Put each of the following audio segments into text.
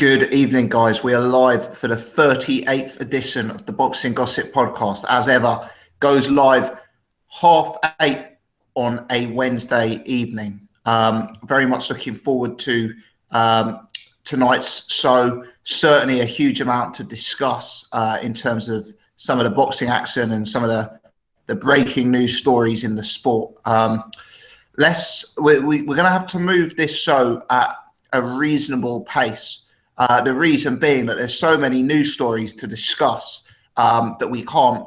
Good evening, guys. We are live for the 38th edition of the Boxing Gossip Podcast. As ever, goes live 8:30 on a Wednesday evening. Very much looking forward to tonight's show. Certainly a huge amount to discuss in terms of some of the boxing action and some of the breaking news stories in the sport. We're going to have to move this show at a reasonable pace. The reason being that there's so many news stories to discuss that we can't,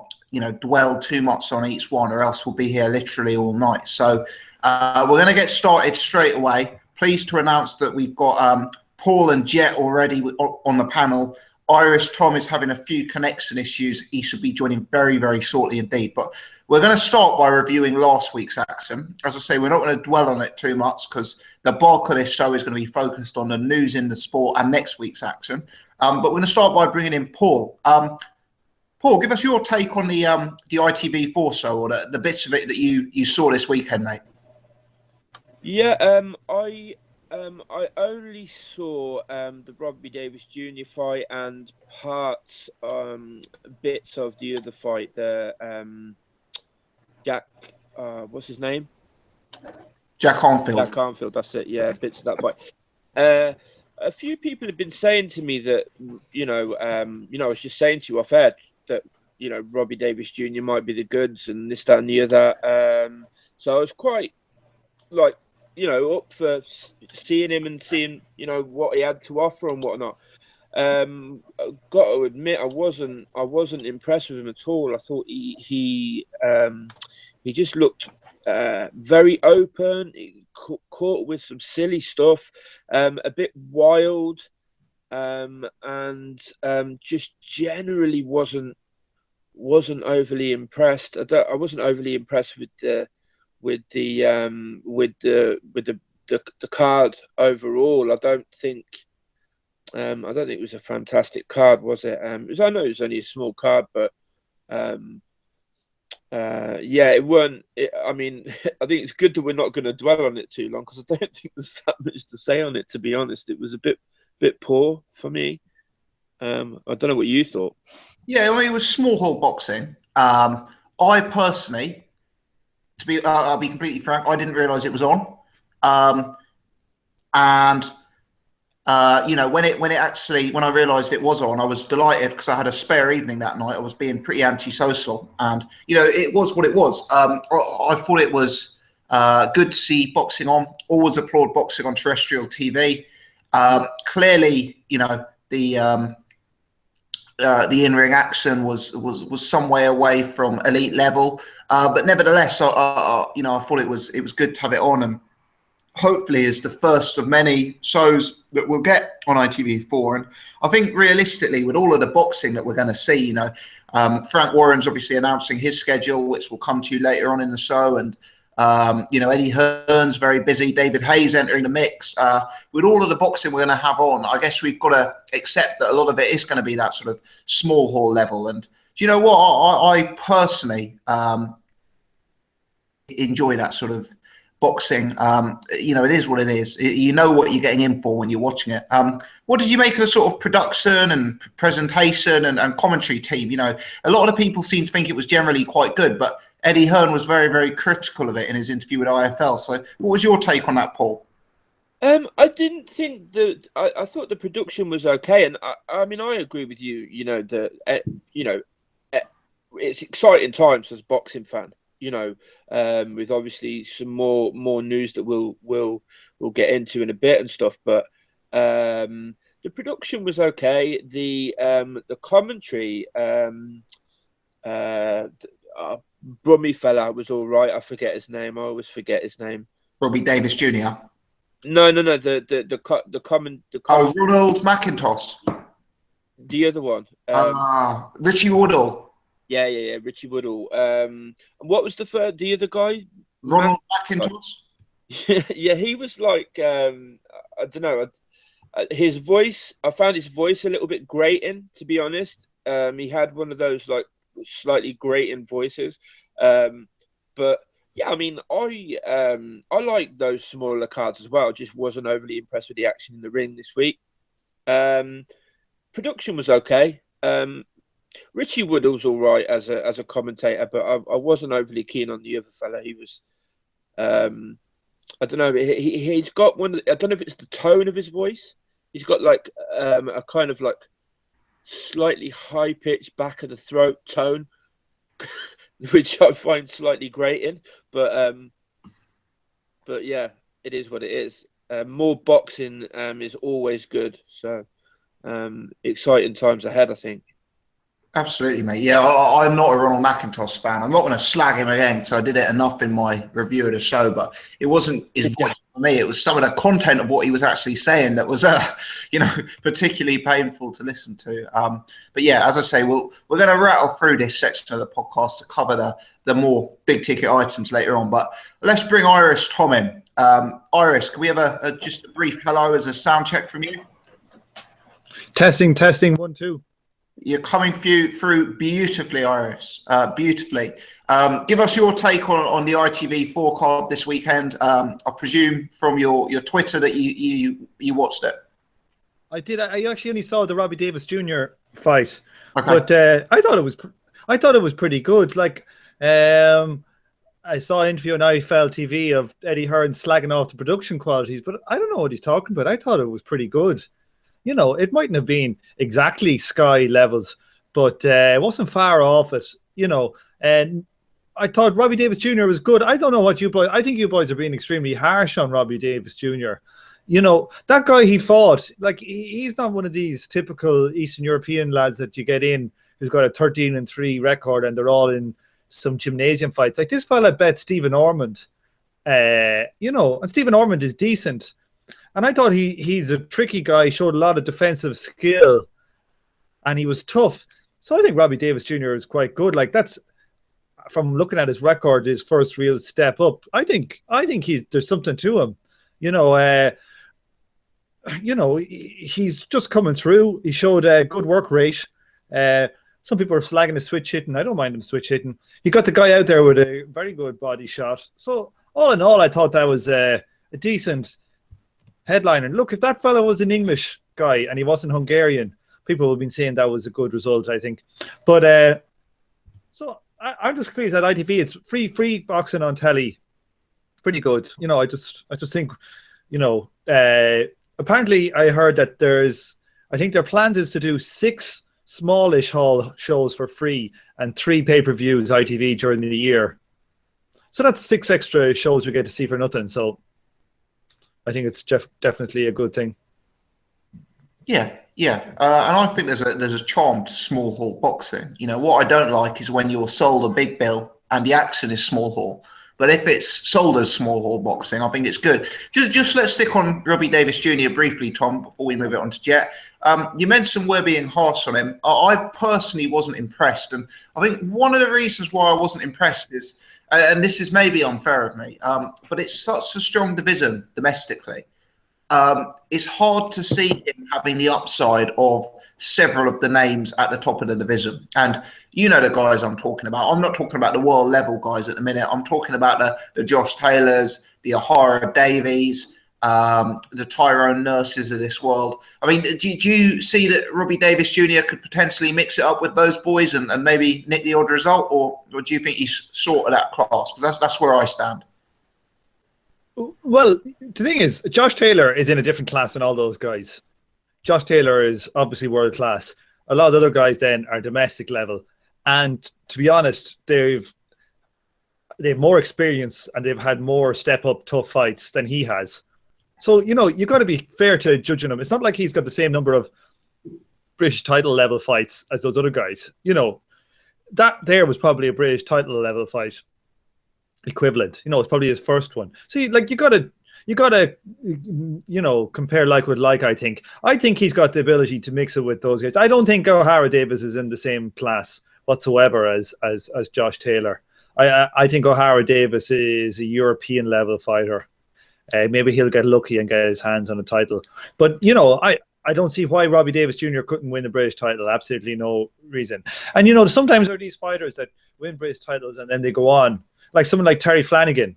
dwell too much on each one, or else we'll be here literally all night. So we're going to get started straight away. Pleased to announce that we've got Paul and Jet already on the panel. Irish Tom is having a few connection issues. He should be joining very, very shortly indeed. But we're going to start by reviewing last week's action. As I say, we're not going to dwell on it too much because the bulk of this show is going to be focused on the news in the sport and next week's action. But we're going to start by bringing in Paul. Paul, give us your take on the ITV4 show, or the bits of it that you saw this weekend, mate. Yeah, I only saw the Robbie Davis Jr. fight and bits of the other fight. The Jack, what's his name? Jack Arnfield. Jack Arnfield, that's it. Yeah, bits of that fight. A few people have been saying to me that I was just saying to you off air that Robbie Davis Jr. might be the goods and this, that, and the other. So I was quite up for seeing him and seeing what he had to offer and whatnot. Got to admit, I wasn't impressed with him at all. I thought he just looked very open, caught with some silly stuff, a bit wild, and just generally wasn't overly impressed. I wasn't overly impressed with the card overall. I don't think it was a fantastic card, was it? I know it was only a small card, but it weren't. I mean, I think it's good that we're not going to dwell on it too long because I don't think there's that much to say on it. To be honest, it was a bit poor for me. I don't know what you thought. Yeah, I mean, it was small hall boxing. I personally, I'll be completely frank, I didn't realise it was on. When I realised it was on, I was delighted because I had a spare evening that night. I was being pretty antisocial, and it was what it was. I thought it was good to see boxing on. Always applaud boxing on terrestrial TV. Clearly, the in-ring action was some way away from elite level, but nevertheless, I thought it was good to have it on, and hopefully is the first of many shows that we'll get on ITV4. And I think realistically, with all of the boxing that we're going to see, Frank Warren's obviously announcing his schedule, which we'll come to later on in the show, and Eddie Hearn's very busy. David Hayes entering the mix. With all of the boxing we're going to have on, I guess we've got to accept that a lot of it is going to be that sort of small hall level. And do you know what? I personally enjoy that sort of boxing. It is what it is. You know what you're getting in for when you're watching it. What did you make of the sort of production and presentation and commentary team? A lot of the people seem to think it was generally quite good, but Eddie Hearn was very, very critical of it in his interview with IFL. So what was your take on that, Paul? I didn't think that. I thought the production was okay, and I mean, I agree with you. It's exciting times as a boxing fan. With obviously some more news that we'll get into in a bit and stuff. But the production was okay. The commentary, Brummy fella was all right. I forget his name. I always forget his name. Robbie Davis Jr. No. The comment. Ronald McIntosh. The other one. Richie Woodall. Yeah, Richie Woodall. And what was the other guy? Ronald McIntosh. Yeah, he was like I don't know. His voice. I found his voice a little bit grating, to be honest. He had one of those like slightly grating voices. But yeah, I mean, I like those smaller cards as well. Just wasn't overly impressed with the action in the ring this week. Production was okay. Richie Woodall's all right as a commentator, but I wasn't overly keen on the other fella. He was, I don't know. He's got one. I don't know if it's the tone of his voice. He's got like a kind of like slightly high pitched back of the throat tone, which I find slightly grating. But yeah, it is what it is. More boxing is always good. So exciting times ahead, I think. Absolutely, mate. Yeah, I'm not a Ronald McIntosh fan. I'm not going to slag him again because I did it enough in my review of the show, but it wasn't his voice for me. It was some of the content of what he was actually saying that was, particularly painful to listen to. But yeah, as I say, we're going to rattle through this section of the podcast to cover the more big ticket items later on. But let's bring Irish Tom in. Irish, can we have just a brief hello as a sound check from you? Testing, 1, 2. You're coming through beautifully, Iris. Beautifully. Give us your take on the ITV4 card this weekend. I presume from your Twitter that you watched it. I did. I actually only saw the Robbie Davis Jr. fight, okay. But I thought it was pretty good. Like I saw an interview on IFL TV of Eddie Hearn slagging off the production qualities, but I don't know what he's talking about. I thought it was pretty good. You know, it mightn't have been exactly Sky levels, but it wasn't far off it, you know. And I thought Robbie Davis Jr. was good. I don't know what you boys... I think you boys are being extremely harsh on Robbie Davis Jr. You know, that guy he fought, like, he's not one of these typical Eastern European lads that you get in who's got a 13-3 record and they're all in some gymnasium fights. Like, this fella bet Stephen Ormond, and Stephen Ormond is decent. And I thought he's a tricky guy, showed a lot of defensive skill, and he was tough. So I think Robbie Davis Jr. is quite good. Like, that's, from looking at his record, his first real step up. I think there's something to him. He's just coming through. He showed a good work rate. Some people are slagging his switch hitting. I don't mind him switch hitting. He got the guy out there with a very good body shot. So all in all, I thought that was a decent headline. And look, if that fellow was an English guy and he wasn't Hungarian, people have been saying that was a good result, I think. But so I'm just pleased at ITV. It's free boxing on telly. Pretty good. You know, I just think, apparently I heard that I think their plans is to do 6 smallish hall shows for free and 3 pay-per-views ITV during the year. So that's 6 extra shows we get to see for nothing. So I think it's definitely a good thing. Yeah. And I think there's a charm to small hall boxing. You know, what I don't like is when you're sold a big bill and the action is small hall. But if it's sold as small hall boxing, I think it's good. Just let's stick on Robbie Davis Jr. briefly, Tom, before we move it on to Jet. You mentioned we're being harsh on him. I personally wasn't impressed. And I think one of the reasons why I wasn't impressed is, and this is maybe unfair of me, but it's such a strong division domestically. It's hard to see him having the upside of several of the names at the top of the division. And you know the guys I'm talking about. I'm not talking about the world level guys at the minute. I'm talking about the Josh Taylors, the Ahara Davies, the Tyrone Nurses of this world. I mean, do you see that Robbie Davis Jr. could potentially mix it up with those boys and maybe nick the odd result? Or do you think he's sort of that class? Because that's where I stand. Well, the thing is, Josh Taylor is in a different class than all those guys. Josh Taylor is obviously world class. A lot of the other guys then are domestic level. And to be honest, they've more experience and they've had more step-up tough fights than he has. So, you've got to be fair to judging him. It's not like he's got the same number of British title level fights as those other guys. That there was probably a British title level fight equivalent. It's probably his first one. So, you gotta compare like with like. I think he's got the ability to mix it with those guys. I don't think O'Hara Davis is in the same class whatsoever as Josh Taylor. I think O'Hara Davis is a European level fighter. Maybe he'll get lucky and get his hands on a title. But I don't see why Robbie Davis Jr. couldn't win the British title. Absolutely no reason. And sometimes there are these fighters that win British titles and then they go on, like someone like Terry Flanagan.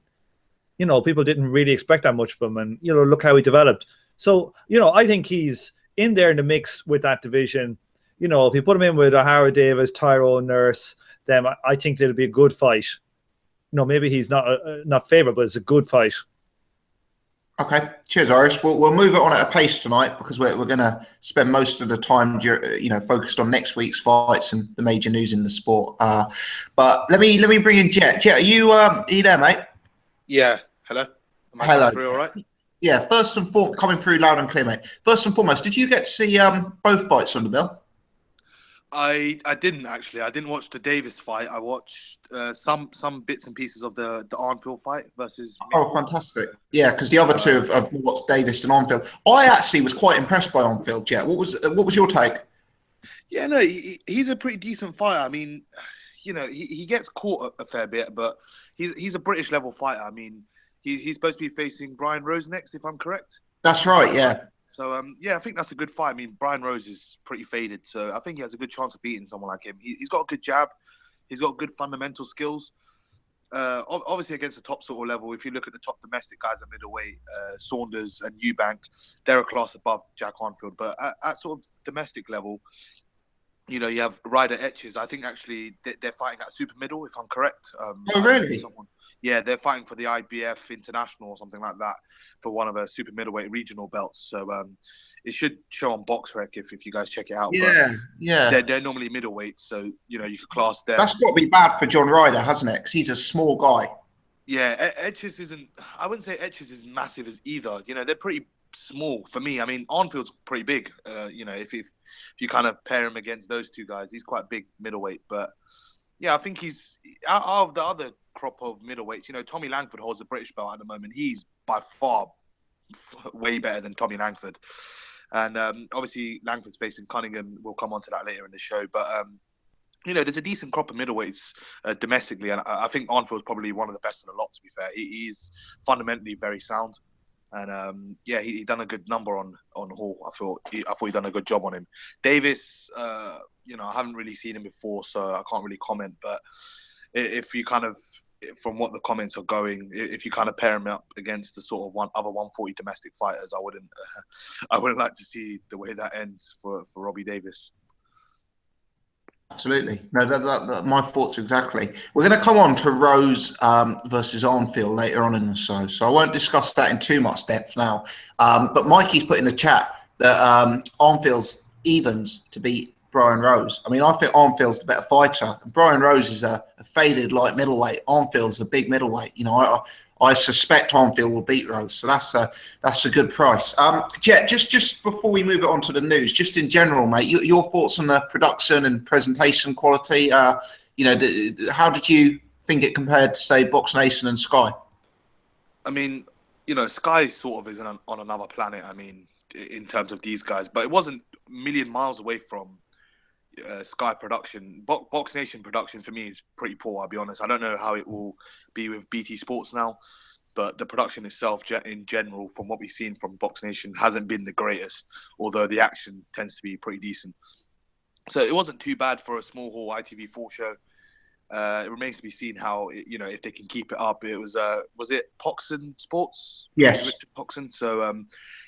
People didn't really expect that much from him, and look how he developed. So I think he's in there in the mix with that division. You know, if you put him in with a Howard Davis, Tyrone Nurse, then I think it'll be a good fight. You know, maybe he's not favourite, but it's a good fight. Okay, cheers, Irish. We'll move it on at a pace tonight because we're going to spend most of the time, focused on next week's fights and the major news in the sport. But let me bring in Jet. Jet, are you there, mate? Yeah. Hello. Am I Hello. through all right? Yeah. First and foremost, coming through loud and clear, mate. First and foremost, did you get to see both fights on the bill? I didn't actually. I didn't watch the Davis fight. I watched some bits and pieces of the Arnfield fight versus. Oh, fantastic! Yeah, because the other two have watched Davis and Arnfield. I actually was quite impressed by Arnfield. Jet, what was your take? Yeah, no, he's a pretty decent fighter. I mean, you know, he gets caught a fair bit, but he's a British level fighter. I mean, he's supposed to be facing Brian Rose next, if I'm correct. That's right. Yeah. So, I think that's a good fight. I mean, Brian Rose is pretty faded, so I think he has a good chance of beating someone like him. He's got a good jab. He's got good fundamental skills. Obviously, against the top sort of level, if you look at the top domestic guys at middleweight, Saunders and Eubank, they're a class above Jack Arnfield. But at sort of domestic level, you know, you have Ryder Etches. I think actually they're fighting at super middle, if I'm correct. Oh, really? Yeah, they're fighting for the IBF International or something like that for one of the super middleweight regional belts. So it should show on BoxRec if you guys check it out. Yeah, but yeah. They're normally middleweight, so you know you could class them. That's got to be bad for John Ryder, hasn't it? Because he's a small guy. Yeah, Etches isn't. I wouldn't say Etches is massive as either. You know, they're pretty small for me. I mean, Arnfield's pretty big. You know, if you kind of pair him against those two guys, he's quite big middleweight. But yeah, I think he's out of the other crop of middleweights. You know, Tommy Langford holds the British belt at the moment. He's by far way better than Tommy Langford. And obviously Langford's facing Cunningham. We'll come on to that later in the show. But, you know, there's a decent crop of middleweights domestically. And I think Arnfield's probably one of the best of the lot, to be fair. He's fundamentally very sound. And, he done a good number on Hall. I thought he done a good job on him. Davis, you know, I haven't really seen him before, so I can't really comment. But if you kind of, from what the comments are going, if you kind of pair him up against the sort of other 140 domestic fighters, I wouldn't like to see the way that ends for Robbie Davis. Absolutely. No, that my thoughts exactly. We're going to come on to Rose versus Arnfield later on in the show, so I won't discuss that in too much depth now. But Mikey's put in the chat that Arnfield's evens to beat Brian Rose. I mean, I think Arnfield's the better fighter. Brian Rose is a faded light middleweight. Arnfield's a big middleweight. You know, I suspect Arnfield will beat Rose, so that's a good price. Jet, just before we move it on to the news, just in general, mate, your thoughts on the production and presentation quality. You know, how did you think it compared to, say, Box Nation and Sky? I mean, you know, Sky sort of is on another planet. I mean, in terms of these guys, but it wasn't a million miles away from Sky production. Box Nation production for me is pretty poor, I'll be honest. I don't know how it will be with BT Sports now, but the production itself in general, from what we've seen from Box Nation, hasn't been the greatest, although the action tends to be pretty decent. So it wasn't too bad for a small hall ITV4 show. It remains to be seen how, you know, if they can keep it up. It was it Poxon Sports? Yes. Richard Poxon. So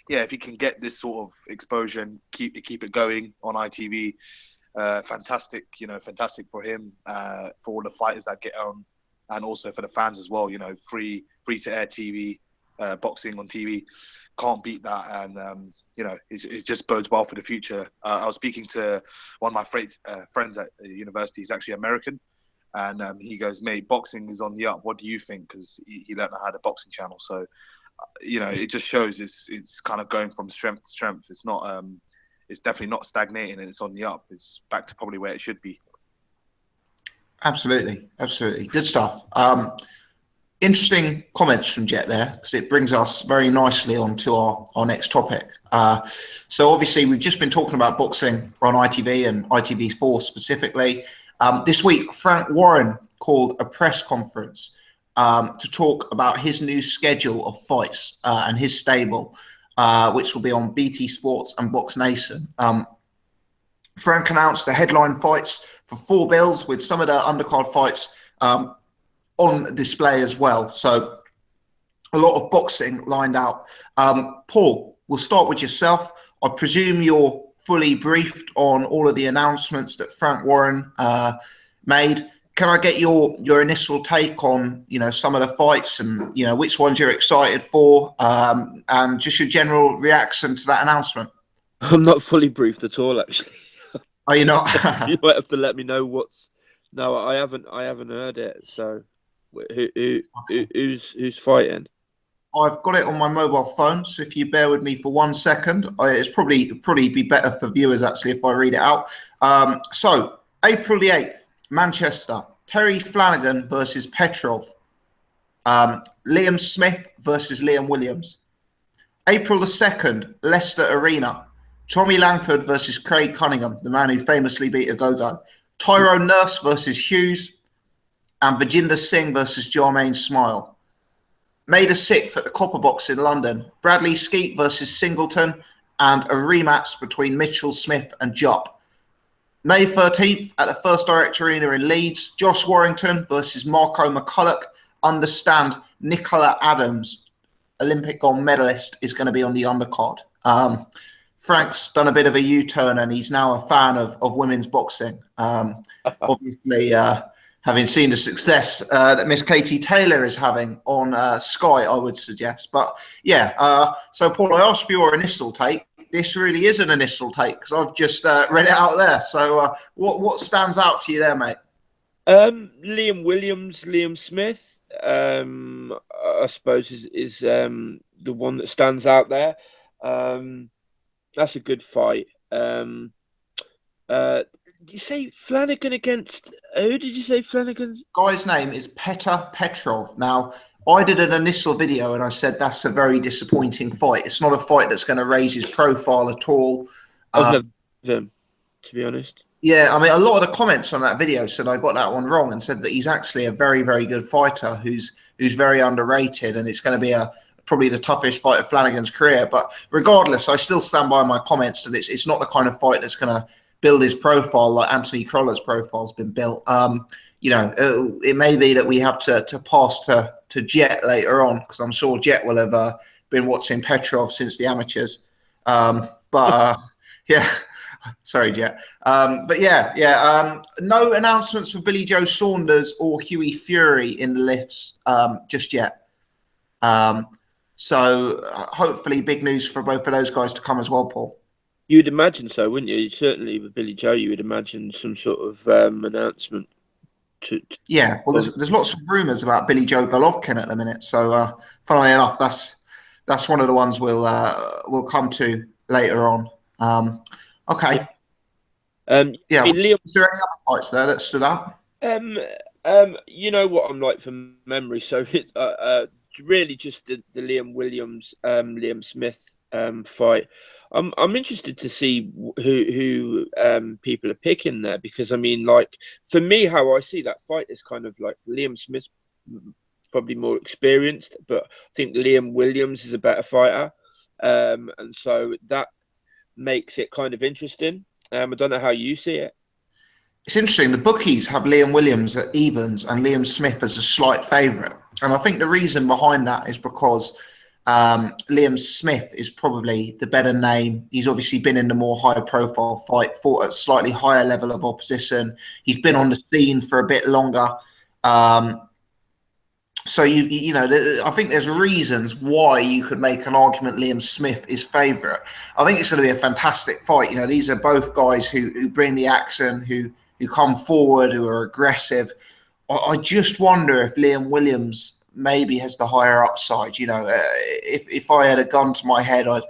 if he can get this sort of exposure and keep it going on ITV, fantastic for him, for all the fighters that get on, and also for the fans as well. You know, free to air TV, boxing on TV, can't beat that. And you know, it just bodes well for the future. I was speaking to one of my friends at university. He's actually American, and he goes, "Mate, boxing is on the up. What do you think?" Because he learned how to boxing channel. So you know, it just shows it's kind of going from strength to strength. It's not it's definitely not stagnating, and it's on the up. It's back to probably where it should be. Absolutely. Good stuff. Interesting comments from Jet there, because it brings us very nicely on to our next topic. So obviously we've just been talking about boxing on ITV and ITV4 specifically. This week, Frank Warren called a press conference to talk about his new schedule of fights and his stable, which will be on BT Sports and Box Nation. Frank announced the headline fights for 4 bills, with some of the undercard fights on display as well. So a lot of boxing lined out. Paul, we'll start with yourself. I presume you're fully briefed on all of the announcements that Frank Warren made. Can I get your initial take on, some of the fights and, which ones you're excited for, and just your general reaction to that announcement? I'm not fully briefed at all, actually. Are you not? You might have to let me know what's. No, I haven't heard it. So, who's fighting? I've got it on my mobile phone, so if you bear with me for 1 second, it's probably be better for viewers actually if I read it out. So April the 8th, Manchester, Terry Flanagan versus Petrov. Liam Smith versus Liam Williams. April the 2nd, Leicester Arena, Tommy Langford versus Craig Cunningham, the man who famously beat Agogo. Tyrone Nurse versus Hughes, and Virginder Singh versus Jermaine Smile. May the 6th at the Copper Box in London, Bradley Skeet versus Singleton, and a rematch between Mitchell Smith and Jupp. May 13th at the First Direct Arena in Leeds, Josh Warrington versus Marco McCulloch. Understand Nicola Adams, Olympic gold medalist, is going to be on the undercard. Frank's done a bit of a U-turn and he's now a fan of women's boxing. Obviously, having seen the success that Miss Katie Taylor is having on Sky, I would suggest. But yeah, so Paul, I asked for your initial take. This really is an initial take because I've just read it out there. So what stands out to you there, mate? Liam Williams, Liam Smith, I suppose is the one that stands out there. That's a good fight. Did you say Flanagan against who? Did you say Flanagan's guy's name is Petr Petrov? Now, I did an initial video and I said that's a very disappointing fight. It's not a fight that's going to raise his profile at all. I've never heard of him, to be honest. Yeah, I mean, a lot of the comments on that video said I got that one wrong and said that he's actually a very, very good fighter who's very underrated, and it's going to be probably the toughest fight of Flanagan's career. But regardless, I still stand by my comments that it's not the kind of fight that's going to build his profile like Anthony Croller's profile's been built. It may be that we have to pass to Jet later on, because I'm sure Jet will have been watching Petrov since the amateurs. Yeah, sorry, Jet. No announcements for Billy Joe Saunders or Hughie Fury in the lifts just yet. So hopefully big news for both of those guys to come as well, Paul. You'd imagine so, wouldn't you? Certainly with Billy Joe, you would imagine some sort of announcement. Yeah, well, there's lots of rumours about Billy Joe Golovkin at the minute. So, funnily enough, that's one of the ones we'll come to later on. Okay. Yeah. Liam, is there any other fights there that stood out? You know what I'm like from memory, so really just the Liam Williams, Liam Smith fight. I'm interested to see who people are picking there, because I mean, like, for me, how I see that fight is kind of like Liam Smith's probably more experienced, but I think Liam Williams is a better fighter, and so that makes it kind of interesting. I don't know how you see it. It's interesting. The bookies have Liam Williams at evens and Liam Smith as a slight favourite, and I think the reason behind that is because Liam Smith is probably the better name. He's obviously been in the more high-profile fight, fought at a slightly higher level of opposition. He's been on the scene for a bit longer. So I think there's reasons why you could make an argument Liam Smith is favourite. I think it's going to be a fantastic fight. These are both guys who bring the action, who come forward, who are aggressive. I just wonder if Liam Williams maybe has the higher upside. If I had a gun to my head, I'd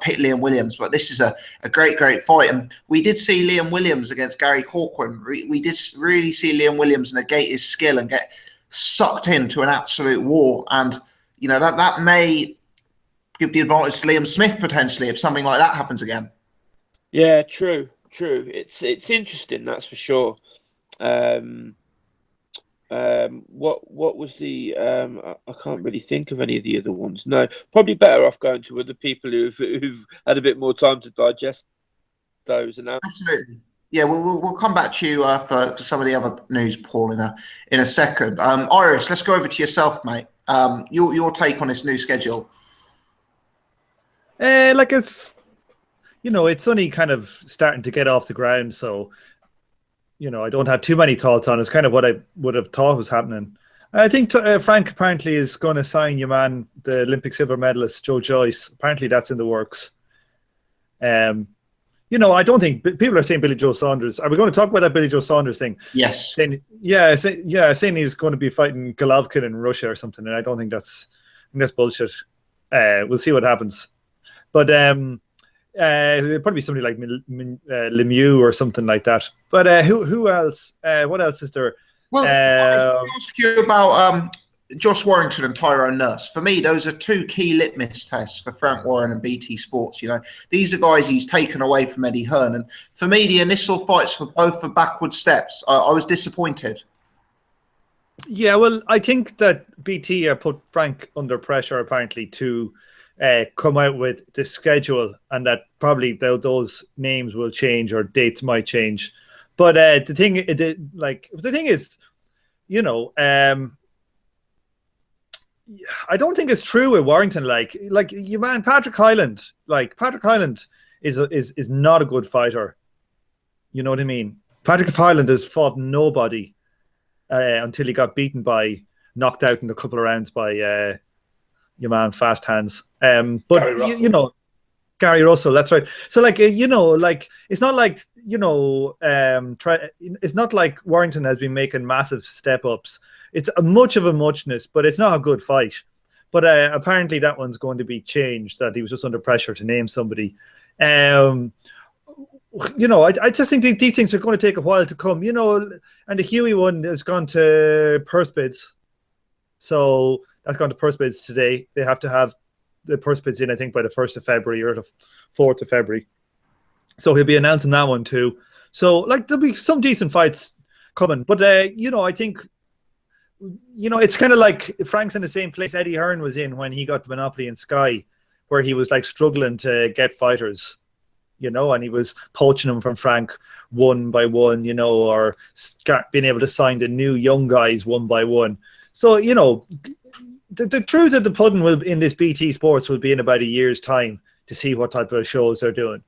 pick Liam Williams. But this is a great fight, and we did see Liam Williams against Gary Corcoran. We did really see Liam Williams negate his skill and get sucked into an absolute war, and that may give the advantage to Liam Smith potentially if something like that happens again. Yeah, true. It's interesting, that's for sure. What was the I can't really think of any of the other ones. No, probably better off going to other people who've had a bit more time to digest those. And absolutely, yeah. We'll come back to you for some of the other news, Paul, in a second. Iris, let's go over to yourself, mate. Your take on this new schedule. It's it's only kind of starting to get off the ground. So, I don't have too many thoughts on it. It's kind of what I would have thought was happening. I think Frank apparently is going to sign your man, the Olympic silver medalist, Joe Joyce. Apparently that's in the works. I don't think people are saying Billy Joe Saunders. Are we going to talk about that Billy Joe Saunders thing? Yes. Saying he's going to be fighting Golovkin in Russia or something, and I don't think that's bullshit. We'll see what happens. But it'll probably be somebody like Lemieux or something like that. But who else? What else is there? Well, I was going to ask you about Josh Warrington and Tyrone Nurse. For me, those are two key litmus tests for Frank Warren and BT Sports. These are guys he's taken away from Eddie Hearn. And for me, the initial fights for both are backward steps. I was disappointed. Yeah, well, I think that BT put Frank under pressure, apparently, to come out with the schedule, and that probably those names will change or dates might change. But the thing is, I don't think it's true with Warrington. Like you man, Patrick Hyland is not a good fighter. You know what I mean? Patrick Hyland has fought nobody until he got knocked out in a couple of rounds by your man Fast Hands. But Gary Russell, that's right. So it's not like it's not like Warrington has been making massive step ups. It's a much of a muchness, but it's not a good fight. But apparently that one's going to be changed, that he was just under pressure to name somebody. I just think these things are going to take a while to come, and the Huey one has gone to purse bids. So that's gone to purse bids today. They have to have the purse bids in, I think, by the 1st of February or the 4th of February. So he'll be announcing that one too. So there'll be some decent fights coming. But, I think, it's kind of like Frank's in the same place Eddie Hearn was in when he got the monopoly in Sky, where he was struggling to get fighters, and he was poaching them from Frank one by one, or being able to sign the new young guys one by one. So, the truth of the pudding will in this BT Sports will be in about a year's time to see what type of shows they're doing.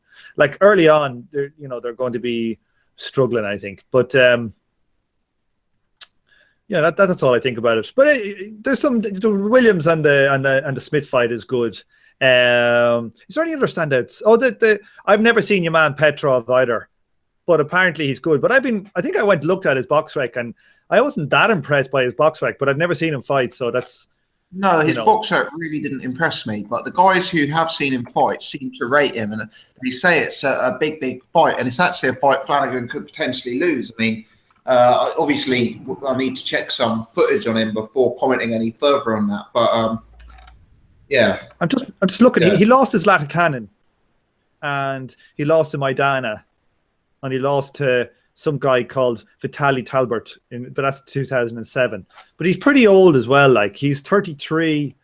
Early on, they're going to be struggling, I think. But that's all I think about it. But there's the Williams and the Smith fight is good. Is there any other standouts? I've never seen your man Petrov either, but apparently he's good. But I think I went and looked at his box rec, and I wasn't that impressed by his box rec, but I've never seen him fight, so that's. No, his boxer really didn't impress me. But the guys who have seen him fight seem to rate him, and they say it's a big, big fight, and it's actually a fight Flanagan could potentially lose. I mean, obviously, I need to check some footage on him before commenting any further on that. But yeah, I'm just looking. Yeah. He lost his Latikanen, and he lost to Maidana, and he lost to some guy called Vitaly Talbert, but that's 2007. But he's pretty old as well. He's 33,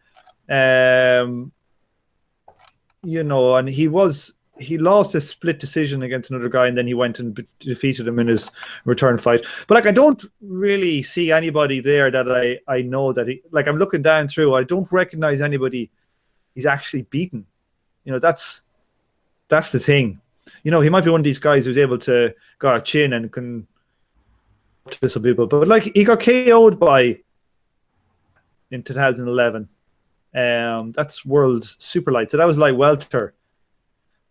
and he lost a split decision against another guy, and then he went and defeated him in his return fight. But I don't really see anybody there that I know that I'm looking down through. I don't recognize anybody he's actually beaten. That's the thing. He might be one of these guys who's able to got a chin and can to some people, but he got KO'd in 2011. That's world super light, so that was light welter,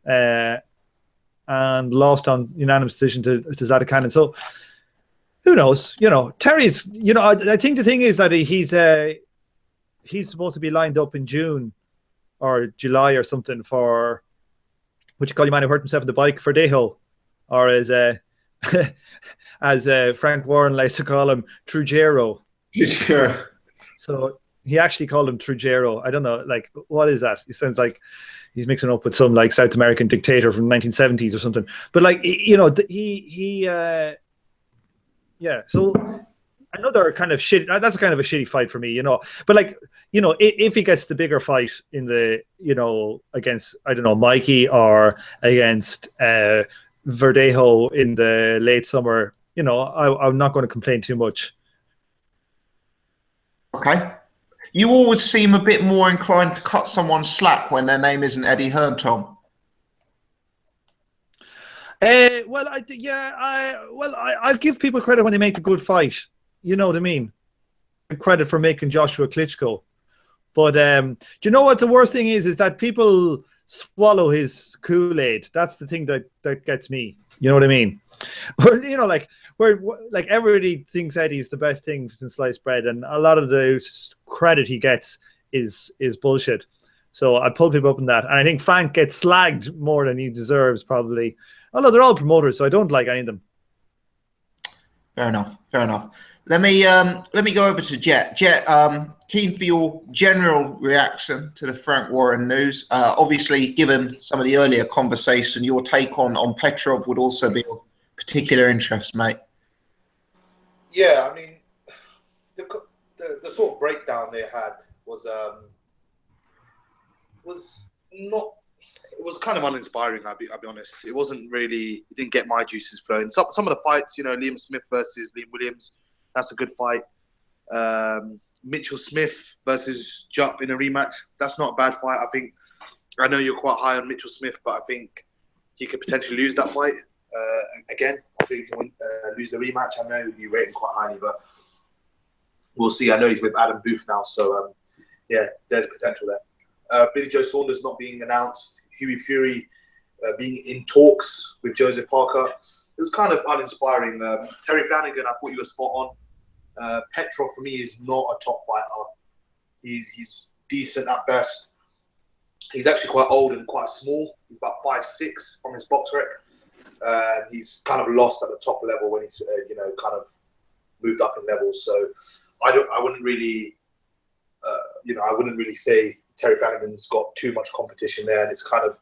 and lost on unanimous decision to Latikanen. So who knows? Terry's. I think the thing is that he's supposed to be lined up in June or July or something for. What you call your man who hurt himself on the bike, for Verdejo, or as Frank Warren likes to call him, Trujero. Sure. So he actually called him Trujero. I don't know, what is that? He sounds like he's mixing up with some South American dictator from the 1970s or something. But So another kind of shit. That's kind of a shitty fight for me, But if he gets the bigger fight in the, against Mikey or against Verdejo in the late summer, I'm not going to complain too much. Okay. You always seem a bit more inclined to cut someone slack when their name isn't Eddie Hearn, Tom. I'll give people credit when they make a good fight. You know what I mean? Credit for making Joshua Klitschko. But do you know what the worst thing is? Is that people swallow his Kool-Aid. That's the thing that gets me. You know what I mean? You know, like everybody thinks Eddie's the best thing since sliced bread, and a lot of the credit he gets is bullshit. So I pull people up on that, and I think Frank gets slagged more than he deserves, probably. Although they're all promoters, so I don't like any of them. Fair enough. Let me go over to Jet. Jet, keen for your general reaction to the Frank Warren news. Obviously, given some of the earlier conversation, your take on Petrov would also be of particular interest, mate. Yeah, I mean, the sort of breakdown they had was not. It was kind of uninspiring. I'll be honest. It wasn't really. It didn't get my juices flowing. Some of the fights, you know, Liam Smith versus Liam Williams, that's a good fight. Mitchell Smith versus Jupp in a rematch, that's not a bad fight. I know you're quite high on Mitchell Smith, but I think he could potentially lose that fight again. I think he can lose the rematch. I know you rate him quite highly, but we'll see. I know he's with Adam Booth now, so yeah, there's potential there. Billy Joe Saunders not being announced, Hughie Fury being in talks with Joseph Parker. It was kind of uninspiring. Terry Flanagan, I thought you were spot on. Petrov for me is not a top fighter. He's decent at best. He's actually quite old and quite small. He's about 5'6" from his box rec. He's kind of lost at the top level when he's kind of moved up in levels. So I wouldn't really say Terry Flanagan's got too much competition there, and it's kind of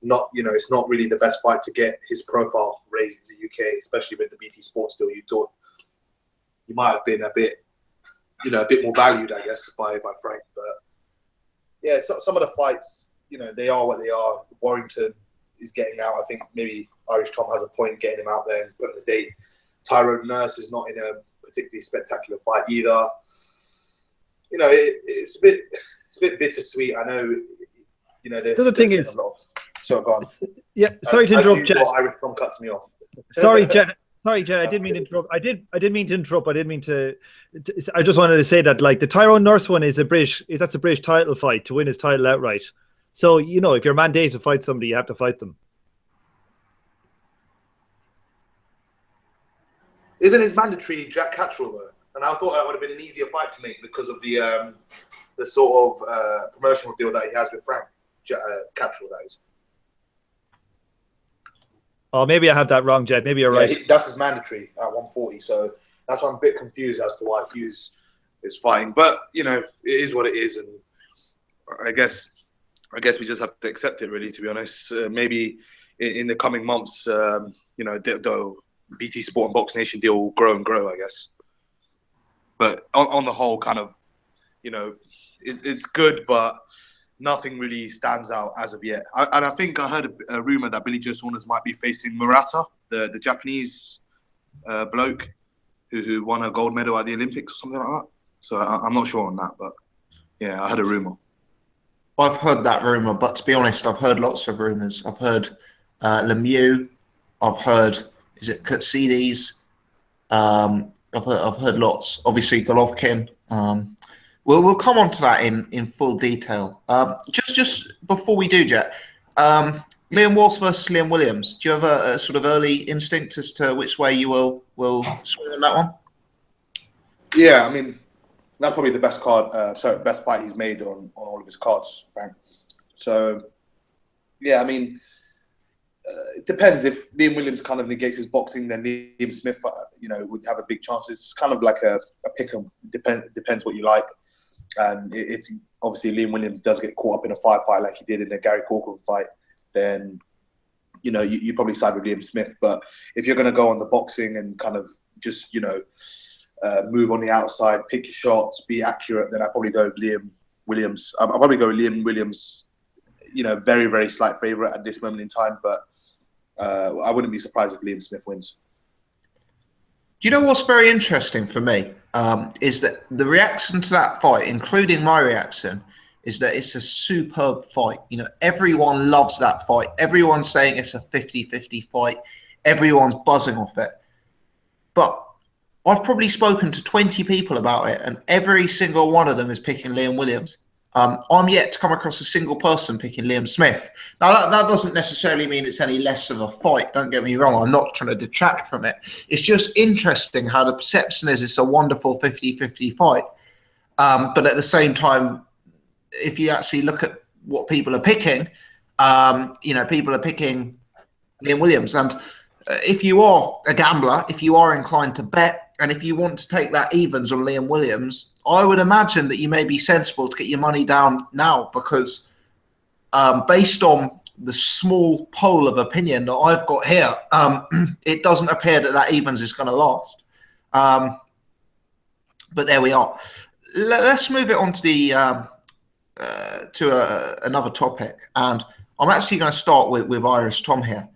not, it's not really the best fight to get his profile raised in the UK, especially with the BT Sports deal. You thought he might have been a bit more valued, I guess, by Frank. But yeah, some of the fights, they are what they are. Warrington is getting out. I think maybe Irish Tom has a point getting him out there and putting the date. Tyrone Nurse is not in a particularly spectacular fight either. It's a bit bittersweet. I know, the other thing is, so go on. Yeah, sorry to interrupt, Jet. Irish Tom cuts me off. Sorry, Jet. Sorry, Jet. I didn't mean to interrupt. I didn't mean to interrupt. I didn't mean to. I just wanted to say that, like, the Tyrone Nurse one is that's a British title fight to win his title outright. So if you're mandated to fight somebody, you have to fight them. Isn't his mandatory Jack Catterall though? And I thought that would have been an easier fight to make because of the sort of promotional deal that he has with Frank Catterall, that is. Oh, maybe I have that wrong, Jed. Maybe you're right. That's his mandatory at 140. So that's why I'm a bit confused as to why Hughes is fighting. But it is what it is, and I guess we just have to accept it, really. To be honest, maybe in the coming months, the BT Sport and Box Nation deal will grow and grow, I guess. But on the whole, kind of, it's good, but nothing really stands out as of yet. And I think I heard a rumor that Billy Joe Saunders might be facing Murata, the Japanese bloke who won a gold medal at the Olympics or something like that. So I'm not sure on that, but yeah, I heard a rumor. I've heard that rumor, but to be honest, I've heard lots of rumors. I've heard Lemieux. I've heard, is it Katsides? I've heard lots. Obviously, Golovkin. We'll come on to that in full detail. Just before we do, Jet, Liam Walsh versus Liam Williams. Do you have a sort of early instinct as to which way you will swing on that one? Yeah, I mean, that's probably the best best fight he's made on all of his cards, Frank. So, yeah, I mean, it depends. If Liam Williams kind of negates his boxing, then Liam Smith, would have a big chance. It's kind of like a pick-em. Depends what you like. And if obviously Liam Williams does get caught up in a fight like he did in the Gary Corcoran fight, then you probably side with Liam Smith. But if you're going to go on the boxing and kind of just move on the outside, pick your shots, be accurate, then I'd probably go Liam Williams. I'll probably go Liam Williams. Very, very slight favourite at this moment in time, but I wouldn't be surprised if Liam Smith wins. Do you know what's very interesting for me is that the reaction to that fight, including my reaction, is that it's a superb fight. You know, everyone loves that fight. Everyone's saying it's a 50-50 fight. Everyone's buzzing off it. But I've probably spoken to 20 people about it, and every single one of them is picking Liam Williams. I'm yet to come across a single person picking Liam Smith. Now, that doesn't necessarily mean it's any less of a fight. Don't get me wrong. I'm not trying to detract from it. It's just interesting how the perception is it's a wonderful 50-50 fight. But at the same time, if you actually look at what people are picking, you know, people are picking Liam Williams. And if you are a gambler, if you are inclined to bet, and if you want to take that evens on Liam Williams, I would imagine that you may be sensible to get your money down now, because based on the small poll of opinion that I've got here, it doesn't appear that evens is going to last. But there we are. Let's move it on to the another topic, and I'm actually going to start with Irish Tom here.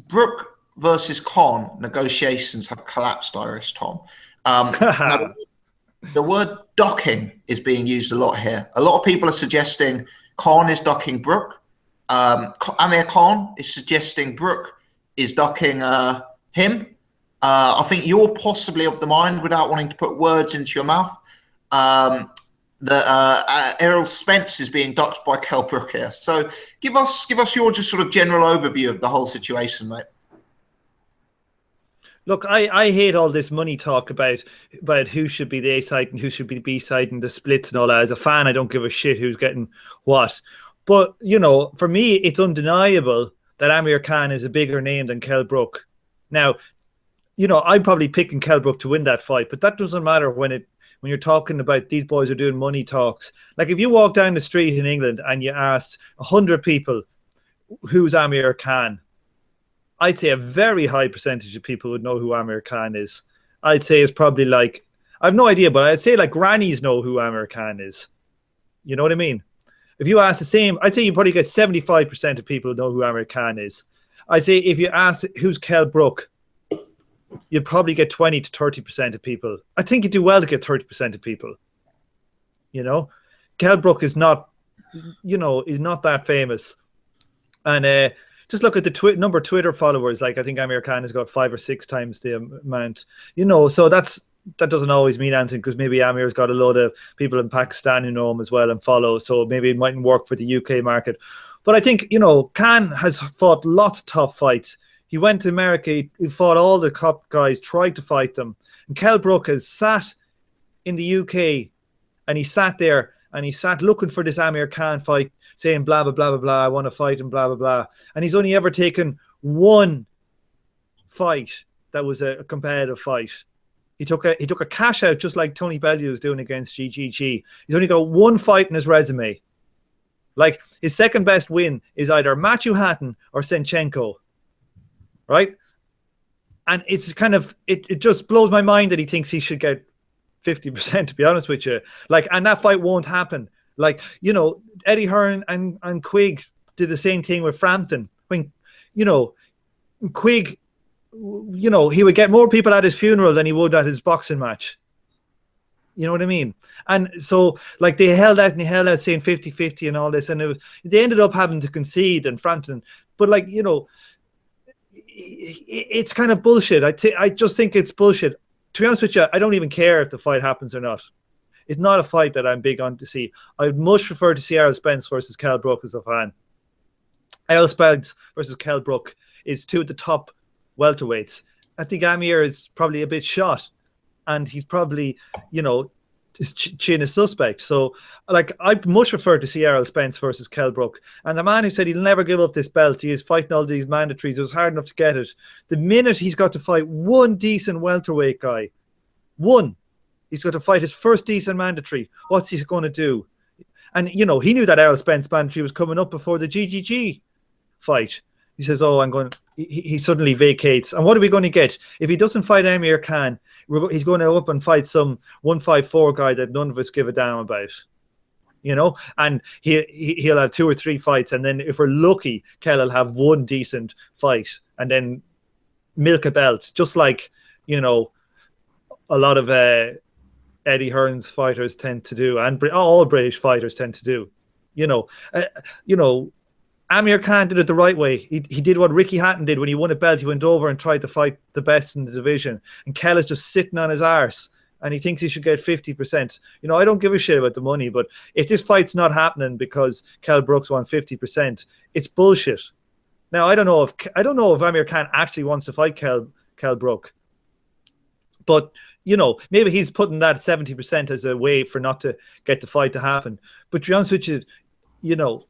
Brook versus Khan negotiations have collapsed, Irish Tom. Now, the word docking is being used a lot here. A lot of people are suggesting Khan is docking Brook. Amir Khan is suggesting Brook is docking him. I think you're possibly of the mind, without wanting to put words into your mouth, that Errol Spence is being docked by Kell Brook here. So give us your just sort of general overview of the whole situation, mate. Look, I hate all this money talk about who should be the A side and who should be the B side and the splits and all that. As a fan, I don't give a shit who's getting what. But, you know, for me, it's undeniable that Amir Khan is a bigger name than Kell Brook. Now, you know, I'm probably picking Kell Brook to win that fight, but that doesn't matter when you're talking about these boys are doing money talks. Like, if you walk down the street in England and you asked 100 people who's Amir Khan, I'd say a very high percentage of people would know who Amir Khan is. I'd say it's probably like, I have no idea, but I'd say like grannies know who Amir Khan is. You know what I mean? If you ask the same, I'd say you probably get 75% of people who know who Amir Khan is. I'd say if you ask who's Kell Brook, you'd probably get 20 to 30% of people. I think you do well to get 30% of people. You know, Kell Brook is not, you know, is not that famous. And just look at the number of Twitter followers. Like, I think Amir Khan has got 5 or 6 times the amount. You know, so that doesn't always mean anything, because maybe Amir's got a load of people in Pakistan who know him as well and follow. So maybe it mightn't work for the UK market. But I think, you know, Khan has fought lots of tough fights. He went to America, he fought all the top guys, tried to fight them. And Kell Brook has sat in the UK, and he sat there and he sat looking for this Amir Khan fight, saying blah, blah, blah, blah, blah, I want to fight him, blah, blah, blah. And he's only ever taken one fight that was a competitive fight. He took a cash out, just like Tony Bellew is doing against GGG. He's only got one fight in his resume. Like, his second best win is either Matthew Hatton or Senchenko. Right? And it's kind of, it just blows my mind that he thinks he should get 50%, to be honest with you. Like, and that fight won't happen. Like, you know, Eddie Hearn and Quigg did the same thing with Frampton. When, you know, Quigg, you know, he would get more people at his funeral than he would at his boxing match. You know what I mean? And so, like, they held out saying 50-50 and all this, and they ended up having to concede in Frampton. But, like, you know, it's kind of bullshit. I just think it's bullshit. To be honest with you, I don't even care if the fight happens or not. It's not a fight that I'm big on to see. I'd much prefer to see Errol Spence versus Kell Brook as a fan. Errol Spence versus Kell Brook is 2 of the top welterweights. I think Amir is probably a bit shot, and he's probably, you know, his chin is suspect. So, like, I'd much prefer to see Errol Spence versus Kell Brook. And the man who said he'll never give up this belt, he is fighting all these mandatories, it was hard enough to get it. The minute he's got to fight one decent welterweight guy, he's got to fight his first decent mandatory, what's he going to do? And, you know, he knew that Errol Spence mandatory was coming up before the GGG fight. He says, oh, I'm going, he suddenly vacates. And what are we going to get? If he doesn't fight Amir Khan, he's going to up and fight some 154 guy that none of us give a damn about, you know. And he'll have 2 or 3 fights, and then if we're lucky, Kell will have one decent fight, and then milk a belt, just like, you know, a lot of Eddie Hearn's fighters tend to do, and all British fighters tend to do. You know, Amir Khan did it the right way. He did what Ricky Hatton did when he won a belt. He went over and tried to fight the best in the division. And Kell is just sitting on his arse, and he thinks he should get 50%. You know, I don't give a shit about the money, but if this fight's not happening because Kell Brooks won 50%, it's bullshit. Now, I don't know if Amir Khan actually wants to fight Kell Brook, but you know, maybe he's putting that 70% as a way for not to get the fight to happen. But to be honest with you, you know,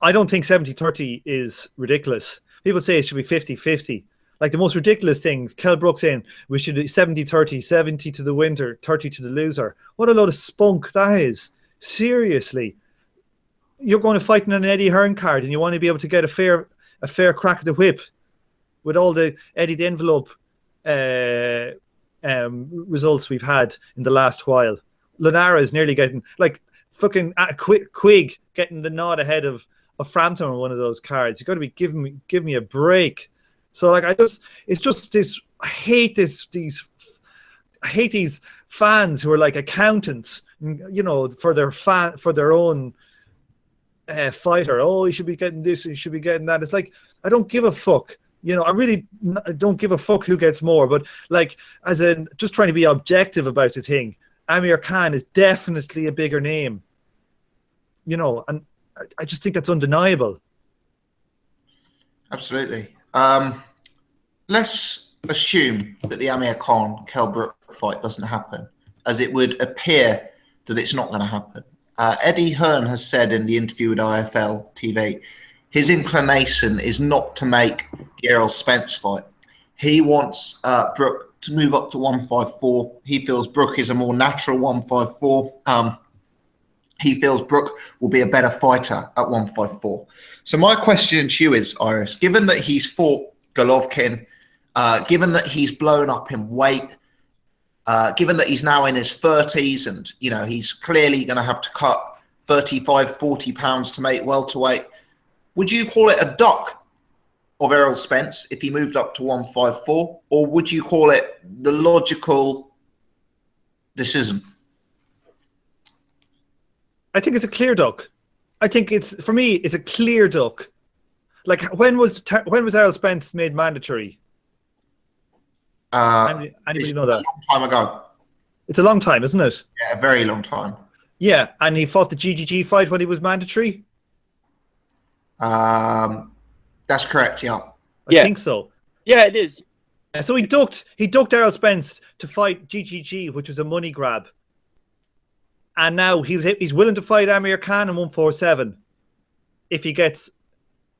I don't think 70-30 is ridiculous. People say it should be 50-50. Like the most ridiculous things, Kell Brook saying we should do 70-30, 70 to the winner, 30 to the loser. What a load of spunk that is. Seriously. You're going to fight on an Eddie Hearn card and you want to be able to get a fair crack of the whip with all the Eddie the Envelope results we've had in the last while. Lanara is nearly getting, like, fucking Quigg getting the nod ahead of Frampton on one of those cards. You've got to be give me a break. So like it's just this. I hate these fans who are like accountants, you know, for their own fighter. Oh, he should be getting this. He should be getting that. It's like I don't give a fuck. You know, I really don't give a fuck who gets more. But like, as in just trying to be objective about the thing, Amir Khan is definitely a bigger name. You know, and I just think that's undeniable. Absolutely. Let's assume that the Amir Khan Kell Brook fight doesn't happen, as it would appear that it's not going to happen. Eddie Hearn has said in the interview with IFL TV, his inclination is not to make the Errol Spence fight. He wants Brook to move up to 154. He feels Brook is a more natural 154. He feels Brook will be a better fighter at 154. So my question to you is, Iris, given that he's fought Golovkin, given that he's blown up in weight, given that he's now in his 30s and, you know, he's clearly going to have to cut 35, 40 pounds to make welterweight, would you call it a duck of Errol Spence if he moved up to 154, or would you call it the logical decision? I think it's a clear duck. I think for me, it's a clear duck. Like when was Errol Spence made mandatory? Anybody know that? A long time ago. It's a long time, isn't it? Yeah, a very long time. Yeah, and he fought the GGG fight when he was mandatory. That's correct. Yeah. I think so. Yeah, it is. So he ducked Errol Spence to fight GGG, which was a money grab. And now he's willing to fight Amir Khan in 147 if he gets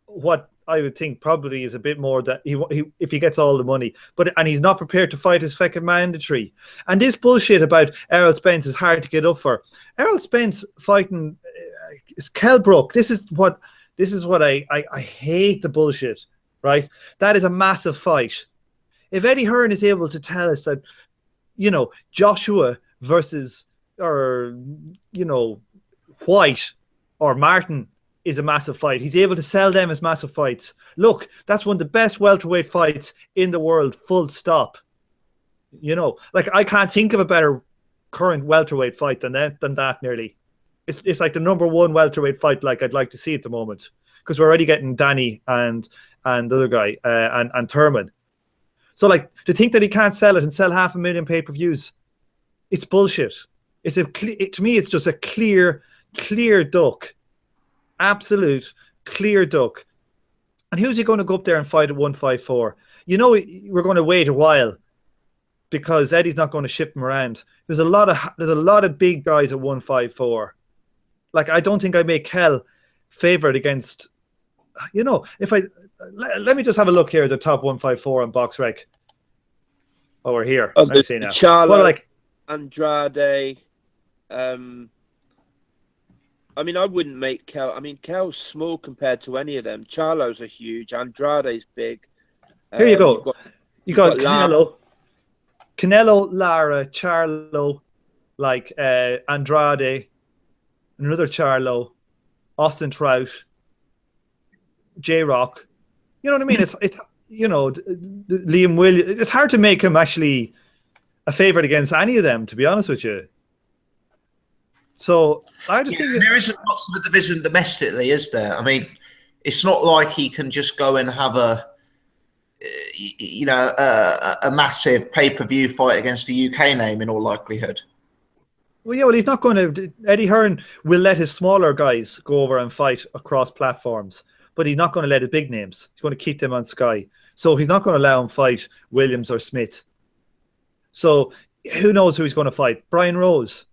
what I would think probably is a bit more that if he gets all the money. And he's not prepared to fight his fucking mandatory. And this bullshit about Errol Spence is hard to get up for. Errol Spence fighting Kell Brook. This is what I hate the bullshit, right? That is a massive fight. If Eddie Hearn is able to tell us that, you know, Joshua versus, or, you know, White or Martin is a massive fight, he's able to sell them as massive fights. Look, that's one of the best welterweight fights in the world, full stop. You know, like I can't think of a better current welterweight fight than that nearly. It's like the number one welterweight fight like I'd like to see at the moment, because we're already getting Danny and the other guy and Thurman. So like to think that he can't sell it and sell 500,000 pay-per-views, it's bullshit. To me, it's just a clear duck, absolute clear duck. And who's he going to go up there and fight at 154? You know, we're going to wait a while because Eddie's not going to ship him around. There's a lot of big guys at 154. Like I don't think I make Kell favourite against. You know, let me just have a look here at the top 154 on BoxRec. Oh, we're here. Oh, I see now. Charlo, like Andrade. I mean, I wouldn't make Kell. I mean, Kell's small compared to any of them. Charlo's are huge. Andrade's big. Here you go. You got Canelo, Lara, Charlo, like Andrade, another Charlo, Austin Trout, J-Rock. You know what I mean? It's you know, Liam Williams. It's hard to make him actually a favourite against any of them, to be honest with you. So I just think there isn't much of a division domestically, is there? I mean, it's not like he can just go and have a massive pay-per-view fight against a UK name in all likelihood. Well, yeah, well, he's not going to. Eddie Hearn will let his smaller guys go over and fight across platforms, but he's not going to let his big names. He's going to keep them on Sky. So he's not going to allow him fight Williams or Smith. So who knows who he's going to fight? Brian Rose.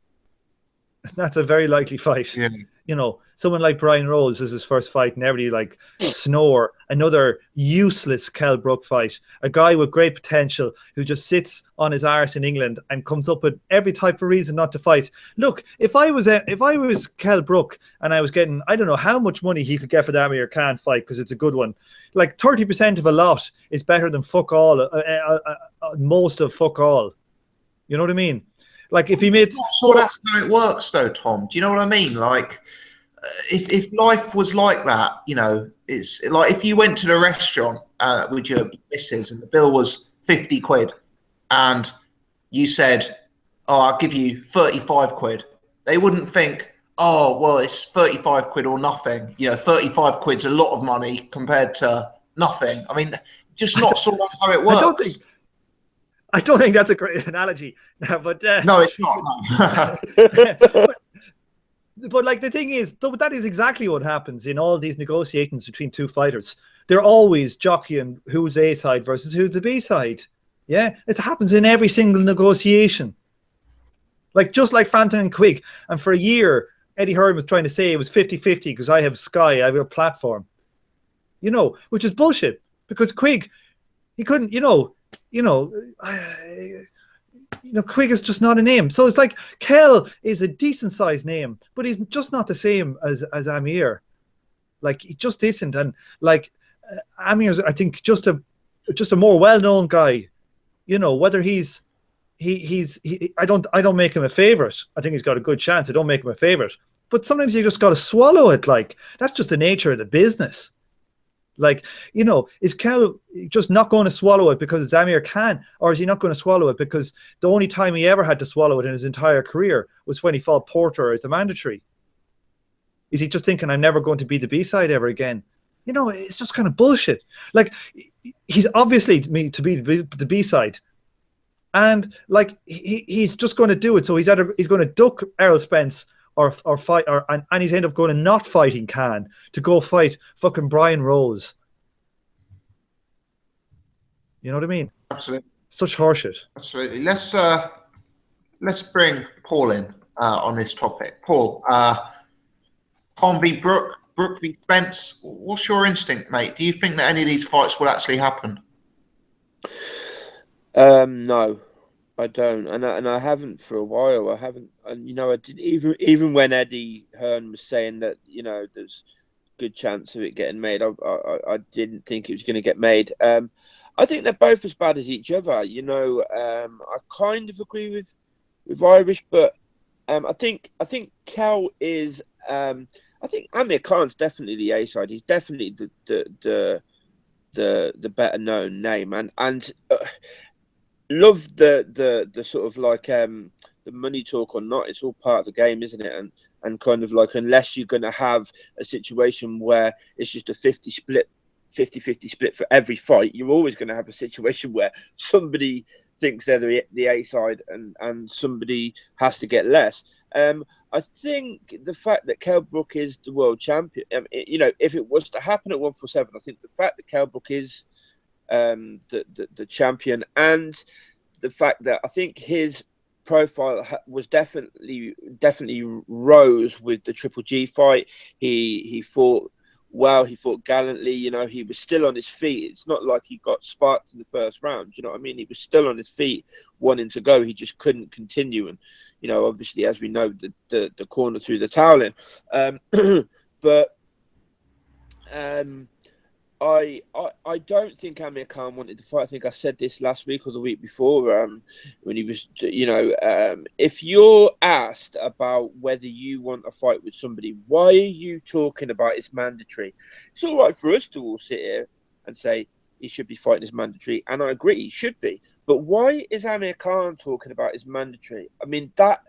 That's a very likely fight. Yeah. You know, someone like Brian Rose is his first fight, and everybody like snore. Another useless Kell Brook fight. A guy with great potential who just sits on his arse in England and comes up with every type of reason not to fight. Look, if I was Kell Brook and I was getting, I don't know how much money he could get for the Amir Khan fight because it's a good one. Like 30% of a lot is better than fuck all. Most of fuck all. You know what I mean? Like if he made, I'm not sure that's how it works, though, Tom. Do you know what I mean? Like, if life was like that, you know, it's like if you went to the restaurant with your missus and the bill was 50 quid, and you said, "Oh, I'll give you 35 quid." They wouldn't think, "Oh, well, it's 35 quid or nothing." You know, 35 quid's a lot of money compared to nothing. I mean, just not sure that's how it works. I don't think that's a great analogy. But no, it's not. No. But like the thing is, that is exactly what happens in all these negotiations between two fighters. They're always jockeying who's the A side versus who's the B side. Yeah, it happens in every single negotiation. Like just like Frampton and Quigg. And for a year, Eddie Hearn was trying to say it was 50-50 because I have Sky, I have a platform. You know, which is bullshit because Quigg, he couldn't, Quigg is just not a name. So it's like Kell is a decent sized name, but he's just not the same as Amir. Like he just isn't. And like Amir's, I think, just a more well known guy. You know, whether I don't make him a favorite. I think he's got a good chance. I don't make him a favorite. But sometimes you just got to swallow it. Like that's just the nature of the business. Like, you know, is Kell just not going to swallow it because it's Amir Khan, or is he not going to swallow it because the only time he ever had to swallow it in his entire career was when he fought Porter as the mandatory? Is he just thinking, I'm never going to be the B-side ever again? You know, it's just kind of bullshit. Like, he's obviously to be the B-side. And, like, he's just going to do it. So he's going to duck Errol Spence or fight, and he's end up going and not fighting Khan to go fight fucking Brian Rose. You know what I mean? Absolutely. Such horseshit. Absolutely. Let's bring Paul in on this topic. Paul, Tom v Brook, Brook v Spence. What's your instinct, mate? Do you think that any of these fights will actually happen? No. I don't, and I haven't for a while. I haven't, and I did even when Eddie Hearn was saying that there's a good chance of it getting made. I didn't think it was going to get made. I think they're both as bad as each other. I kind of agree with Irish, but I think Kell is. I think Amir Khan's definitely the A side. He's definitely the better known name, and. Love the sort of like the money talk or not. It's all part of the game, isn't it? And kind of like, unless you're going to have a situation where it's just a 50-50 split for every fight, you're always going to have a situation where somebody thinks they're the A side and somebody has to get less. I think the fact that Kell Brook is the world champion, if it was to happen at 147, I think the fact that Kell Brook is the champion, and the fact that I think his profile was definitely rose with the Triple G fight. He fought well, he fought gallantly. He was still on his feet. It's not like he got sparked in the first round. You know what I mean? He was still on his feet, wanting to go. He just couldn't continue. And obviously, as we know, the corner threw the towel in. But I don't think Amir Khan wanted to fight. I think I said this last week or the week before when he was, if you're asked about whether you want a fight with somebody, why are you talking about it's mandatory? It's all right for us to all sit here and say, he should be fighting as mandatory, and I agree he should be. But why is Amir Khan talking about his mandatory? I mean, that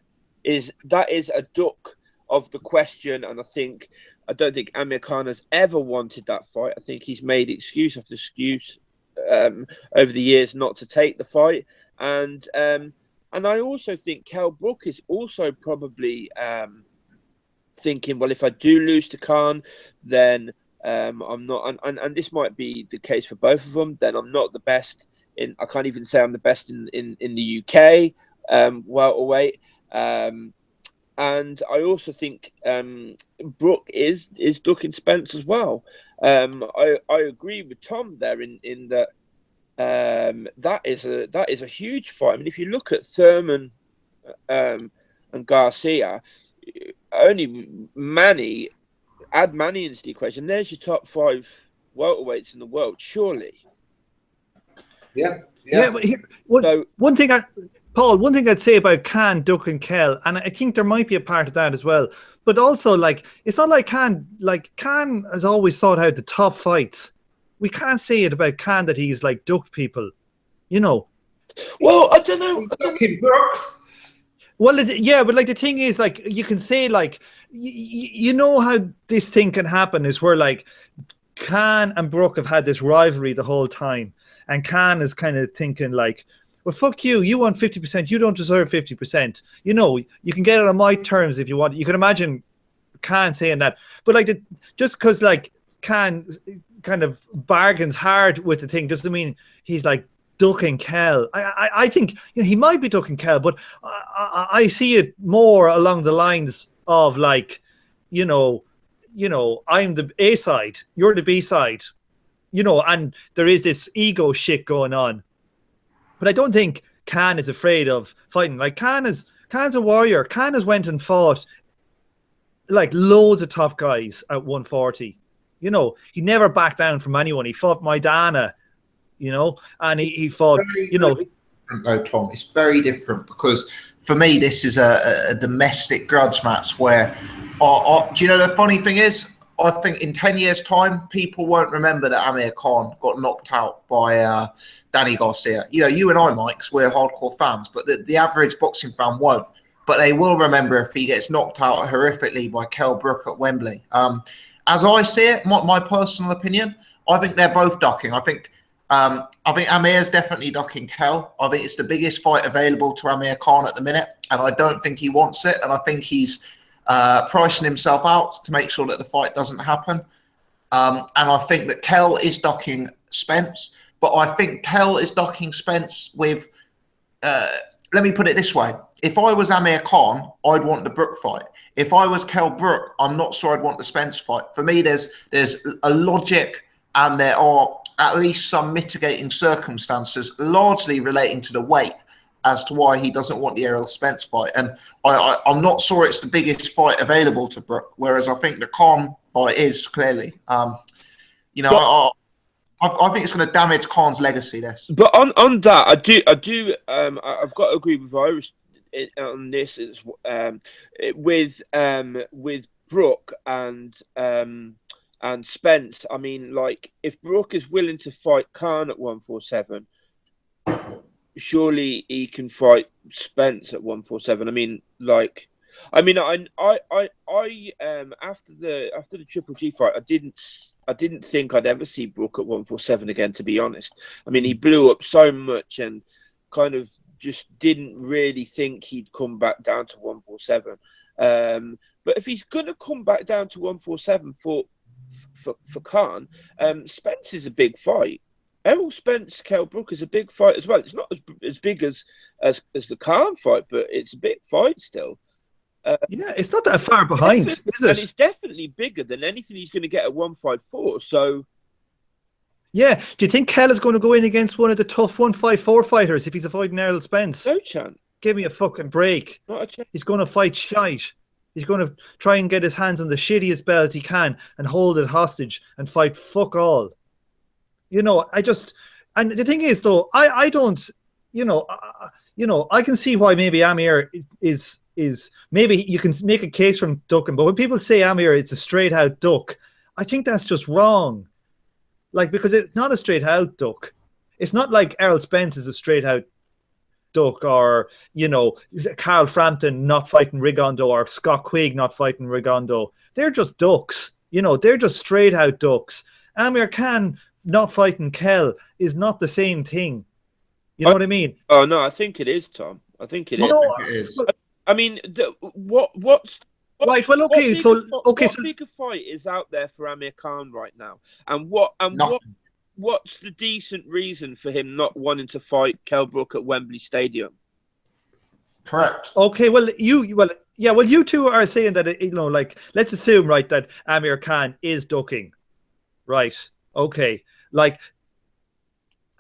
is a duck of the question, and I don't think Amir Khan has ever wanted that fight. I think he's made excuse after excuse over the years not to take the fight, and I also think Kell Brook is also probably thinking, well, if I do lose to Khan, then I'm not, and this might be the case for both of them, then I'm not the best I can't even say I'm the best in the UK welterweight. And I also think Brook is ducking Spence as well. I agree with Tom there in that that is a huge fight. I mean, if you look at Thurman and Garcia, only Manny, add Manny into the equation, there's your top 5 welterweights in the world, surely. Yeah. But one thing I'd say about Khan, Duck, and Kell, and I think there might be a part of that as well. But also, like, it's not like Khan has always sought out the top fights. We can't say it about Khan that he's like ducked people, you know. Well, I don't know. Well, but like the thing is, like, you can say, like, you know how this thing can happen is where, like, Khan and Brook have had this rivalry the whole time, and Khan is kind of thinking like, well, fuck you. You want 50%. You don't deserve 50%. You know, you can get it on my terms if you want. You can imagine Khan saying that. But like, just because like Khan kind of bargains hard with the thing doesn't mean he's like ducking Kell. I think, you know, he might be ducking Kell, but I see it more along the lines of like, you know, I'm the A side, you're the B side, you know, and there is this ego shit going on. But I don't think Khan is afraid of fighting. Like, Khan's a warrior. Khan has went and fought like loads of top guys at 140. You know, he never backed down from anyone. He fought Maidana, you know, and he fought, you know. No, Tom, it's very different because for me, this is a domestic grudge match where, do you know the funny thing is, I think in 10 years' time, people won't remember that Amir Khan got knocked out by Danny Garcia. You know, you and I, Mikes, we're hardcore fans, but the average boxing fan won't. But they will remember if he gets knocked out horrifically by Kell Brook at Wembley. As I see it, my personal opinion, I think they're both ducking. I think Amir's definitely ducking Kell. I think it's the biggest fight available to Amir Khan at the minute, and I don't think he wants it. And I think he's pricing himself out to make sure that the fight doesn't happen. And I think that Kell is ducking Spence, but I think Kell is ducking Spence with, let me put it this way. If I was Amir Khan, I'd want the Brook fight. If I was Kell Brook, I'm not sure I'd want the Spence fight. For me, there's a logic and there are at least some mitigating circumstances, largely relating to the weight, as to why he doesn't want the Errol Spence fight. And I'm not sure it's the biggest fight available to Brook, whereas I think the Khan fight is clearly. You know, I think it's going to damage Khan's legacy, this. But on that, I've got to agree with Irish on this. It's with Brook and Spence. I mean, like, if Brook is willing to fight Khan at 147, surely he can fight Spence at 147. I mean, after the Triple G fight, I didn't think I'd ever see Brook at 147 again, to be honest. I mean, he blew up so much and kind of just didn't really think he'd come back down to 147. But if he's gonna come back down to 147 for Khan, Spence is a big fight. Errol Spence, Kell Brook is a big fight as well. It's not as big as the Khan fight, but it's a big fight still. Yeah, it's not that far behind, is it? And it's definitely bigger than anything he's going to get at 154. So, yeah, do you think Kell is going to go in against one of the tough 154 fighters if he's avoiding Errol Spence? No chance. Give me a fucking break. Not a chance. He's going to fight shite. He's going to try and get his hands on the shittiest belt he can and hold it hostage and fight fuck all. You know, and the thing is though, I don't, I can see why maybe Amir is maybe you can make a case from ducking, but when people say Amir, it's a straight out duck, I think that's just wrong. like, because it's not a straight out duck. It's not like Errol Spence is a straight out duck, or Carl Frampton not fighting Rigondo, or Scott Quigg not fighting Rigondo. They're just ducks. They're just straight out ducks. Amir Khan not fighting Kell is not the same thing. You know what I mean? Oh no, I think it is, Tom. I think it is. It is. I mean, what's right? Well, okay. What bigger fight is out there for Amir Khan right now? And what's the decent reason for him not wanting to fight Kell Brook at Wembley Stadium? Correct. Okay. Well, you two are saying that like, let's assume, right, that Amir Khan is ducking, right? Okay. Like,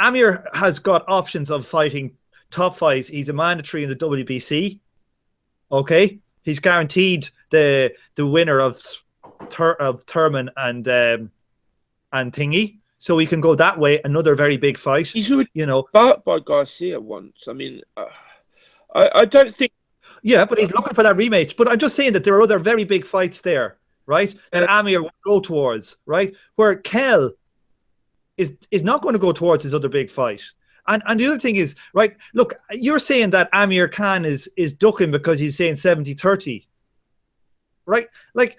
Amir has got options of fighting top fights. He's a mandatory in the WBC. Okay, he's guaranteed the winner of Thurman and Thingy, so he can go that way. Another very big fight. He's already fought by Garcia once. I mean, I don't think. Yeah, but he's looking for that rematch. But I'm just saying that there are other very big fights there, right? That Amir will go towards, right? Where Kell is not going to go towards his other big fight. And the other thing is, right, look, you're saying that Amir Khan is ducking because he's saying 70-30. Right? Like,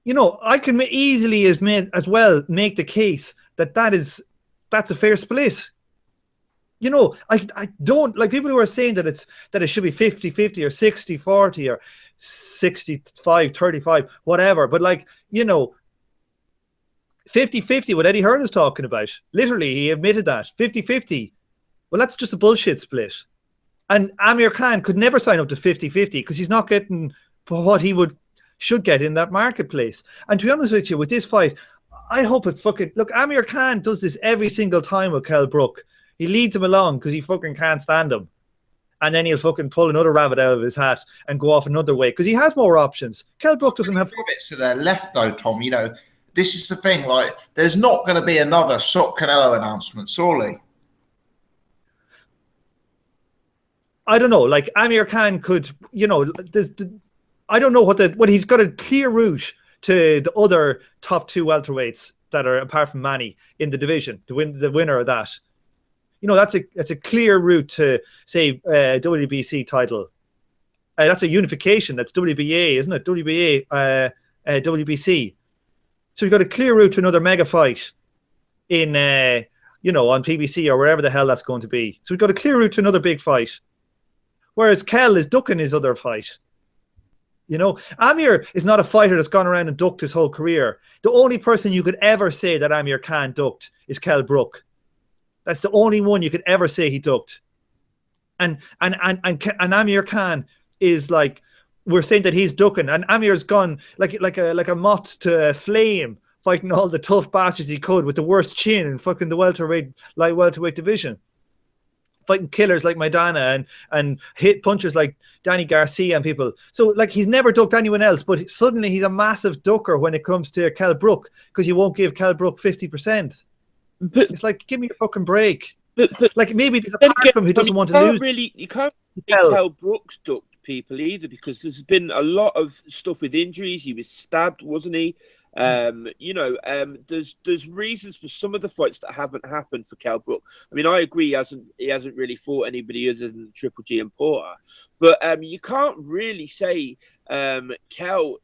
I can easily as well make the case that's a fair split. I don't like people who are saying that it should be 50-50 or 60-40 or 65-35, whatever. But 50-50, what Eddie Hearn is talking about. Literally, he admitted that. 50-50. Well, that's just a bullshit split. And Amir Khan could never sign up to 50-50 because he's not getting what he should get in that marketplace. And to be honest with you, with this fight, I hope it fucking... Look, Amir Khan does this every single time with Kell Brook. He leads him along because he fucking can't stand him. And then he'll fucking pull another rabbit out of his hat and go off another way because he has more options. Kell Brook doesn't have... Bits to their left, though, Tom, this is the thing, like, there's not going to be another Shot Canelo announcement, surely. I don't know. Like, Amir Khan could, I don't know what he's got a clear route to the other top two welterweights that are, apart from Manny, in the division, to win the winner of that. That's a clear route to, say, WBC title. That's a unification. That's WBA, isn't it? WBA, WBC. So we've got a clear route to another mega fight in, on PBC or wherever the hell that's going to be. So we've got a clear route to another big fight. Whereas Kell is ducking his other fight. Amir is not a fighter that's gone around and ducked his whole career. The only person you could ever say that Amir Khan ducked is Kell Brook. That's the only one you could ever say he ducked. And Amir Khan is like, we're saying that he's ducking, and Amir's gone like a moth to a flame, fighting all the tough bastards he could with the worst chin in fucking the welterweight division, fighting killers like Maidana and hit punchers like Danny Garcia and people. So he's never ducked anyone else, but suddenly he's a massive ducker when it comes to Kell Brook because you won't give Kell Brook 50%. But it's like, give me a fucking break. But maybe there's a part of him who doesn't want to lose. You can't think Kell Brook's ducked people either, because there's been a lot of stuff with injuries. He was stabbed, wasn't he? There's reasons for some of the fights that haven't happened for Kell Brook. I mean, I agree he hasn't really fought anybody other than Triple G and Porter, but you can't really say Kell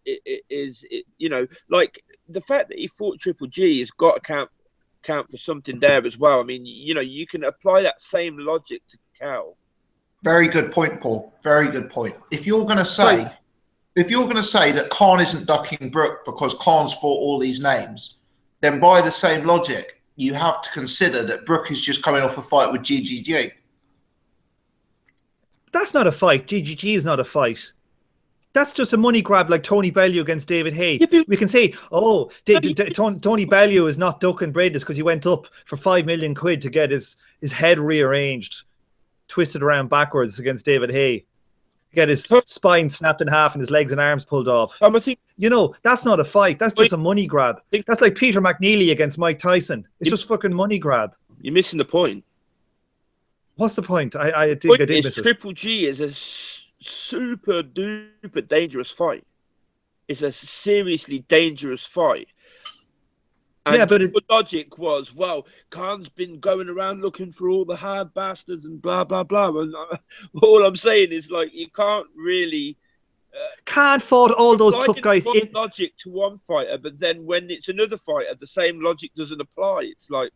is like the fact that he fought Triple G has got to count for something there as well. I mean, you can apply that same logic to Kell. Very good point, Paul. Very good point. If you're going to say that Khan isn't ducking Brook because Khan's fought all these names, then by the same logic, you have to consider that Brook is just coming off a fight with GGG. That's not a fight. GGG is not a fight. That's just a money grab like Tony Bellew against David Hay. We can say, Tony Bellew is not ducking Bradis because he went up for £5 million to get his head rearranged, twisted around backwards against David Hay. Get his spine snapped in half and his legs and arms pulled off. That's not a fight. That's just a money grab. That's like Peter McNeely against Mike Tyson. It's just fucking money grab. You're missing the point. What's the point? I did miss it. Triple G is a super duper dangerous fight. It's a seriously dangerous fight. And yeah, but the logic was, well, Khan's been going around looking for all the hard bastards and blah blah blah. And all I'm saying is, like, you can't really Khan fought all those tough guys. Logic to one fighter, but then when it's another fighter, the same logic doesn't apply. It's like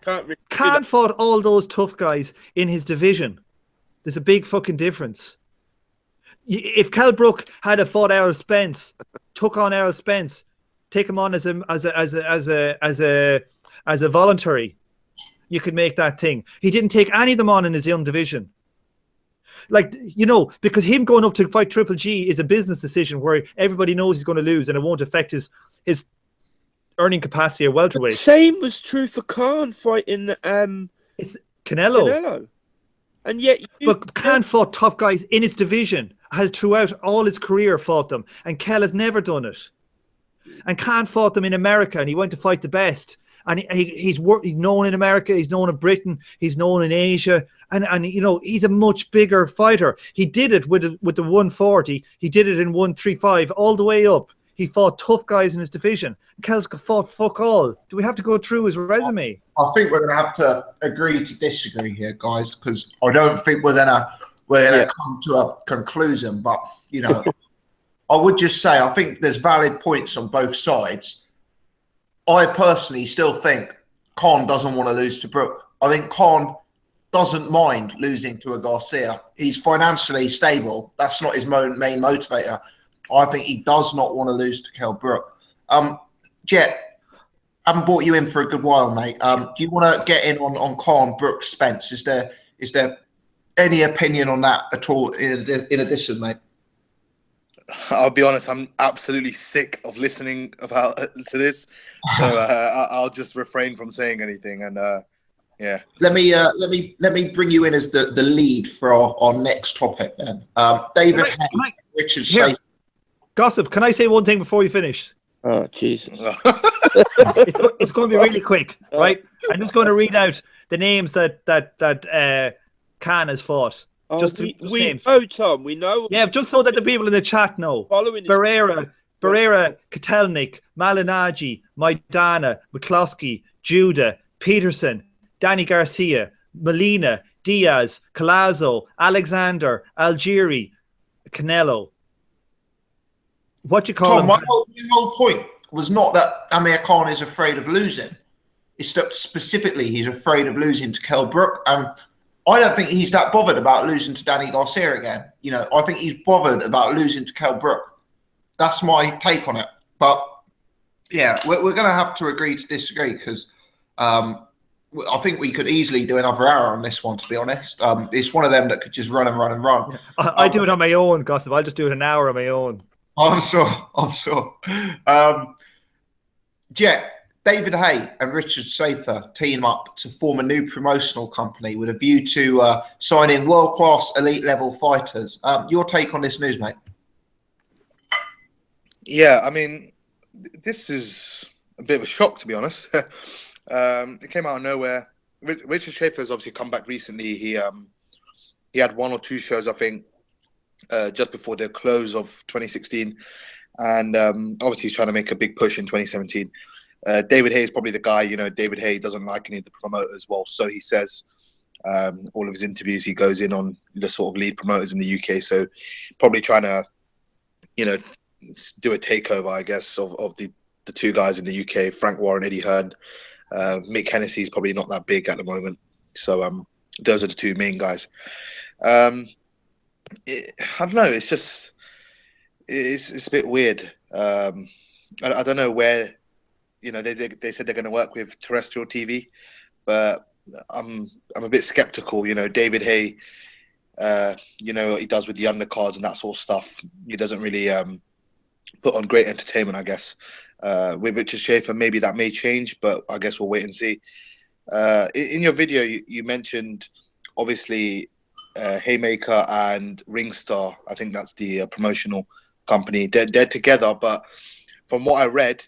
can't really. Khan fought all those tough guys in his division. There's a big fucking difference. If Kell Brook had fought Errol Spence, took on Errol Spence, take him on as a voluntary, you could make that thing. He didn't take any of them on in his own division. Like, you know, because him going up to fight Triple G is a business decision where everybody knows he's going to lose and it won't affect his earning capacity at welterweight. The same was true for Khan fighting it's Canelo. And yet but Khan fought tough guys in his division, has throughout all his career fought them, and Kell has never done it. And Khan fought them in America, and he went to fight the best. And he's known in America, he's known in Britain, he's known in Asia, and you know, he's a much bigger fighter. He did it with the 140, he did it in 135, all the way up. He fought tough guys in his division. Kell's fought fuck all. Do we have to go through his resume? I think we're going to have to agree to disagree here, guys, because I don't think we're gonna come to a conclusion. But you know, I would just say I think there's valid points on both sides. I personally still think Khan doesn't want to lose to Brook. I think Khan doesn't mind losing to a Garcia. He's financially stable. That's not his main motivator. I think he does not want to lose to Kell Brook. Jet, I haven't brought you in for a good while, mate. Do you want to get in on Khan, Brook, Spence? Is there any opinion on that at all in addition, mate? I'll be honest, I'm absolutely sick of listening to this, so I'll just refrain from saying anything. And yeah, let me bring you in as the lead for our next topic then. David, Richard, Schaefer. Gossip, can I say one thing before you finish? Oh, Jesus. It's going to be really quick, right? I'm just going to read out the names that Khan has fought. Oh, we know, Tom. We know. Yeah, just so that the people in the chat know. Barrera, Kotelnik, Malignaggi, Maidana, McCloskey, Judah, Peterson, Danny Garcia, Molina, Diaz, Collazo, Alexander, Algieri, Canelo. What you call him? My whole point was not that Amir Khan is afraid of losing. It's that specifically he's afraid of losing to Kell Brook. I don't think he's that bothered about losing to Danny Garcia again. You know, I think he's bothered about losing to Kell Brook. That's my take on it. But yeah, we're going to have to agree to disagree because I think we could easily do another hour on this one, to be honest. It's one of them that could just run and run and run. I do it on my own, Gossip. I'll just do it an hour on my own. I'm sure. Jet, David Hay and Richard Schaefer team up to form a new promotional company with a view to signing world-class elite-level fighters. Your take on this news, mate? Yeah, I mean, this is a bit of a shock, to be honest. It came out of nowhere. Richard Schaefer has obviously come back recently. He had one or two shows, I think, just before the close of 2016. And obviously he's trying to make a big push in 2017. David Hay is probably the guy. You know, David Hay doesn't like any of the promoters. Well, so he says. All of his interviews, he goes in on the sort of lead promoters in the UK. So probably trying to, you know, do a takeover, I guess, of the two guys in the UK, Frank Warren, Eddie Hearn. Mick Hennessy is probably not that big at the moment. So those are the two main guys. I don't know. It's just it's a bit weird. I don't know where, you know, they said they're going to work with terrestrial TV, but I'm a bit skeptical. You know, David Hay, you know what he does with the undercards and that sort of stuff. He doesn't really put on great entertainment, I guess. With Richard Schaefer, maybe that may change, but I guess we'll wait and see. In your video, you mentioned obviously Haymaker and Ringstar. I think that's the promotional company. They're together, but from what I read,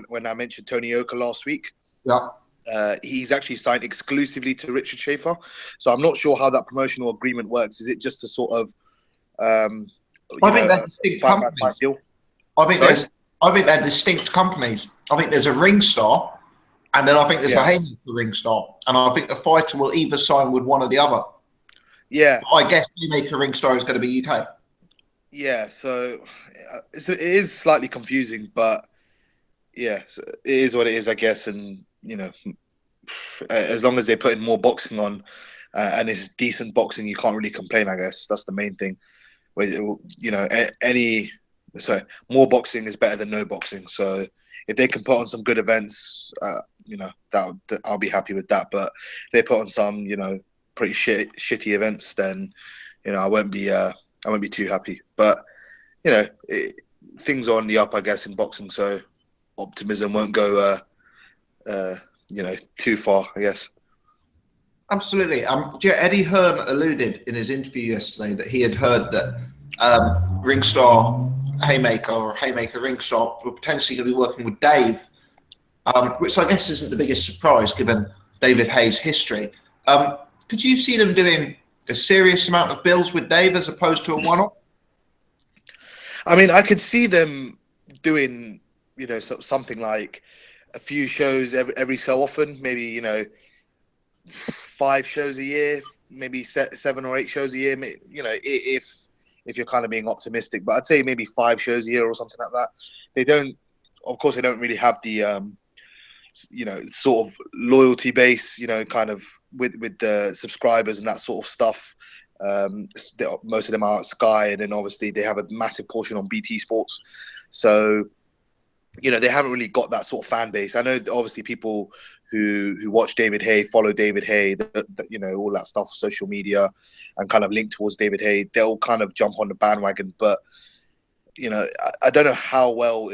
when I mentioned Tony Yoka last week, yeah, he's actually signed exclusively to Richard Schaefer. So I'm not sure how that promotional agreement works. Is it just a sort of I think that's a big company. deal? I think I think they're distinct companies. I think there's a ring star, and then I think there's a haymaker ring star, and I think the fighter will either sign with one or the other. Yeah, I guess haymaker ring star is going to be UK. yeah. So it is slightly confusing, but yeah, so it is what it is, I guess. And as long as they put in more boxing on, and it's decent boxing, you can't really complain. I guess that's the main thing. Where more boxing is better than no boxing. So if they can put on some good events, that I'll be happy with that. But if they put on some, pretty shitty events, then I won't be too happy. But things are on the up, I guess, in boxing. So optimism won't go too far, I guess. Absolutely. Eddie Hearn alluded in his interview yesterday that he had heard that Ringstar Haymaker or Haymaker Ringstar were potentially going to be working with Dave, which I guess isn't the biggest surprise given David Hay's history. Could you see them doing a serious amount of bills with Dave as opposed to a one-off? I mean, I could see them doing, something like a few shows every so often, maybe, 5 shows a year, maybe 7 or 8 shows a year, if you're kind of being optimistic. But I'd say maybe 5 shows a year or something like that. They don't really have the, sort of loyalty base, kind of with the subscribers and that sort of stuff. Most of them are at Sky, and then obviously they have a massive portion on BT Sports. So, they haven't really got that sort of fan base. I know obviously people who watch David Hay, follow David Hay, all that stuff, social media, and kind of link towards David Hay, they'll kind of jump on the bandwagon. But, I don't know how well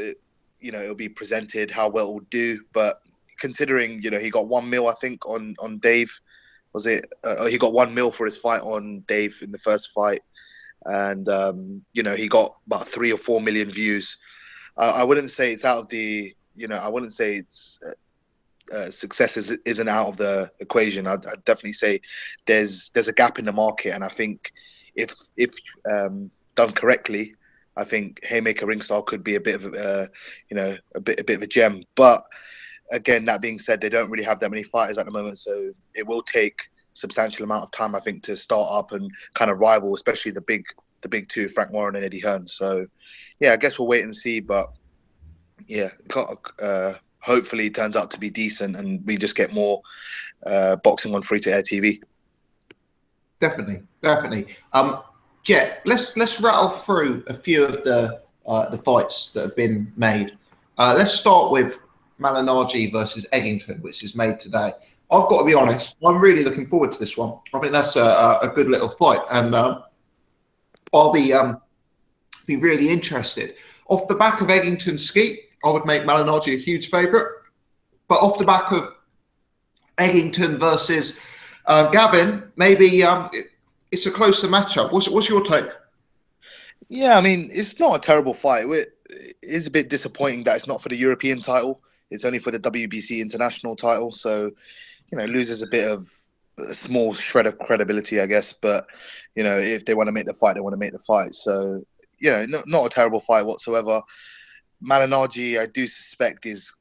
it'll be presented, how well it will do. But considering, he got $1 million, I think, on Dave. Was it? He got $1 million for his fight on Dave in the first fight. And, he got about 3 or 4 million views. I wouldn't say it's out of the, I wouldn't say it's success isn't out of the equation. I'd definitely say there's a gap in the market, and I think if done correctly, I think Haymaker Ringstar could be a bit of a bit of a gem. But again, that being said, they don't really have that many fighters at the moment, so it will take substantial amount of time, I think, to start up and kind of rival, especially the big two, Frank Warren and Eddie Hearn. So yeah, I guess we'll wait and see. But yeah, hopefully it turns out to be decent and we just get more boxing on free-to-air TV. Definitely. Jet, let's rattle through a few of the fights that have been made. Let's start with Malignaggi versus Eggington, which is made today. I've got to be honest, I'm really looking forward to this one. I think that's a good little fight, and I'll be really interested. Off the back of Eggington's skeet, I would make Malignaggi a huge favourite. But off the back of Eggington versus Gavin, maybe it's a closer matchup. What's your take? Yeah, I mean, it's not a terrible fight. It's a bit disappointing that it's not for the European title. It's only for the WBC international title. So, loses a bit of a small shred of credibility, I guess. But, if they want to make the fight, they want to make the fight. So, not a terrible fight whatsoever. Malignaggi, I do suspect, is,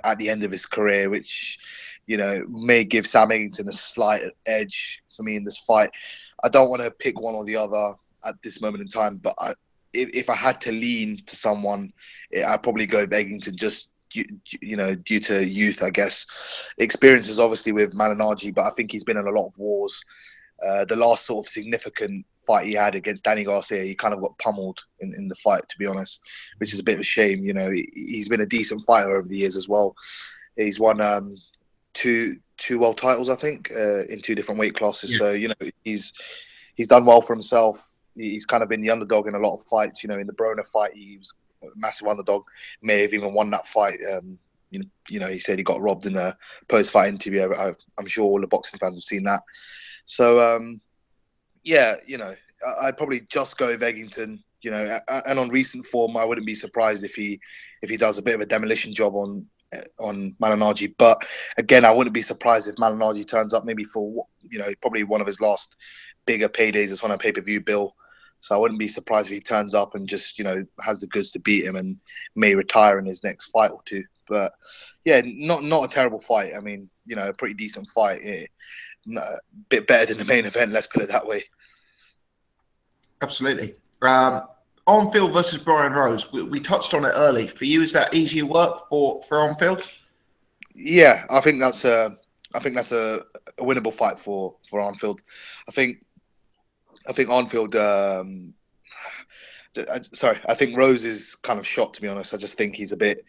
at the end of his career, which, may give Sam Eggington a slight edge for me in this fight. I don't want to pick one or the other at this moment in time, but if I had to lean to someone, I'd probably go with Eggington just, due to youth, I guess. Experiences, obviously, with Malignaggi, but I think he's been in a lot of wars. The last sort of significant fight he had against Danny Garcia, he kind of got pummeled in the fight, to be honest, which is a bit of a shame. He's been a decent fighter over the years as well. He's won two world titles, I think, in 2 different weight classes. Yeah. So, he's done well for himself. He's kind of been the underdog in a lot of fights. In the Broner fight, he was a massive underdog. May have even won that fight. He said he got robbed in a post-fight interview. I'm sure all the boxing fans have seen that. So, I'd probably just go with Eggington. And on recent form, I wouldn't be surprised if he does a bit of a demolition job on Malignaggi. But again, I wouldn't be surprised if Malignaggi turns up maybe for probably one of his last bigger paydays. It's on a pay-per-view bill. So I wouldn't be surprised if he turns up and just, has the goods to beat him and may retire in his next fight or two. But yeah, not a terrible fight. I mean, a pretty decent fight. A bit better than the main event, let's put it that way. Absolutely. On-field versus Brian Rose. We touched on it early. For you, is that easier work for on-field? Yeah, I think that's a winnable fight for on-field. I think on-field. I think Rose is kind of shot, to be honest. I just think he's a bit,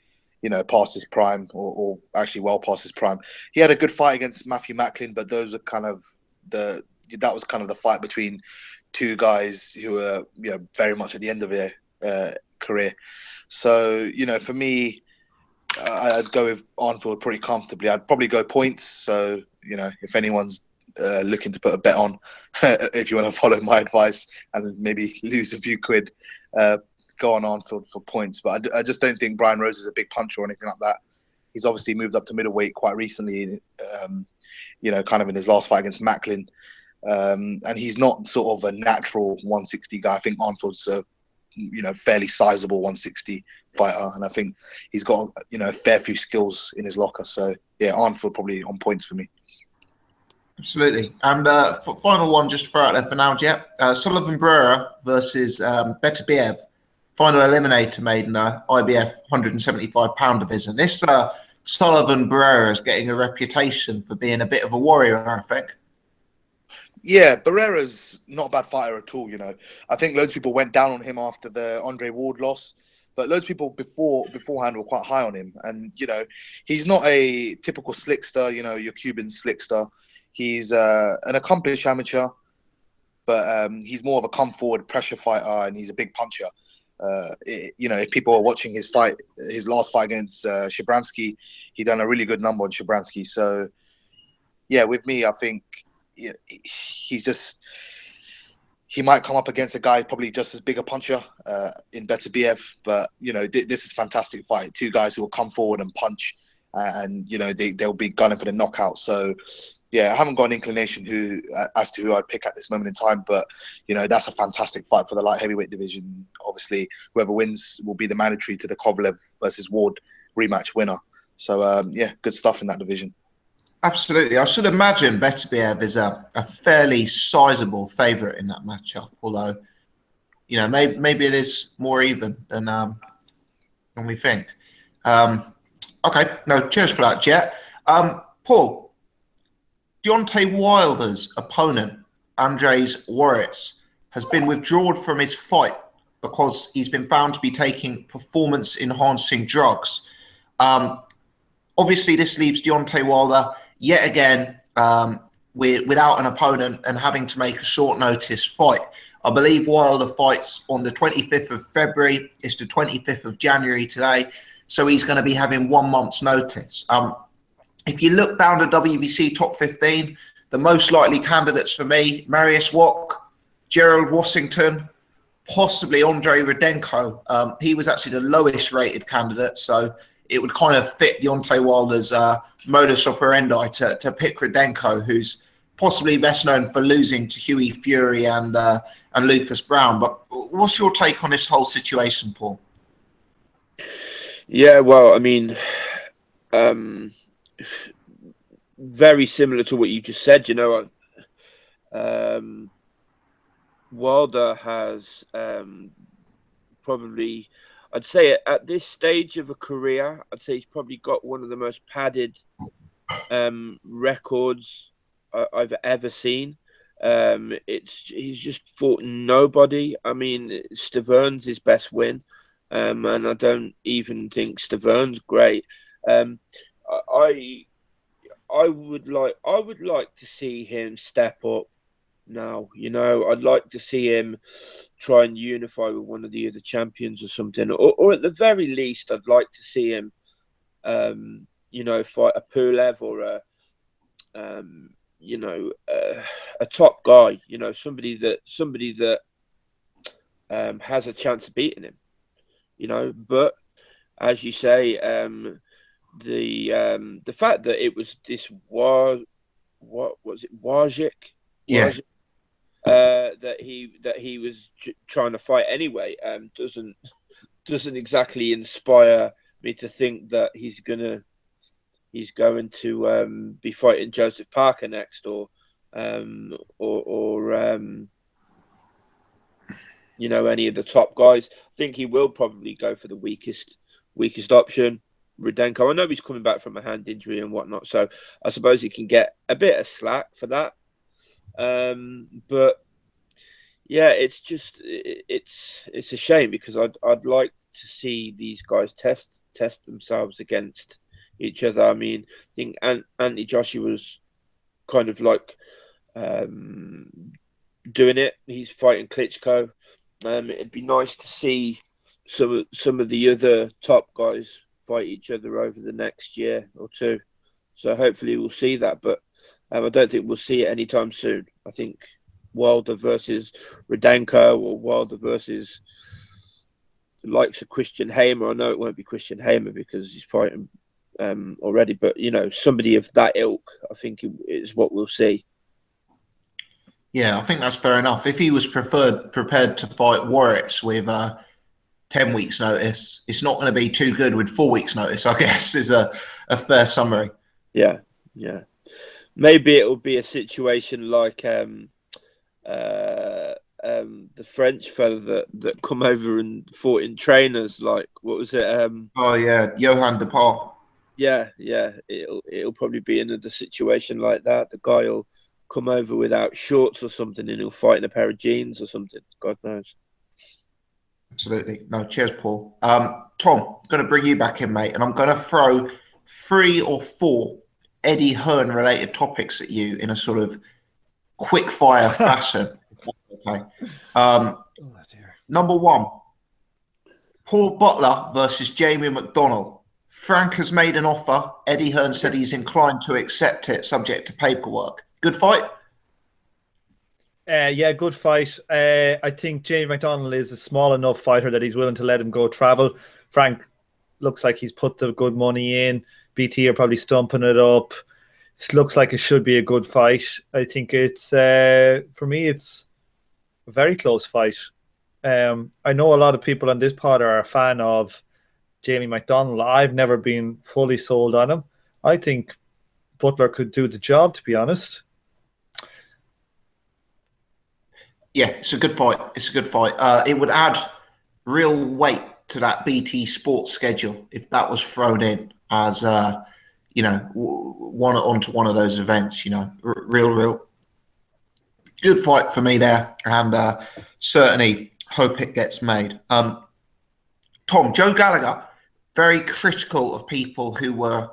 past his prime, or actually well past his prime. He had a good fight against Matthew Macklin, but those are kind of that was kind of the fight between two guys who were, very much at the end of their career. So, for me, I'd go with on-field pretty comfortably. I'd probably go points. So, if anyone's looking to put a bet on, if you want to follow my advice and maybe lose a few quid, go on-field for points. But I just don't think Brian Rose is a big puncher or anything like that. He's obviously moved up to middleweight quite recently, kind of in his last fight against Macklin. And he's not sort of a natural 160 guy. I think on-field's a fairly sizable 160 fighter, and I think he's got a fair few skills in his locker. So yeah, on-field probably on points for me. Absolutely. And final one, just to throw out there for now, Jet. Sullivan Brewer versus Beterbiev, final eliminator made in the IBF 175-pound division. This Sullivan Brewer is getting a reputation for being a bit of a warrior, I think. Yeah, Barrera's not a bad fighter at all. I think loads of people went down on him after the Andre Ward loss, but loads of people beforehand were quite high on him. And he's not a typical slickster. Your Cuban slickster. He's an accomplished amateur, but he's more of a come forward pressure fighter, and he's a big puncher. If people are watching his last fight against Shabransky, he done a really good number on Shabransky. So yeah, with me, I think. He might come up against a guy probably just as big a puncher in Beterbiev, but this is a fantastic fight. Two guys who will come forward and punch, and they'll be gunning for the knockout. So yeah, I haven't got an inclination as to who I'd pick at this moment in time, but that's a fantastic fight for the light heavyweight division. Obviously, whoever wins will be the mandatory to the Kovalev versus Ward rematch winner. So yeah, good stuff in that division. Absolutely. I should imagine Beterbiev is a fairly sizable favourite in that matchup, although, maybe it is more even than we think. Okay, no, cheers for that, Jet. Paul, Deontay Wilder's opponent, Andres Juarez, has been withdrawn from his fight because he's been found to be taking performance-enhancing drugs. Obviously, this leaves Deontay Wilder yet again without an opponent and having to make a short notice fight. I believe Wilder fights on the 25th of February. It's the 25th of January today. So he's going to be having 1 month's notice. If you look down the WBC top 15, the most likely candidates for me, Mariusz Wach, Gerald Washington, possibly Andre Rudenko. He was actually the lowest rated candidate. So it would kind of fit Deontay Wilder's modus operandi to pick Rudenko, who's possibly best known for losing to Hughie Fury and Lucas Brown. But what's your take on this whole situation, Paul? Yeah, well, I mean, very similar to what you just said. Wilder has probably, I'd say at this stage of a career, I'd say he's probably got one of the most padded records I've ever seen. He's just fought nobody. I mean, Staverne's his best win, and I don't even think Staverne's great. I would like to see him step up now. I'd like to see him try and unify with one of the other champions or something, or at the very least, I'd like to see him, fight a Pulev or a top guy. Somebody that has a chance of beating him. But as you say, the fact that it was this what was it, Wajik? Yeah. that he was trying to fight anyway. Doesn't exactly inspire me to think that he's going to be fighting Joseph Parker next, or you know, any of the top guys. I think he will probably go for the weakest option, Rudenko. I know he's coming back from a hand injury and whatnot, so I suppose he can get a bit of slack for that. But yeah, it's just it's a shame, because I'd like to see these guys test themselves against each other. I mean, I think Anthony Joshua's kind of like doing it. He's fighting Klitschko. It'd be nice to see some of the other top guys fight each other over the next year or two. So hopefully we'll see that, but I don't think we'll see it anytime soon. I think Wilder versus Rudenko, or Wilder versus the likes of Christian Hamer. I know it won't be Christian Hamer because he's fighting already, but you know, somebody of that ilk, I think is what we'll see. Yeah, I think that's fair enough. If he was prepared to fight Warrits with 10 weeks notice, it's not going to be too good with 4 weeks notice, I guess, is a fair summary. Yeah. Maybe it will be a situation like the French fella that come over and fought in trainers, like, what was it? Oh yeah, Johan Depar. Yeah. It'll probably be another situation like that. The guy will come over without shorts or something, and he'll fight in a pair of jeans or something. God knows. Absolutely. No, cheers, Paul. Tom, I'm going to bring you back in, mate, and I'm going to throw 3 or 4 Eddie Hearn related topics at you in a sort of quick fire fashion. Okay. Number 1, Paul Butler versus Jamie McDonnell. Frank has made an offer. Eddie Hearn said he's inclined to accept it, subject to paperwork. Good fight? Yeah, good fight. I think Jamie McDonnell is a small enough fighter that he's willing to let him go travel. Frank looks like he's put the good money in. BT are probably stumping it up. It looks like it should be a good fight. I think it's, for me, it's a very close fight. I know a lot of people on this pod are a fan of Jamie McDonnell. I've never been fully sold on him. I think Butler could do the job, to be honest. Yeah, it's a good fight. It would add real weight to that BT Sports schedule if that was thrown in as, onto one of those events. You know, real good fight for me there, and certainly hope it gets made. Tom, Joe Gallagher, very critical of people who were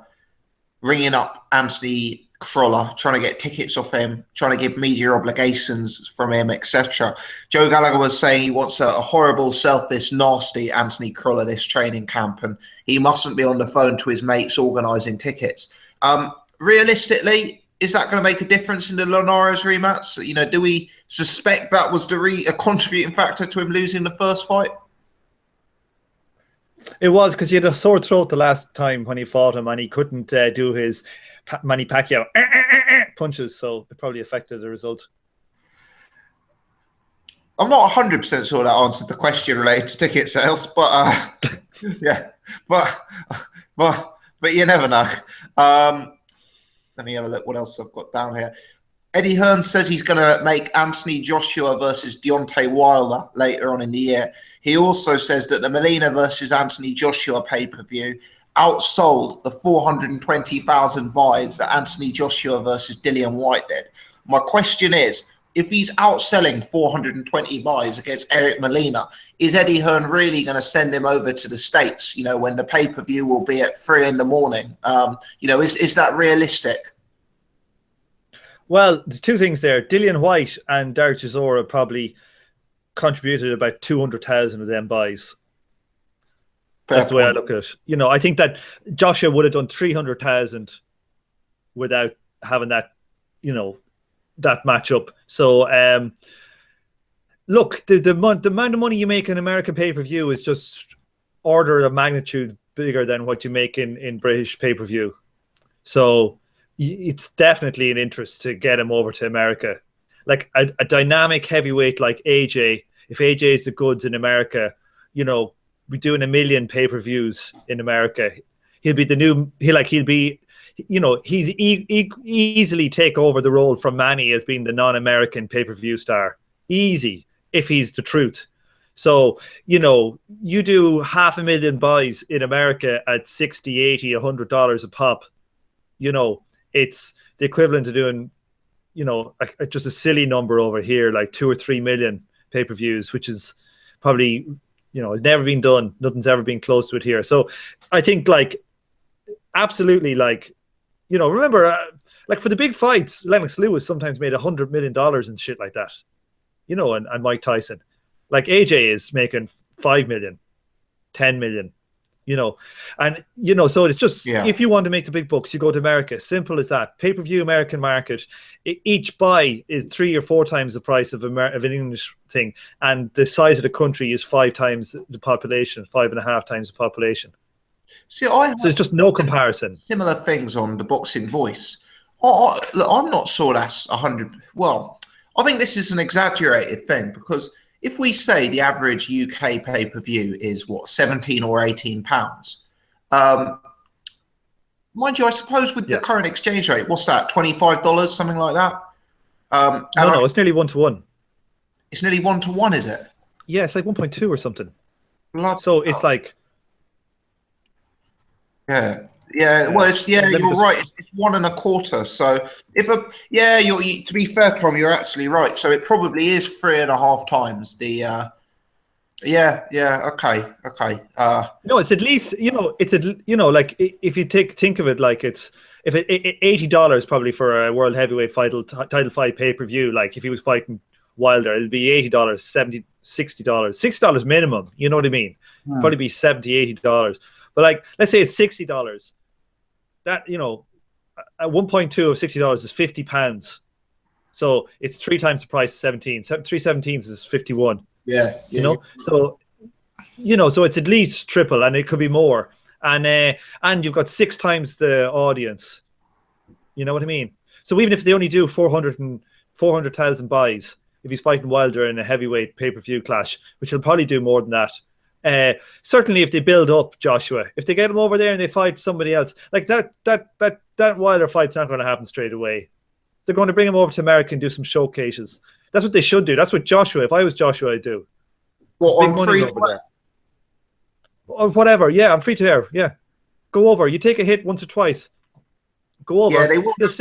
ringing up Anthony Crolla, trying to get tickets off him, trying to give media obligations from him, etc. Joe Gallagher was saying he wants a horrible, selfish, nasty Anthony Crolla this training camp, and he mustn't be on the phone to his mates organising tickets. Realistically, is that going to make a difference in the Linares rematch? You know, do we suspect that was a contributing factor to him losing the first fight? It was, because he had a sore throat the last time when he fought him, and he couldn't do his Manny Pacquiao punches, so it probably affected the result. I'm not 100% sure that answered the question related to ticket sales, but yeah, but you never know. Let me have a look what else I've got down here. Eddie Hearn says he's going to make Anthony Joshua versus Deontay Wilder later on in the year. He also says that the Molina versus Anthony Joshua pay-per-view outsold the 420,000 buys that Anthony Joshua versus Dillian White did. My question is, if he's outselling 420 buys against Eric Molina, is Eddie Hearn really going to send him over to the States, you know, when the pay-per-view will be at 3 a.m? Is that realistic? Well, there's 2 things there. Dillian White and Derek Chisora probably contributed about 200,000 of them buys. That's the way I look at it. You know, I think that Joshua would have done 300,000 without having that, that matchup. So, look, the amount of money you make in American pay-per-view is just order of magnitude bigger than what you make in British pay-per-view. So it's definitely an interest to get him over to America. like a dynamic heavyweight like AJ. If AJ is the goods in America, you know, we're doing 1 million pay-per-views in America. He'll be the new. He'll be. You know, he's easily take over the role from Manny as being the non-American pay-per-view star. Easy, if he's the truth. So, you know, you do 500,000 buys in America at $60, $80, $100 a pop. You know, it's the equivalent to doing, you know, just a silly number over here, like 2 or 3 million pay-per-views, which is probably, you know, it's never been done. Nothing's ever been close to it here. So I think, like, absolutely, like, you know, remember, like for the big fights, Lennox Lewis sometimes made $100 million and shit like that, you know, and Mike Tyson. Like AJ is making 5 million, 10 million, you know, and, you know, so it's just, if you want to make the big bucks, you go to America. Simple as that. Pay-per-view American market. Each buy is 3 or 4 times the price of an English thing. And the size of the country is 5 times the population, 5.5 times the population. See, so there's just no comparison. Similar things on the Boxing Voice. I'm not sure that's 100. Well, I think this is an exaggerated thing, because if we say the average UK pay-per-view is what, 17 or 18 pounds, mind you, I suppose with the current exchange rate, what's that, $25, something like that? No, it's nearly 1-to-1. It's nearly 1-to-1, is it? Yeah, it's like 1.2 or something. So it's like. Well, it's you're right. It's 1 1/4. So to be fair, Tom, you're actually right. So it probably is 3.5 times the. Okay. No, it's at least, you know, like if you think of it, like it's $80 probably for a world heavyweight title fight pay-per-view. Like if he was fighting Wilder, it'd be $80, $70, $60 minimum. You know what I mean? Probably be $70, $80. But like, let's say it's $60. That, you know, at 1.2 of $60 is £50. So it's 3 times the price of 17. 3 17s is 51. Yeah. You know, so, you know, so it's at least triple, and it could be more. And you've got 6 times the audience. You know what I mean? So even if they only do 400,000 buys, if he's fighting Wilder in a heavyweight pay-per-view clash, which he'll probably do more than that. Certainly if they build up Joshua, if they get him over there and they fight somebody else, like that Wilder fight's not going to happen straight away. They're going to bring him over to America and do some showcases. That's what they should do. That's what Joshua, if I was Joshua, I'd do. Well, I'm free over there. Or whatever. Yeah, I'm free to air. Yeah. Go over. You take a hit once or twice. Go over. Yeah, they will. I don't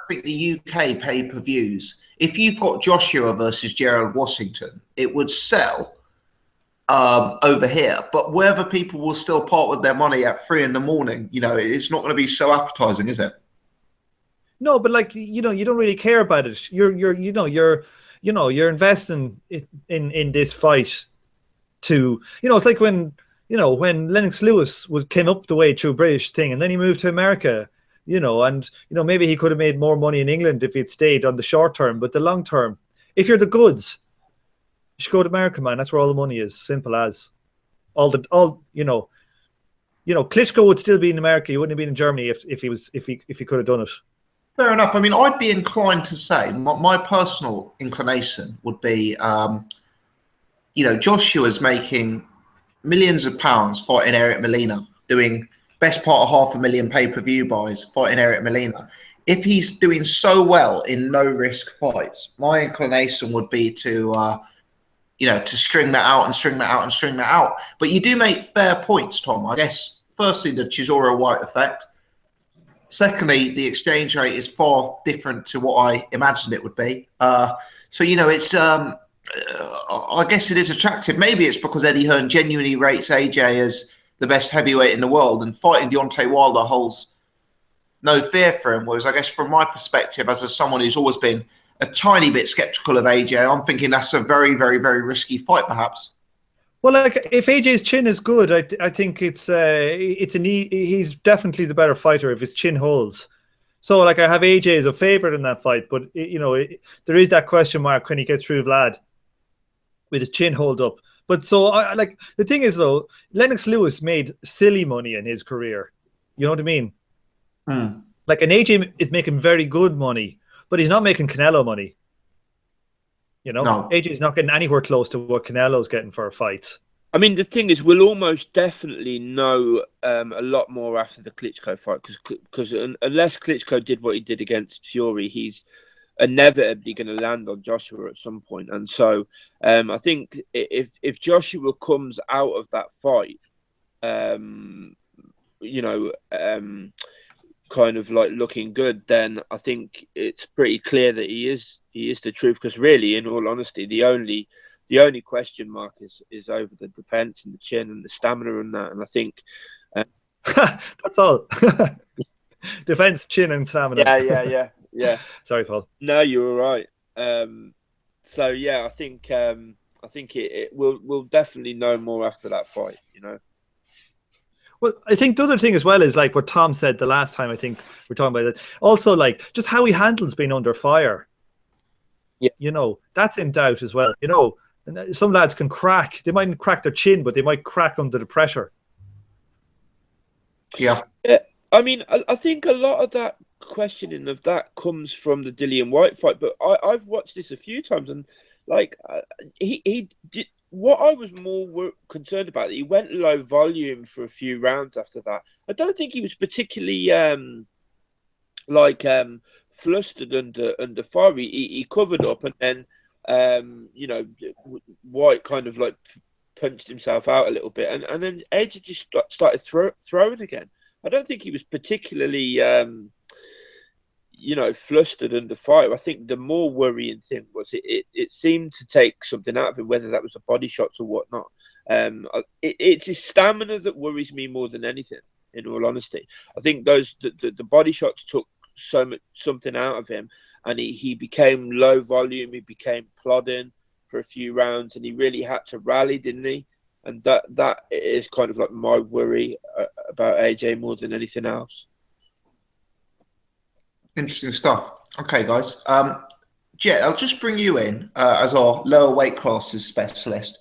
think the UK pay-per-views, if you've got Joshua versus Gerald Washington, it would sell over here, but whether people will still part with their money at 3 a.m, you know, it's not going to be so appetizing, is it? No, but like, you know, you don't really care about it. You're investing in this fight to, you know, it's like when Lennox Lewis came up the way through British thing, and then he moved to America, you know, and, you know, maybe he could have made more money in England if he'd stayed on the short term, but the long term, if you're the goods, you should go to America, man. That's where all the money is. Simple as. You know, Klitschko would still be in America. He wouldn't have been in Germany if he could have done it. Fair enough. I mean, I'd be inclined to say my personal inclination would be, you know, Joshua's making millions of pounds fighting Eric Molina, doing best part of 500,000 pay-per-view buys fighting Eric Molina. If he's doing so well in no-risk fights, my inclination would be to you know, to string that out and string that out and string that out. But you do make fair points, Tom. I guess, firstly, the Chisora White effect. Secondly, the exchange rate is far different to what I imagined it would be. So, you know, it's I guess it is attractive. Maybe it's because Eddie Hearn genuinely rates AJ as the best heavyweight in the world, and fighting Deontay Wilder holds no fear for him. Whereas I guess from my perspective, as someone who's always been a tiny bit skeptical of AJ, I'm thinking that's a very, very, very risky fight, perhaps. Well, like if AJ's chin is good, I think he's definitely the better fighter if his chin holds. So, like, I have AJ as a favorite in that fight, but you know, there is that question mark when he gets through Vlad with his chin hold up. But so, like, the thing is though, Lennox Lewis made silly money in his career. You know what I mean? Like, an AJ is making very good money, but he's not making Canelo money. You know, No. AJ's not getting anywhere close to what Canelo's getting for fights. I mean, the thing is, we'll almost definitely know a lot more after the Klitschko fight, because unless Klitschko did what he did against Fury, he's inevitably going to land on Joshua at some point. And so I think if Joshua comes out of that fight, you know, kind of like looking good, then I think it's pretty clear that he is the truth. Because really, in all honesty, the only question mark is over the defense and the chin and the stamina and that. And I think that's all. Defense, chin, and stamina. Yeah. Sorry, Paul. No, you were right. So yeah, I think we'll definitely know more after that fight. You know. Well, I think the other thing as well is like what Tom said the last time. I think we're talking about it. Also, like just how he handles being under fire. Yeah. You know, that's in doubt as well. You know, and some lads can crack. They mightn't crack their chin, but they might crack under the pressure. Yeah. I mean, I think a lot of that questioning of that comes from the Dillian White fight, but I've watched this a few times, and like he did. What I was more concerned about, he went low volume for a few rounds after that. I don't think he was particularly flustered under fire. He covered up, and then you know, White kind of like punched himself out a little bit, and then Edge just started throwing again. I don't think he was particularly you know, flustered under fire. I think the more worrying thing was it seemed to take something out of him, whether that was the body shots or whatnot. It's his stamina that worries me more than anything, in all honesty. I think the body shots took something out of him, and he became low volume, he became plodding for a few rounds, and he really had to rally, didn't he? And that is kind of like my worry about AJ more than anything else. Interesting stuff. Okay, guys. Jet, I'll just bring you in as our lower weight classes specialist.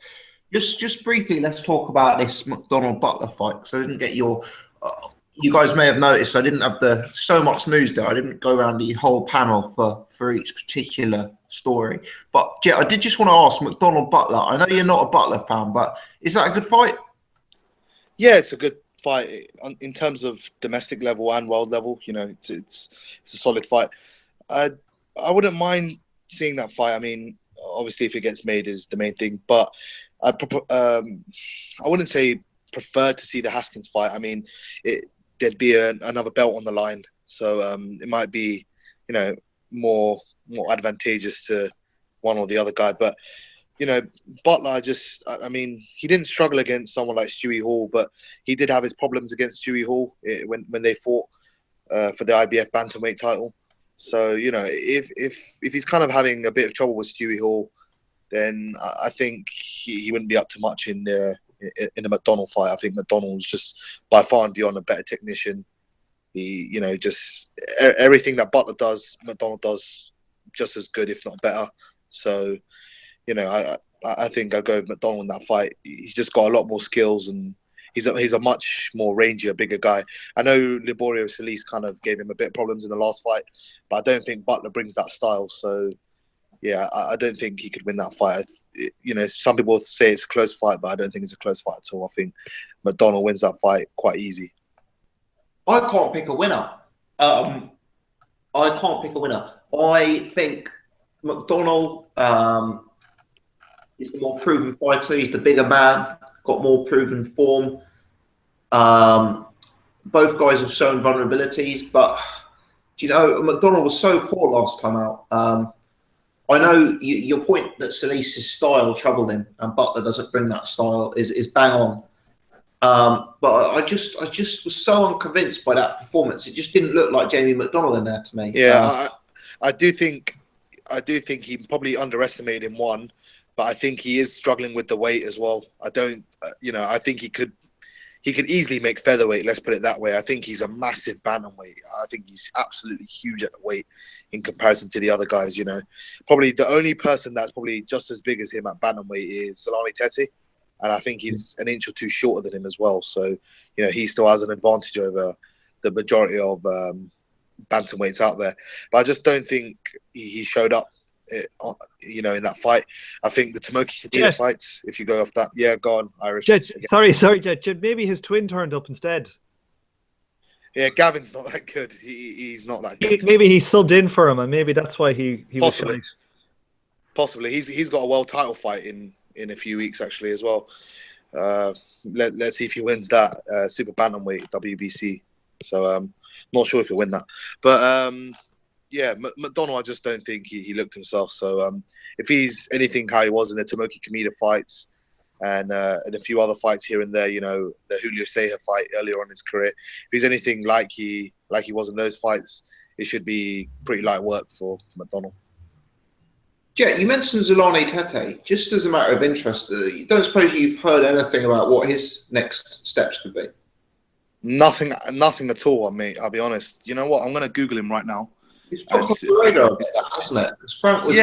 Just briefly, let's talk about this McDonald Butler fight, because I didn't get your. You guys may have noticed I didn't have so much news there. I didn't go around the whole panel for each particular story. But Jet, I did just want to ask McDonald Butler. I know you're not a Butler fan, but is that a good fight? Yeah, it's a good fight in terms of domestic level and world level. You know, it's a solid fight. I wouldn't mind seeing that fight. I mean, obviously, if it gets made is the main thing. But I wouldn't say prefer to see the Haskins fight. I mean, there'd be another belt on the line, so it might be, you know, more advantageous to one or the other guy. But you know, Butler I mean, he didn't struggle against someone like Stewie Hall, but he did have his problems against Stewie Hall when they fought for the IBF bantamweight title. So, you know, if he's kind of having a bit of trouble with Stewie Hall, then I think he wouldn't be up to much in a McDonald fight. I think McDonald's just by far and beyond a better technician. He, you know, just everything that Butler does, McDonald does just as good, if not better. So, you know, I think I'll go with McDonald in that fight. He's just got a lot more skills, and he's a much more rangier, bigger guy. I know Liborio Solis kind of gave him a bit of problems in the last fight, but I don't think Butler brings that style. So, yeah, I don't think he could win that fight. You know, some people say it's a close fight, but I don't think it's a close fight at all. I think McDonald wins that fight quite easy. I can't pick a winner. I think McDonald is the more proven fighter. He's the bigger man, got more proven form. Both guys have shown vulnerabilities, but you know, McDonald was so poor last time out. I know your point that Solis' style troubled him, and Butler doesn't bring that style is bang on. But I just was so unconvinced by that performance. It just didn't look like Jamie McDonald in there to me. Yeah, I do think he probably underestimated him one, but I think he is struggling with the weight as well. I don't, you know, I think he could easily make featherweight. Let's put it that way. I think he's a massive bantamweight. I think he's absolutely huge at the weight in comparison to the other guys. You know, probably the only person that's probably just as big as him at bantamweight is Solani Tete. And I think he's an inch or two shorter than him as well. So, you know, he still has an advantage over the majority of bantamweights out there. But I just don't think he showed up in that fight. I think the Tomoki Kadira fights, if you go off that, go on, Irish. Sorry, Jed. Maybe his twin turned up instead. Yeah, Gavin's not that good. He's not that good. Maybe he subbed in for him, and maybe that's why he possibly. was Possibly, he's got a world title fight in a few weeks actually as well. Let's see if he wins that super bantamweight WBC. So not sure if he'll win that, but McDonnell, I just don't think he looked himself. So if he's anything how he was in the Tomoki Kameda fights and a few other fights here and there, the Julio Ceja fight earlier on in his career, if he's anything like he was in those fights, it should be pretty light work for McDonnell. Jet, you mentioned Zolani Tete. Just as a matter of interest, you don't suppose you've heard anything about what his next steps could be? Nothing at all, mate. I'll be honest. You know what? I'm going to Google him right now. He's dropped off the radar a bit, hasn't it? Frank was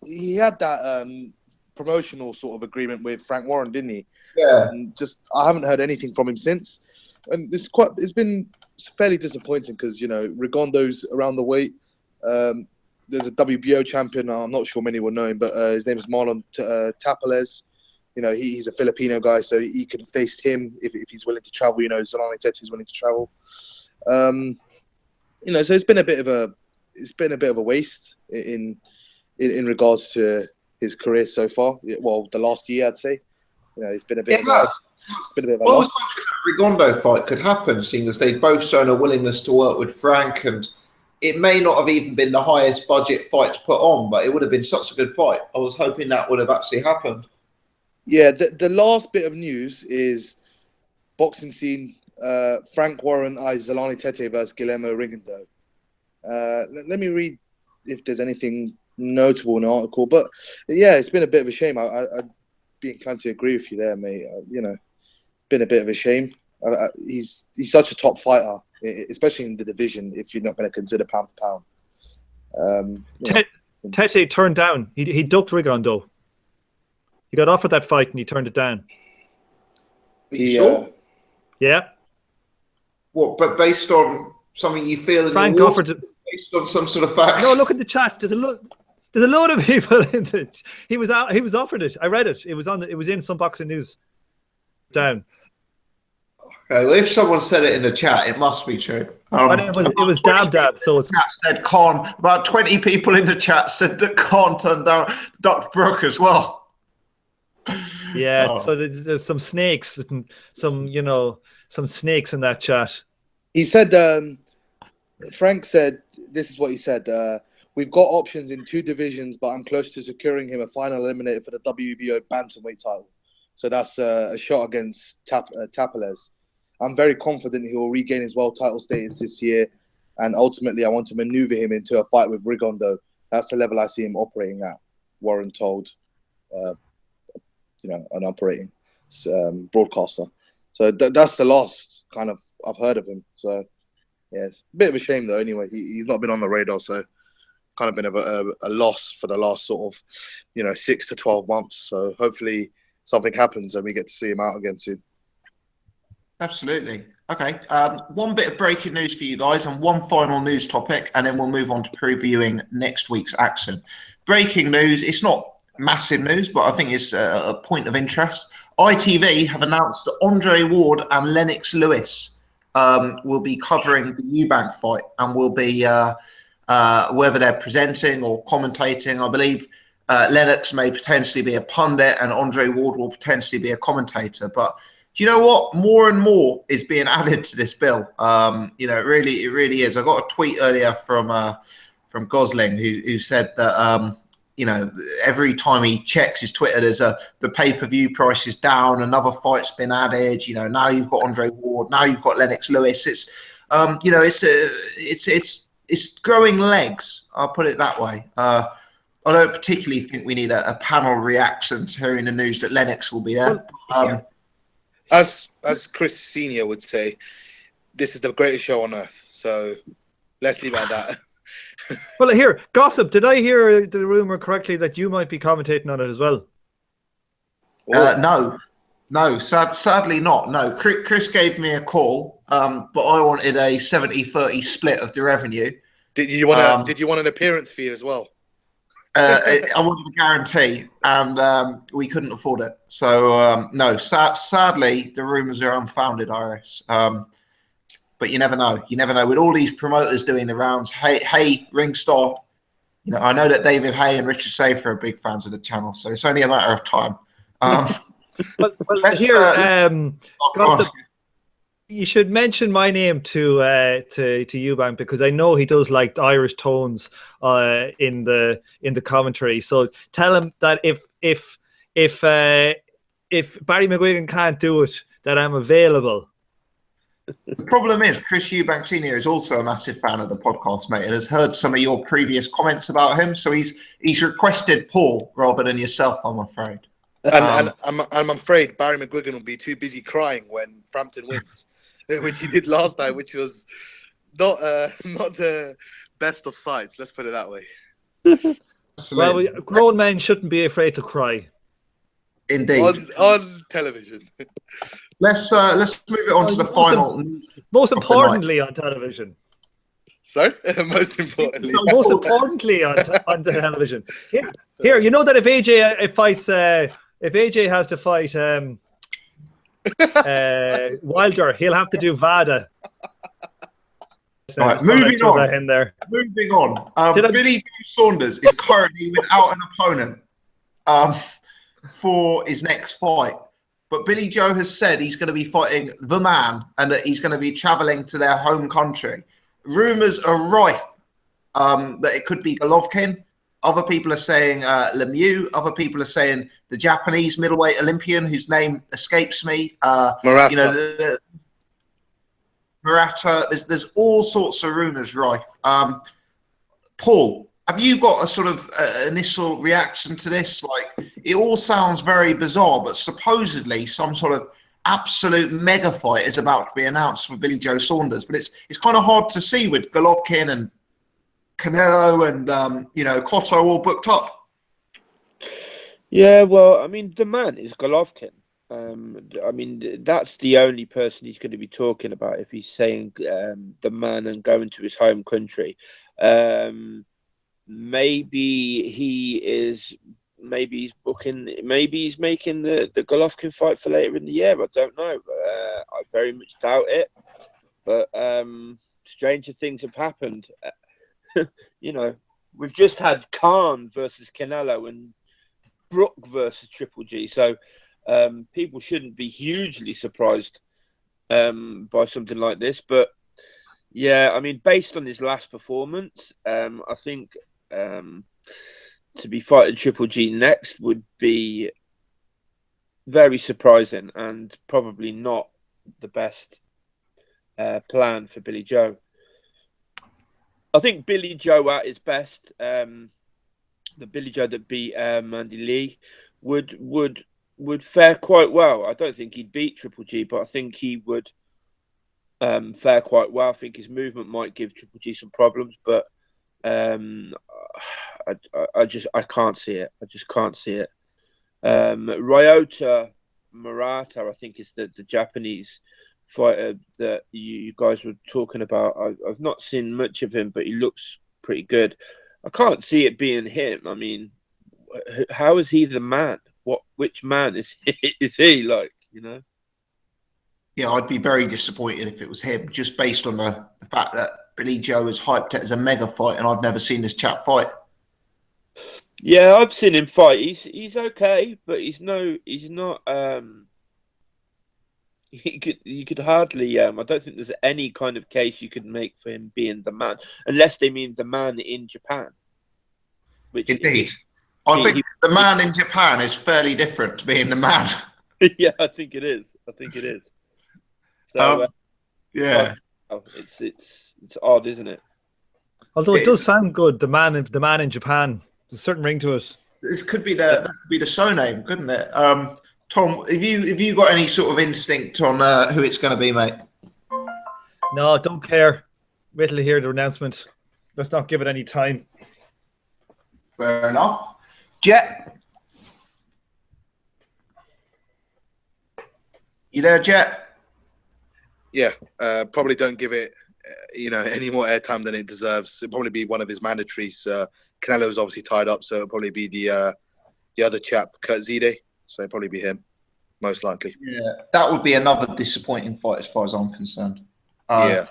he had that promotional sort of agreement with Frank Warren, didn't he? Yeah. And I haven't heard anything from him since, and it's been fairly disappointing because Rigondo's around the weight. There's a WBO champion. I'm not sure many will know him, but his name is Marlon Tapales. He's a Filipino guy, so he could have faced him if he's willing to travel. Zolani Tete is willing to travel. So it's been a bit of a waste in regards to his career so far. Well, the last year, I'd say. It's been a bit. It's been a bit of a loss. The Rigondo fight could happen, seeing as they've both shown a willingness to work with Frank, and it may not have even been the highest budget fight to put on, but it would have been such a good fight. I was hoping that would have actually happened. Yeah, the last bit of news is boxing scene. Frank Warren eyes Zolani Tete versus Guillermo Rigondo. Let me read if there's anything notable in the article. But yeah, it's been a bit of a shame. I'd be inclined to agree with you there, mate. Been a bit of a shame. He's such a top fighter, especially in the division, if you're not going to consider pound for pound. Tete turned down. He ducked Rigondo. He got offered that fight and he turned it down. Are you sure? Yeah. What? But based on something you feel? Frank offered it based on some sort of facts. No, look at the chat. There's a load of people in the. He was offered it. I read it. It was in some boxing news. Down. Okay, well, if someone said it in the chat, it must be true. It was dab. So it's said Con. About 20 people in the chat said that Con turned down Dr. Brook as well. Yeah, so there's some snakes and some snakes in that chat. He said, Frank said, this is what he said. We've got options in 2 divisions, but I'm close to securing him a final eliminator for the WBO bantamweight title. So that's a shot against Tapales. I'm very confident he will regain his world title status this year, and ultimately I want to maneuver him into a fight with Rigondo. That's the level I see him operating at, Warren told an operating broadcaster. So that's the last kind of I've heard of him. So yeah, it's a bit of a shame though. Anyway, he's not been on the radar, so kind of been a loss for the last sort of 6 to 12 months. So hopefully something happens and we get to see him out again soon. Absolutely. Okay. One bit of breaking news for you guys and one final news topic, and then we'll move on to previewing next week's action. Breaking news. It's not massive news, but I think it's a point of interest. ITV have announced that Andre Ward and Lennox Lewis will be covering the Eubank fight and will be whether they're presenting or commentating. I believe Lennox may potentially be a pundit and Andre Ward will potentially be a commentator. But do you know what? More and more is being added to this bill. It really is. I got a tweet earlier from Gosling who said that every time he checks his Twitter, there's the pay-per-view price is down, another fight's been added. Now you've got Andre Ward, now you've got Lennox Lewis. It's it's growing legs. I'll put it that way. I don't particularly think we need a panel reaction to hearing the news that Lennox will be there. As Chris Senior would say, this is the greatest show on earth. So let's leave it at that. Well, here, gossip. Did I hear the rumor correctly that you might be commentating on it as well? No, sadly not. No, Chris gave me a call, but I wanted a 70-30 split of the revenue. Did you want an appearance fee as well? I wanted a guarantee, and we couldn't afford it. So no, sadly, the rumours are unfounded, Iris. But you never know. You never know. With all these promoters doing the rounds, hey, Ringstar. I know that David Hay and Richard Safer are big fans of the channel, so it's only a matter of time. Well, here, Gossip, you should mention my name to Eubank, because I know he does like Irish tones in the commentary. So tell him that if Barry McGuigan can't do it, that I'm available. The problem is Chris Eubank Senior is also a massive fan of the podcast, mate, and has heard some of your previous comments about him. So he's requested Paul rather than yourself, I'm afraid. And I'm afraid Barry McGuigan will be too busy crying when Frampton wins, which he did last time, which was not the best of sights. Let's put it that way. Well, grown men shouldn't be afraid to cry. Indeed. On television. Let's move it on to the final. Most importantly, on television. Sorry, most importantly. No, most importantly on the television. Here, you know that if AJ has to fight Wilder, he'll have to do VADA. Right, moving on. Billy Joe Saunders is currently without an opponent for his next fight. But Billy Joe has said he's going to be fighting the man and that he's going to be travelling to their home country. Rumours are rife that it could be Golovkin. Other people are saying Lemieux. Other people are saying the Japanese middleweight Olympian whose name escapes me. Murata. Murata. There's all sorts of rumours rife. Paul, have you got a sort of initial reaction to this? Like, it all sounds very bizarre, but supposedly some sort of absolute mega fight is about to be announced for Billy Joe Saunders. But it's kind of hard to see with Golovkin and Canelo and Cotto all booked up. Yeah, well, I mean, the man is Golovkin. I mean, that's the only person he's going to be talking about if he's saying the man and going to his home country. Maybe he's making the Golovkin fight for later in the year. I don't know. I very much doubt it. But stranger things have happened. We've just had Khan versus Canelo and Brook versus Triple G. So people shouldn't be hugely surprised by something like this. But yeah, I mean, based on his last performance, I think to be fighting Triple G next would be very surprising and probably not the best plan for Billy Joe. I think Billy Joe at his best, the Billy Joe that beat Mandy Lee, would fare quite well. I don't think he'd beat Triple G, but I think he would fare quite well. I think his movement might give Triple G some problems, but I can't see it. I just can't see it. Ryota Murata, I think, is the Japanese fighter that you guys were talking about. I've not seen much of him, but he looks pretty good. I can't see it being him. I mean, how is he the man? Which man is he like? Yeah, I'd be very disappointed if it was him, just based on the fact that Billy Joe is hyped it as a mega fight, and I've never seen this chap fight. Yeah, I've seen him fight. He's okay, but he's not. You could hardly. I don't think there's any kind of case you could make for him being the man, unless they mean the man in Japan. Indeed, I think the man in Japan is fairly different to being the man. Yeah, I think it is. So, yeah, it's odd, isn't it? Although it does sound good, the man in Japan. There's a certain ring to it. This could be the show name, couldn't it? Tom, have you got any sort of instinct on who it's going to be, mate? No, don't care. Wait till you hear the announcement. Let's not give it any time. Fair enough. Jet, you there, Jet? Yeah, probably don't give it any more airtime than it deserves. It'll probably be one of his mandatories. Canelo's obviously tied up, so it'll probably be the other chap, Kurt Zide. So it'll probably be him, most likely. Yeah, that would be another disappointing fight as far as I'm concerned. Yeah.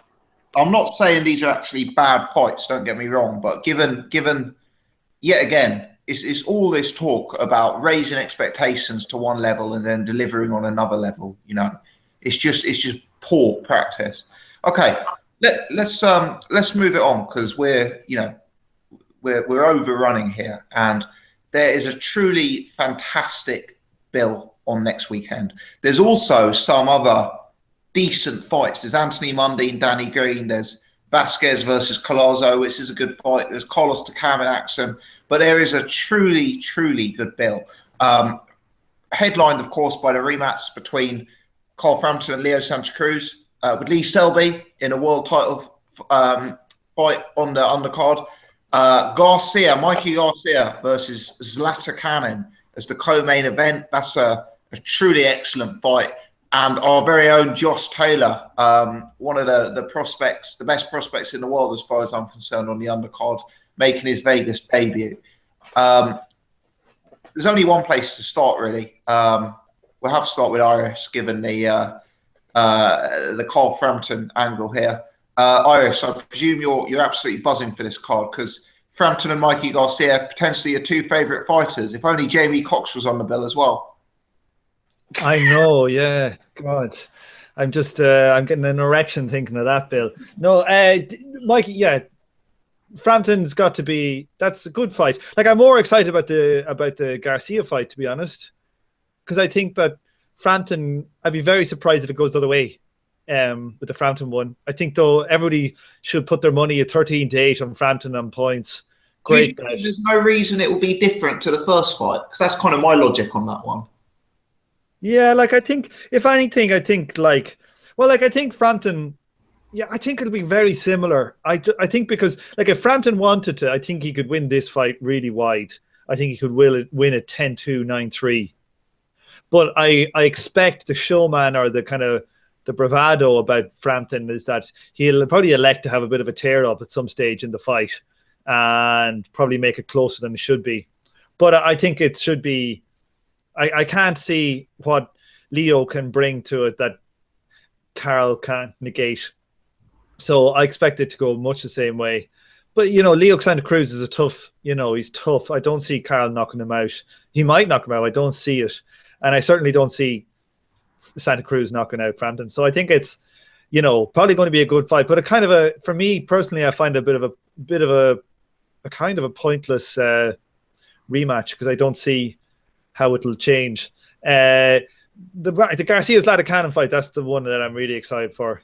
I'm not saying these are actually bad fights, don't get me wrong, but given yet again, it's all this talk about raising expectations to one level and then delivering on another level. It's just poor practice. Okay, let's move it on, because we're overrunning here, and there is a truly fantastic bill on next weekend. There's also some other decent fights. There's Anthony Mundine, Danny Green. There's Vasquez versus Collazo, which is a good fight. There's Carlos Takam in action. But there is a truly, truly good bill. Headlined, of course, by the rematch between Carl Frampton and Leo Santa Cruz, with Lee Selby in a world title fight on the undercard. Mikey Garcia versus Zlatikanin as the co-main event. That's a truly excellent fight. And our very own Josh Taylor, one of the prospects, the best prospects in the world as far as I'm concerned, on the undercard, making his Vegas debut. There's only one place to start, really. We'll have to start with Iris, given the Carl Frampton angle here. Iris, I presume you're absolutely buzzing for this card, because Frampton and Mikey Garcia, potentially your two favourite fighters. If only Jamie Cox was on the bill as well. I know, yeah. God, I'm just I'm getting an erection thinking of that, Bill. No, Mikey, yeah, Frampton's got to be. That's a good fight. Like, I'm more excited about the Garcia fight, to be honest, because I think that Frampton. I'd be very surprised if it goes the other way. With the Frampton one, I think though everybody should put their money at 13-8 on Frampton on points. Great. There's no reason it will be different to the first fight, because that's kind of my logic on that one. Yeah, like, I think, if anything, I think Frampton, yeah, I think it'll be very similar. I think because, like, if Frampton wanted to, I think he could win this fight really wide. I think he could win it 10-2, 9-3. But I expect the showman, or the kind of the bravado about Frampton, is that he'll probably elect to have a bit of a tear-up at some stage in the fight and probably make it closer than it should be. But I think it should be... I can't see what Leo can bring to it that Carl can't negate. So I expect it to go much the same way. But, Leo Santa Cruz is a tough, he's tough. I don't see Carl knocking him out. He might knock him out. I don't see it. And I certainly don't see Santa Cruz knocking out Frampton. So I think it's, probably going to be a good fight. But a kind of for me personally, I find a bit of a kind of a pointless rematch, because I don't see how it'll change. The Garcia's Latikanen fight, that's the one that I'm really excited for.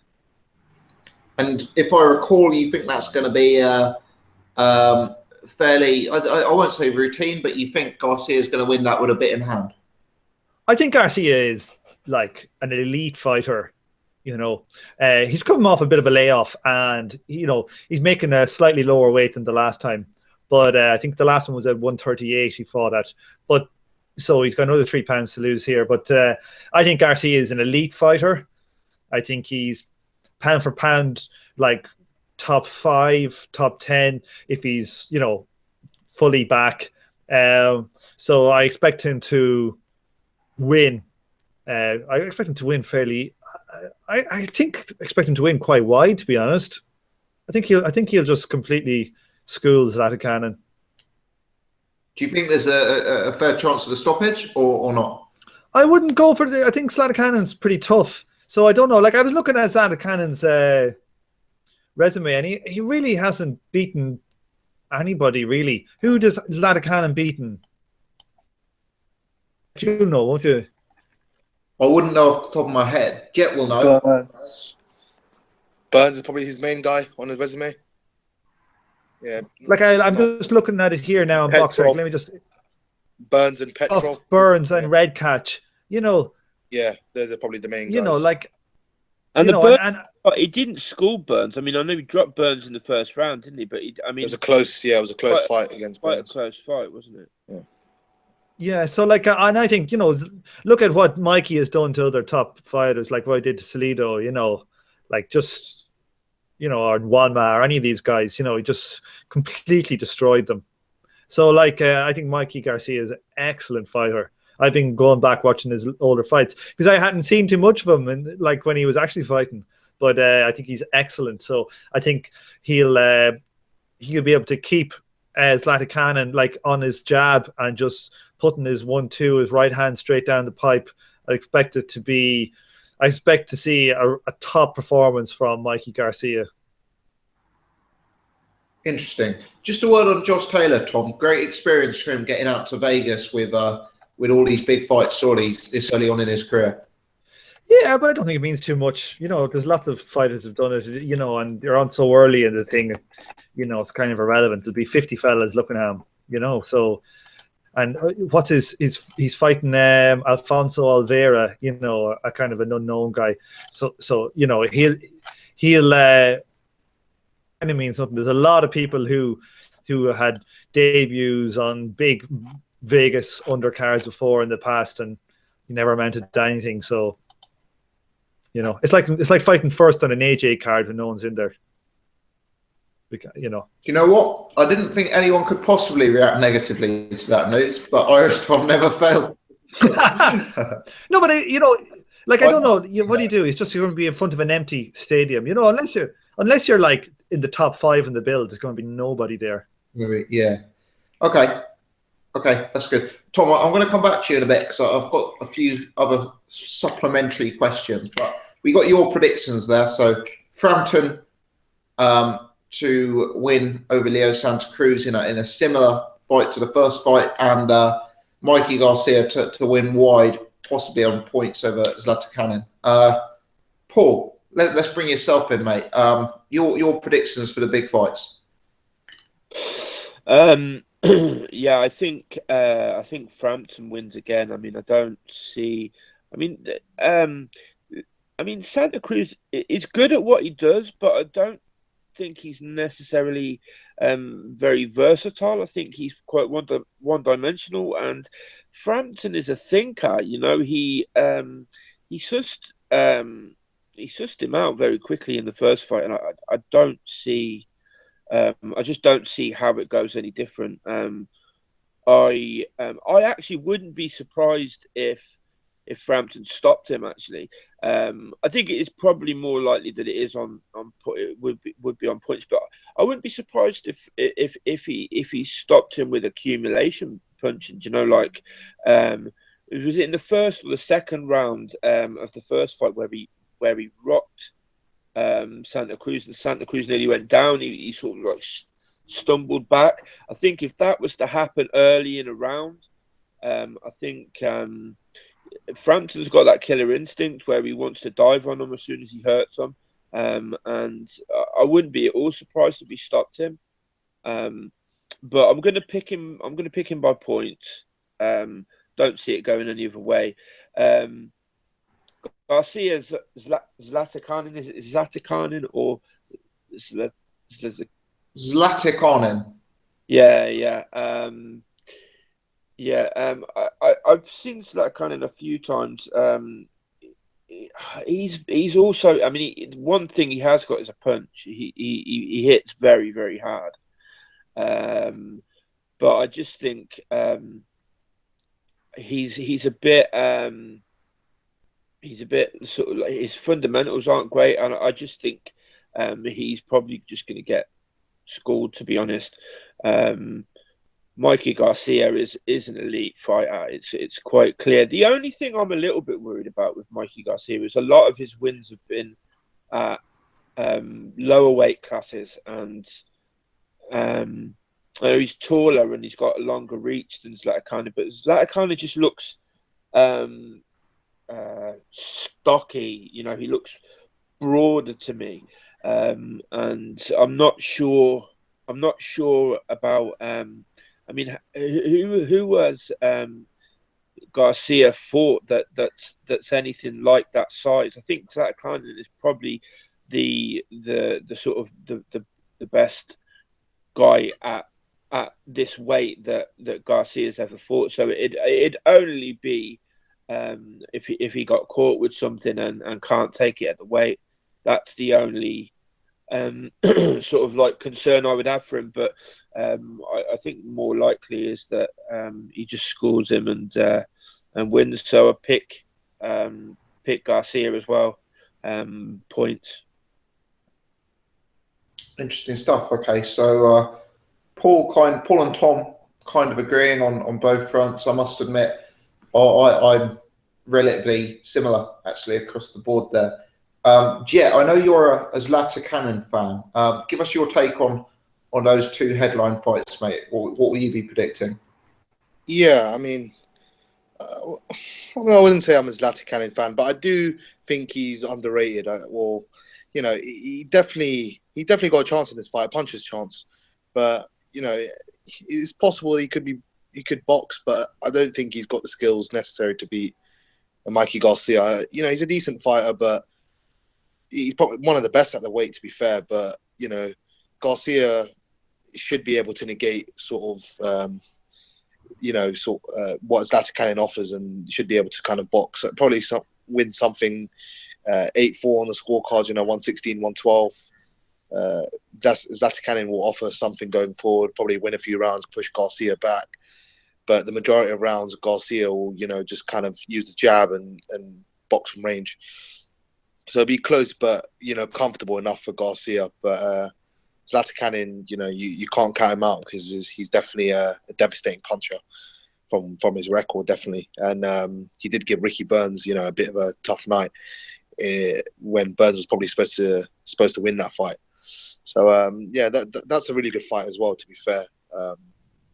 And if I recall, you think that's going to be fairly, I won't say routine, but you think Garcia's going to win that with a bit in hand? I think Garcia is like an elite fighter. He's coming off a bit of a layoff, and he's making a slightly lower weight than the last time. But I think the last one was at 138 he fought at. But so he's got another 3 pounds to lose here. But I think Garcia is an elite fighter. I think he's pound for pound, like top 5, top 10, if he's, fully back. So I expect him to win. I expect him to win fairly. I expect him to win quite wide, to be honest. I think he'll just completely school Zlatikanen. Do you think there's a fair chance of the stoppage or not? I wouldn't go for I think Zlatikanen's pretty tough. So I don't know. Like, I was looking at Zlatikanen's resume, and he really hasn't beaten anybody, really. Who does Zlatikanen beaten? You know, won't you? I wouldn't know off the top of my head. Jet will know. Burns is probably his main guy on his resume. Yeah. Like, I'm just looking at it here now in Boxer. Let me just... Burns and Petrov. Burns and Red Catch. Yeah, they're probably the main guys. Like... And Burns, he didn't school Burns. I mean, I know he dropped Burns in the first round, didn't he? But it was a close fight against Burns. Quite a close fight, wasn't it? Yeah. Yeah, so like, and I think, look at what Mikey has done to other top fighters, like what I did to Salido, like just or Wanma or any of these guys. He just completely destroyed them. So, like, I think Mikey Garcia is an excellent fighter. I've been going back watching his older fights because I hadn't seen too much of him, and like when he was actually fighting. But I think he's excellent. So I think he'll be able to keep Zlatikanen like on his jab and just putting his 1-2, his right hand straight down the pipe. I expect to see a top performance from Mikey Garcia. Interesting. Just a word on Josh Taylor, Tom. Great experience for him getting out to Vegas with all these big fights, surely, this early on in his career. Yeah, but I don't think it means too much. There's lots of fighters have done it, and you're on so early in the thing, it's kind of irrelevant. There'll be 50 fellas looking at him, so. And what's he's fighting Alfonso Oliveira, a kind of an unknown guy. So he'll kind of mean something. There's a lot of people who had debuts on big Vegas undercards before in the past and never amounted to anything. So it's like fighting first on an AJ card when no one's in there. You know what? I didn't think anyone could possibly react negatively to that news, but Irish Tom never fails. No, but I don't know. What do you do? It's just you're going to be in front of an empty stadium. Unless you're like in the top 5 in the build, there's going to be nobody there. Maybe, yeah. Okay, that's good. Tom, I'm going to come back to you in a bit because I've got a few other supplementary questions. But we got your predictions there. So Frampton to win over Leo Santa Cruz in a similar fight to the first fight, and Mikey Garcia to win wide, possibly on points over Zlatikanen. Paul, let's bring yourself in, mate. Your predictions for the big fights. Yeah, I think Frampton wins again. I mean, I don't see. Santa Cruz is good at what he does, but I don't think he's necessarily very versatile. I think he's quite one-dimensional, and Frampton is a thinker. He sussed him out very quickly in the first fight, and I don't see. I just don't see how it goes any different. I actually wouldn't be surprised if Frampton stopped him. Actually, I think it is probably more likely that it is would be on points, but I wouldn't be surprised if he stopped him with accumulation punching. Was it in the first or the second round of the first fight where he rocked Santa Cruz, and Santa Cruz nearly went down. He sort of like stumbled back. I think if that was to happen early in a round, I think Frampton's got that killer instinct where he wants to dive on him as soon as he hurts him, and I wouldn't be at all surprised if he stopped him. But I'm going to pick him. I'm going to pick him by points. Don't see it going any other way. Garcia Zlatikanen, is it Zlatikanen or Zlatikanen? Yeah. I've seen Zlatikanen a few times. He's also. I mean, one thing he has got is a punch. He hits very, very hard. But I just think he's a bit. He's a bit sort of like his fundamentals aren't great, and I just think he's probably just going to get schooled. To be honest, Mikey Garcia is an elite fighter. It's quite clear. The only thing I'm a little bit worried about with Mikey Garcia is a lot of his wins have been at lower weight classes, and I know he's taller and he's got a longer reach than Zlatikanen, but Zlatikanen just looks stocky. He looks broader to me, and I'm not sure about. I mean, who was Garcia fought that's anything like that size? I think Zlatikanen is probably the sort of the best guy at this weight that Garcia's ever fought. So it'd only be if he got caught with something and can't take it at the weight. That's the only sort of like concern I would have for him. But I think more likely is that he just scores him and wins. So I pick Garcia as well. Points. Interesting stuff. Okay, so Paul and Tom kind of agreeing on both fronts. I must admit, I'm relatively similar actually across the board there. Jet, I know you're a Zlatan fan. Give us your take on those two headline fights, mate. What will you be predicting? Yeah, I mean, I wouldn't say I'm a Zlatan fan, but I do think he's underrated. He definitely got a chance in this fight, a puncher's chance. But it's possible he could box, but I don't think he's got the skills necessary to beat Mikey Garcia. He's a decent fighter, but he's probably one of the best at the weight, to be fair. But Garcia should be able to negate sort of what Zlatan offers, and should be able to kind of box, probably win something 8-4 on the scorecards, 116, 112. Zlatan will offer something going forward, probably win a few rounds, push Garcia back. But the majority of rounds, Garcia will, just kind of use the jab and box from range. So it'll be close, but, comfortable enough for Garcia. But Zlatan, you can't count him out because he's definitely a devastating puncher from his record, definitely. And he did give Ricky Burns, a bit of a tough night when Burns was probably supposed to win that fight. So that's a really good fight as well, to be fair.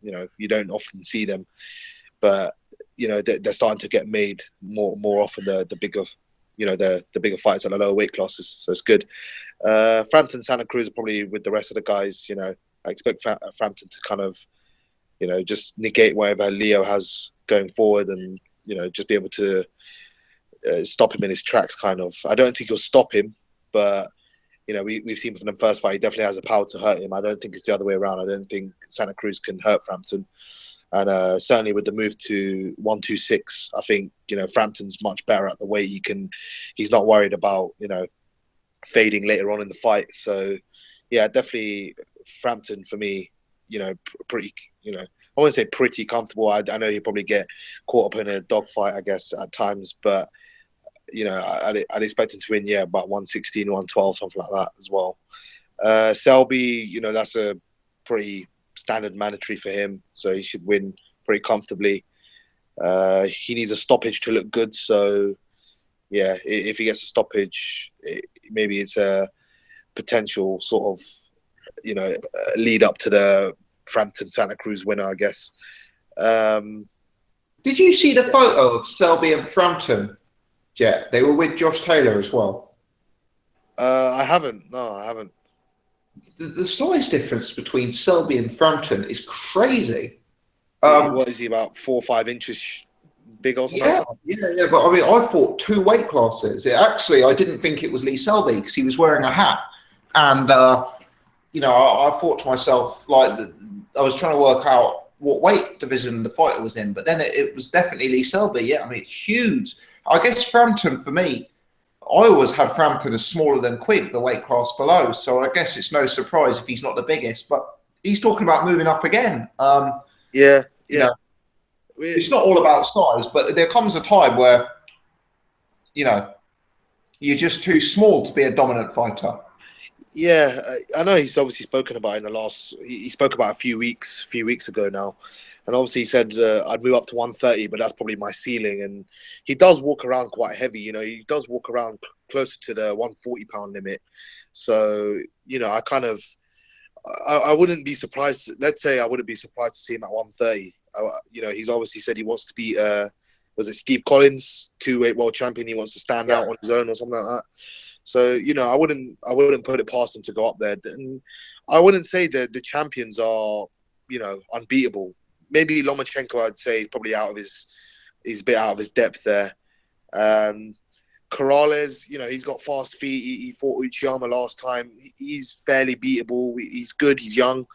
You don't often see them, but they're starting to get made more often. The bigger, the bigger fights at the lower weight classes. So it's good. Frampton, Santa Cruz, probably with the rest of the guys. I expect Frampton to kind of, just negate whatever Leo has going forward, and just be able to stop him in his tracks. Kind of. I don't think he'll stop him, but we've seen from the first fight, he definitely has the power to hurt him. I don't think it's the other way around. I don't think Santa Cruz can hurt Frampton. And certainly with the move to 126, I think, Frampton's much better at the weight. He's not worried about, fading later on in the fight. So, yeah, definitely Frampton for me, pretty, I wouldn't say pretty comfortable. I know you probably get caught up in a dogfight, I guess, at times, but I'd expect him to win, about 116, 112, something like that as well. Selby, that's a pretty standard mandatory for him, so he should win pretty comfortably. He needs a stoppage to look good, so yeah, if he gets a stoppage, maybe it's a potential sort of, lead up to the Frampton Santa Cruz winner, I guess. Did you see the photo of Selby and Frampton? Jet, they were with Josh Taylor as well. I haven't. No, I haven't. The size difference between Selby and Frampton is crazy. What is he, about 4 or 5 inches big or something? Yeah. But I mean, I thought 2 weight classes. I didn't think it was Lee Selby because he was wearing a hat, and I thought to myself, like, I was trying to work out what weight division the fighter was in, but then it was definitely Lee Selby. Yeah, I mean, it's huge. I guess Frampton, for me, I always had Frampton as smaller than Quigg, the weight class below. So I guess it's no surprise if he's not the biggest. But he's talking about moving up again. Yeah. It's not all about size, but there comes a time where, you're just too small to be a dominant fighter. Yeah, I know he's obviously spoken about in the last. He spoke about a few weeks ago now. And obviously he said, I'd move up to 130, but that's probably my ceiling. And he does walk around quite heavy. He does walk around closer to the 140-pound limit. So, I wouldn't be surprised. Let's say I wouldn't be surprised to see him at 130. He's obviously said he wants to be, was it Steve Collins, 2-weight world champion? He wants to stand out on his own or something like that. So, I wouldn't put it past him to go up there. And I wouldn't say that the champions are, unbeatable. Maybe Lomachenko, I'd say, probably he's a bit out of his depth there. Corrales, he's got fast feet. He fought Uchiyama last time. He's fairly beatable. He's good. He's young.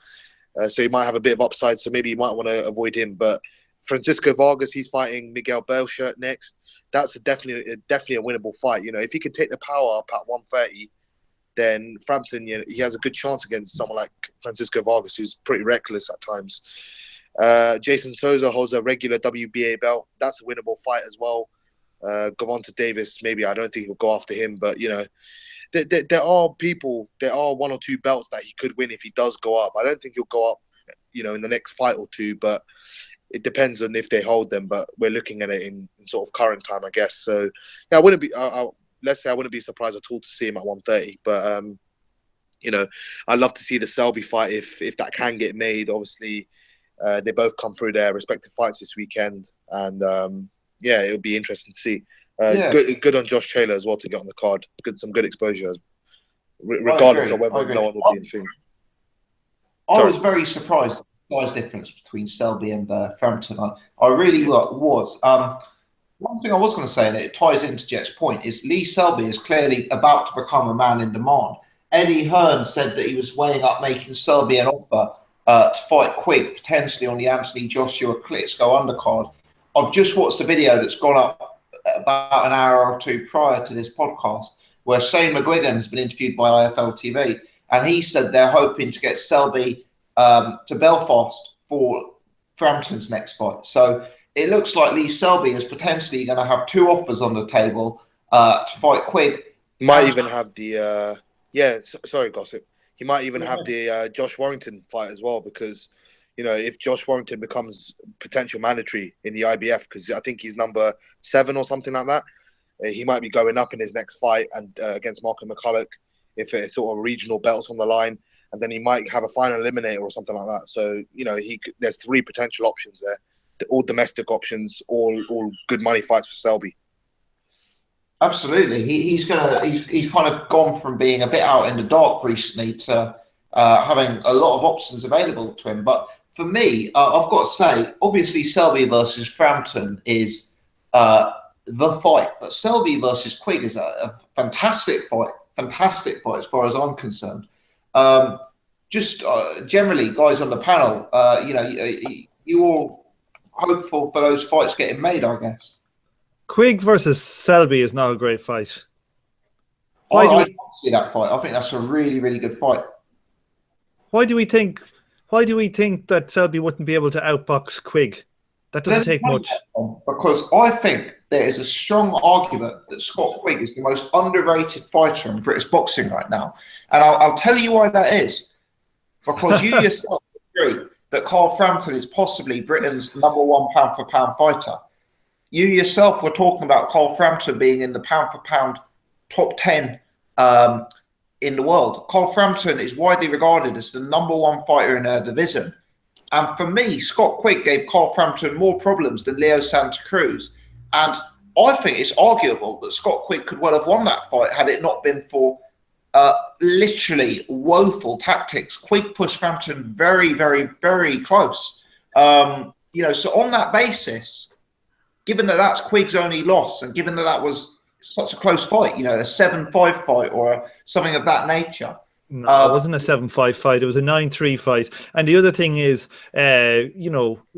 So he might have a bit of upside. So maybe you might want to avoid him. But Francisco Vargas, he's fighting Miguel Belchert next. That's definitely a winnable fight. If he can take the power up at 130, then Frampton, he has a good chance against someone like Francisco Vargas, who's pretty reckless at times. Jason Souza holds a regular WBA belt. That's a winnable fight as well. Gervonta Davis, maybe I don't think he'll go after him, but there are one or two belts that he could win if he does go up. I don't think he'll go up, in the next fight or two, but it depends on if they hold them. But we're looking at it in sort of current time, I guess. So yeah, I wouldn't be. Let's say I wouldn't be surprised at all to see him at 130. But I'd love to see the Selby fight if that can get made. Obviously, they both come through their respective fights this weekend, and it would be interesting to see. Good on Josh Taylor as well to get on the card. Some good exposure, regardless of whether no one will be in thing. I was very surprised at the size difference between Selby and Frampton. I really was. One thing I was going to say, and it ties into Jet's point, is Lee Selby is clearly about to become a man in demand. Eddie Hearn said that he was weighing up making Selby an offer to fight Quigg, potentially on the Anthony Joshua Klitschko undercard. I've just watched a video that's gone up about an hour or two prior to this podcast, where Shane McGuigan has been interviewed by IFL TV, and he said they're hoping to get Selby to Belfast for Frampton's next fight. So it looks like Lee Selby is potentially going to have two offers on the table to fight Quigg. He might even have the sorry, Gossip. He might even have the Josh Warrington fight as well, because if Josh Warrington becomes potential mandatory in the IBF, because I think he's number 7 or something like that, he might be going up in his next fight and against Malcolm McCulloch if it's sort of regional belts on the line, and then he might have a final eliminator or something like that. So there's 3 potential options there, all domestic options, all good money fights for Selby. Absolutely, he's kind of gone from being a bit out in the dark recently to having a lot of options available to him. But for me, I've got to say, obviously Selby versus Frampton is the fight, but Selby versus Quigg is a fantastic fight as far as I'm concerned. Generally, guys on the panel, you all hopeful for those fights getting made, I guess. Quigg versus Selby is not a great fight. I don't see that fight. I think that's a really, really good fight. Why do we think that Selby wouldn't be able to outbox Quigg? That doesn't take much. Because I think there is a strong argument that Scott Quigg is the most underrated fighter in British boxing right now. And I'll tell you why that is. Because you yourself agree that Carl Frampton is possibly Britain's number 1 pound-for-pound fighter. You yourself were talking about Carl Frampton being in the pound-for-pound top 10 in the world. Carl Frampton is widely regarded as the number 1 fighter in her division. And for me, Scott Quigg gave Carl Frampton more problems than Leo Santa Cruz. And I think it's arguable that Scott Quigg could well have won that fight had it not been for literally woeful tactics. Quigg pushed Frampton very, very, very close. So on that basis, given that that's Quigg's only loss, and given that that was such a close fight, a 7-5 fight or something of that nature. No, it wasn't a 7-5 fight. It was a 9-3 fight. And the other thing is,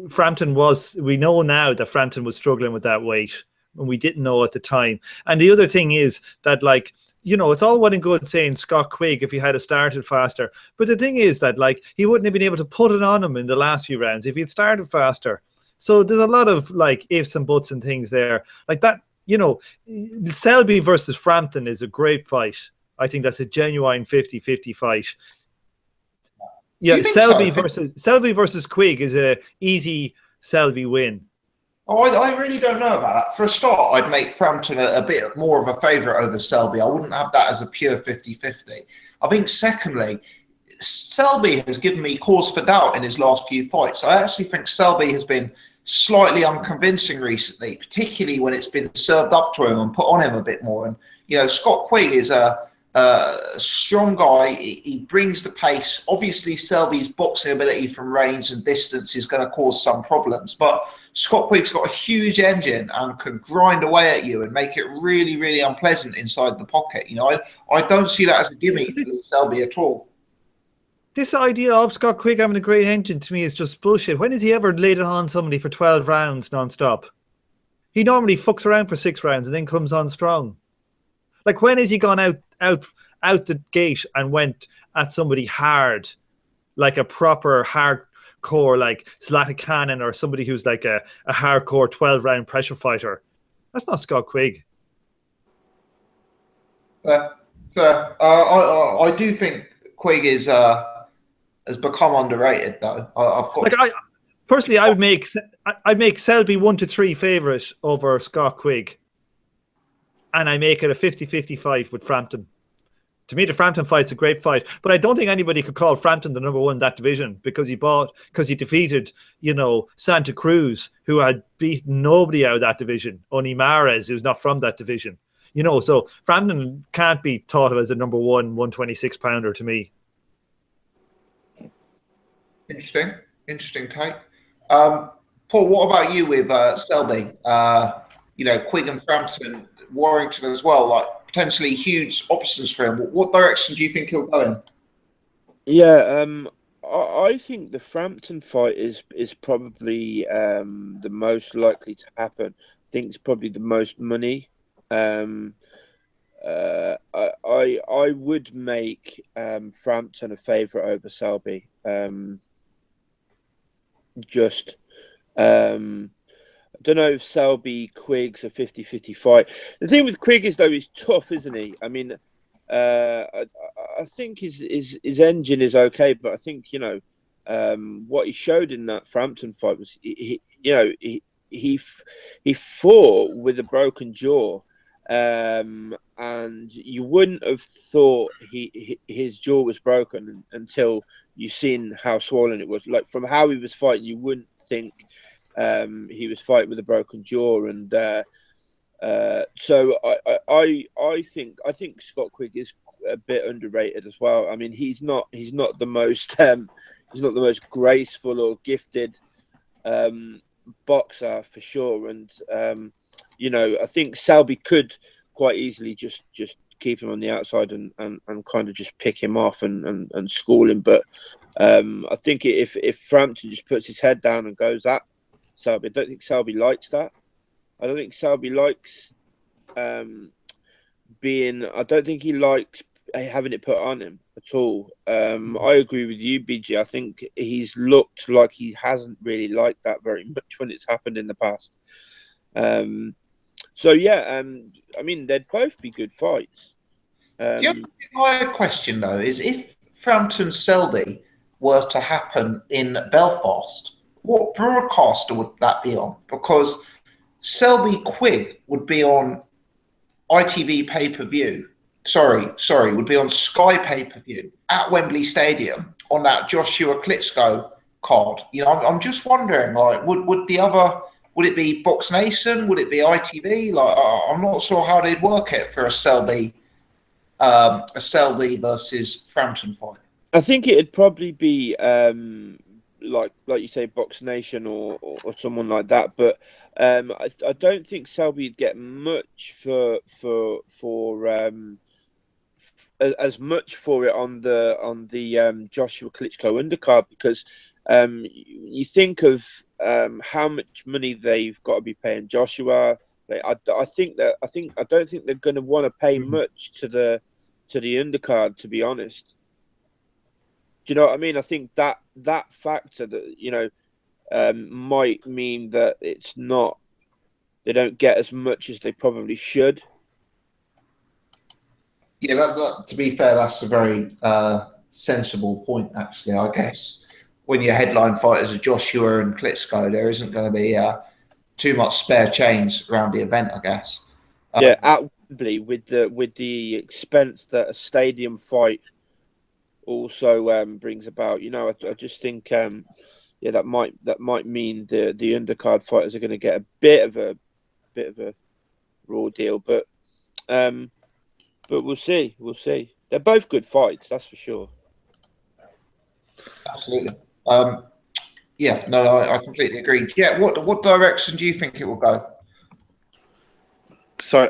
Frampton we know now that Frampton was struggling with that weight, and we didn't know at the time. And the other thing is that, it's all well and good saying Scott Quigg if he had started faster. But the thing is that, he wouldn't have been able to put it on him in the last few rounds if he had started faster. So there's a lot of ifs and buts and things there. Selby versus Frampton is a great fight. I think that's a genuine 50-50 fight. Yeah, Selby versus Quigg is a easy Selby win. Oh, I really don't know about that. For a start, I'd make Frampton a bit more of a favourite over Selby. I wouldn't have that as a pure 50-50. I think secondly, Selby has given me cause for doubt in his last few fights. I actually think Selby has been slightly unconvincing recently, particularly when it's been served up to him and put on him a bit more. And, Scott Quigg is a strong guy. He brings the pace. Obviously, Selby's boxing ability from range and distance is going to cause some problems, but Scott Quigg's got a huge engine and can grind away at you and make it really, really unpleasant inside the pocket. I don't see that as a gimmick for Selby at all. This idea of Scott Quigg having a great engine to me is just bullshit. When has he ever laid it on somebody for 12 rounds non-stop? He normally fucks around for 6 rounds and then comes on strong. When has he gone out out the gate and went at somebody hard, like a proper hardcore, like Zlatan Cannon or somebody who's like a hardcore 12-round pressure fighter, that's not Scott Quigg. I do think Quigg is has become underrated though. I've got personally, I'd make Selby 1 to 3 favourite over Scott Quigg, and I make it a 50-50 fight with Frampton. To me, the Frampton fight's a great fight, but I don't think anybody could call Frampton the number 1 in that division because he defeated, Santa Cruz, who had beaten nobody out of that division, only Mares, who's not from that division. So Frampton can't be thought of as a number 1 126 pounder to me. Interesting take. Paul, what about you with Selby? Quigg and Frampton, Warrington as well, like potentially huge options for him. What direction do you think he'll go in? Yeah, I think the Frampton fight is probably the most likely to happen. I think it's probably the most money. I would make Frampton a favourite over Selby. I don't know if Selby Quigg's a 50-50 fight. The thing with Quigg is, though, he's tough, isn't he? I mean, I think his engine is okay, but I think what he showed in that Frampton fight was he fought with a broken jaw, and you wouldn't have thought his jaw was broken until you seen how swollen it was. Like, from how he was fighting, you wouldn't think he was fighting with a broken jaw, and so I think Scott Quigg is a bit underrated as well. I mean, he's not the most graceful or gifted boxer for sure, and I think Selby could quite easily just keep him on the outside and kind of just pick him off and school him. But I think if Frampton just puts his head down and goes at Selby, I don't think Selby likes that. I don't think Selby likes I don't think he likes having it put on him at all. I agree with you, BG. I think he's looked like he hasn't really liked that very much when it's happened in the past. So yeah, I mean, they'd both be good fights. The other question though is, if Frampton Selby were to happen in Belfast, what broadcaster would that be on? Because Selby Quigg would be on ITV pay-per-view. Sorry, would be on Sky pay-per-view at Wembley Stadium on that Joshua Klitschko card. I'm just wondering, like, would it be Box Nation? Would it be ITV? Like, I'm not sure how they'd work it for a Selby versus Frampton fight. I think it'd probably be like you say, Box Nation or someone like that. But I don't think Selby would get much for as much for it on the Joshua Klitschko undercard, because you think of how much money they've got to be paying Joshua. I don't think they're going to want to pay much to the undercard, to be honest. Do you know what I mean? I think that factor that might mean that it's not, they don't get as much as they probably should. Yeah, that, to be fair, that's a very sensible point, actually. I guess when your headline fighters are Joshua and Klitschko, there isn't going to be too much spare change around the event, I guess. Yeah, at Wembley, with the expense that a stadium fight also brings about. I just think that might mean the undercard fighters are going to get a bit of a raw deal, but we'll see. They're both good fights, that's for sure. Absolutely. Yeah, no, I completely agree. Yeah, what direction do you think it will go? So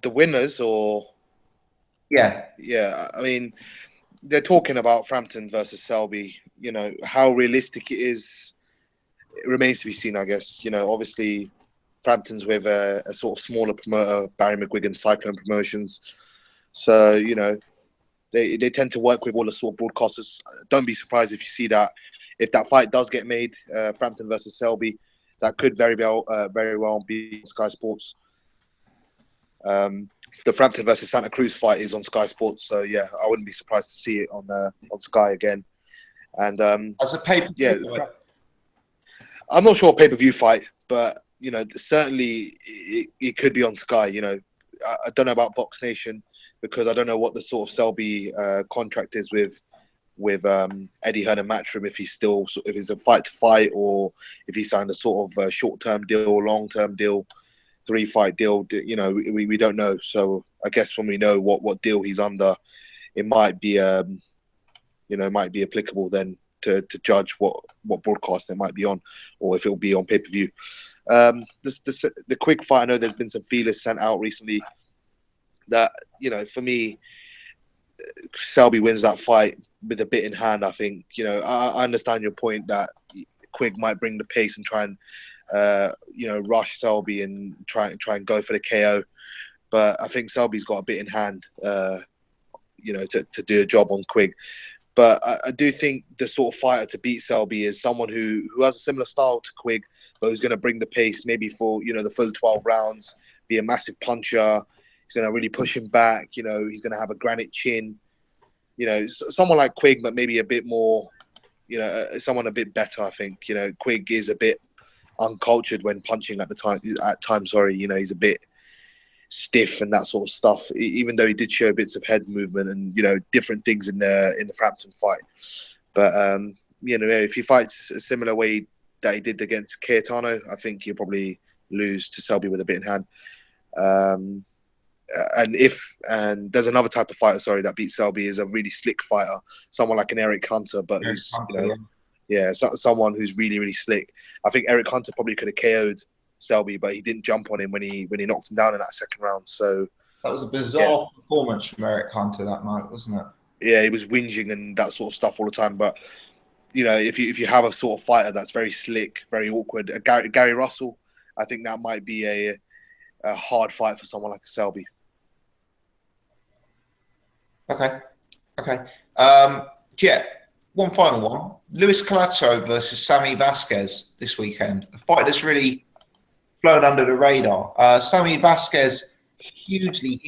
the winners, or yeah, I mean, they're talking about Frampton versus Selby. How realistic it is, it remains to be seen, I guess. Obviously Frampton's with a sort of smaller promoter, Barry McGuigan Cyclone Promotions, so they tend to work with all the sort of broadcasters. Don't be surprised if you see that if that fight does get made, Frampton versus Selby, that could very well be on Sky Sports. The Frampton versus Santa Cruz fight is on Sky Sports, so yeah, I wouldn't be surprised to see it on Sky again. And as a pay-per-view, yeah, I'm not sure pay-per-view fight, but certainly it could be on Sky. I don't know about Box Nation because I don't know what the sort of Selby contract is with Eddie Hearn and Matchroom, if it's a fight to fight or if he signed a sort of short-term deal, long-term deal, 3-fight deal. We don't know. So I guess when we know what deal he's under, it might be might be applicable then to judge what broadcast it might be on, or if it'll be on pay-per-view. The quick fight, I know there's been some feelers sent out recently that, for me, Selby wins that fight with a bit in hand. I think, I understand your point that Quigg might bring the pace and try and, rush Selby and try and go for the KO. But I think Selby's got a bit in hand, to do a job on Quigg. But I do think the sort of fighter to beat Selby is someone who has a similar style to Quigg, but who's going to bring the pace maybe for, the full 12 rounds, be a massive puncher. He's going to really push him back. He's going to have a granite chin. Someone like Quigg, but maybe a bit more, someone a bit better, I think. Quigg is a bit uncultured when punching at times. He's a bit stiff and that sort of stuff, even though he did show bits of head movement and different things in the Frampton fight. But if he fights a similar way that he did against Cayetano, I think he'll probably lose to Selby with a bit in hand. And there's another type of fighter, that beats Selby, is a really slick fighter, someone like an Eric Hunter, but who's someone who's really, really slick. I think Eric Hunter probably could have KO'd Selby, but he didn't jump on him when he knocked him down in that second round. So that was a bizarre performance from Eric Hunter that night, wasn't it? Yeah, he was whinging and that sort of stuff all the time. But if you have a sort of fighter that's very slick, very awkward, Gary Russell, I think that might be a hard fight for someone like a Selby. Okay. One final one. Luis Calacho versus Sammy Vasquez this weekend. A fight that's really flown under the radar. Sammy Vasquez, hugely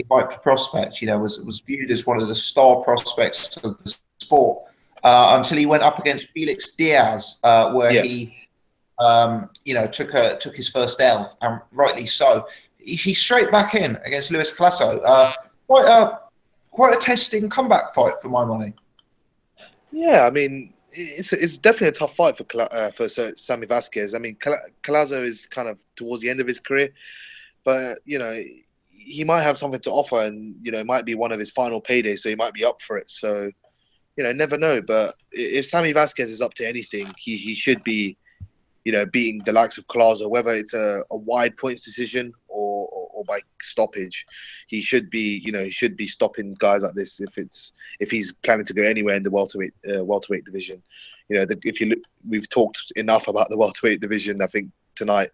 hyped prospect, was viewed as one of the star prospects of the sport until he went up against Felix Diaz, where he took his first L, and rightly so. He's straight back in against Luis Calacho. Quite a testing comeback fight for my money. Yeah, I mean, it's definitely a tough fight for Sammy Vasquez. I mean, Calazo is kind of towards the end of his career, but he might have something to offer, and it might be one of his final paydays, so he might be up for it. So never know. But if Sammy Vasquez is up to anything, he should be beating the likes of Calazo, whether it's a wide points decision or by stoppage. He should be stopping guys like this if he's planning to go anywhere in the welterweight division. We've talked enough about the welterweight division, I think, tonight.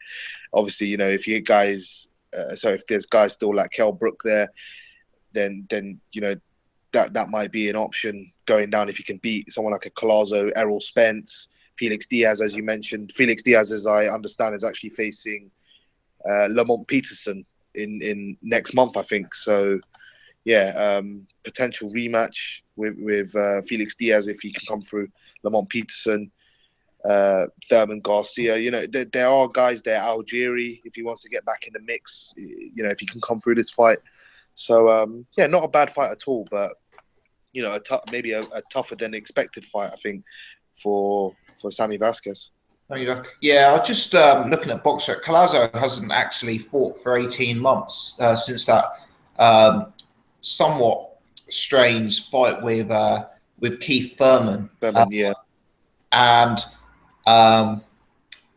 Obviously, if you guys, if there's guys still like Brook there, then that might be an option going down if you can beat someone like a Calazo, Errol Spence, Felix Diaz, as you mentioned. Felix Diaz, as I understand, is actually facing Lamont Peterson in next month, I think. So, potential rematch with Felix Diaz if he can come through. Lamont Peterson, Thurman Garcia. There are guys there. Algieri, if he wants to get back in the mix, if he can come through this fight. So, not a bad fight at all, but maybe a tougher than expected fight, I think, for Sammy Vasquez. Yeah, I was just looking at boxer. Calazo hasn't actually fought for 18 months since that somewhat strange fight with Keith Thurman.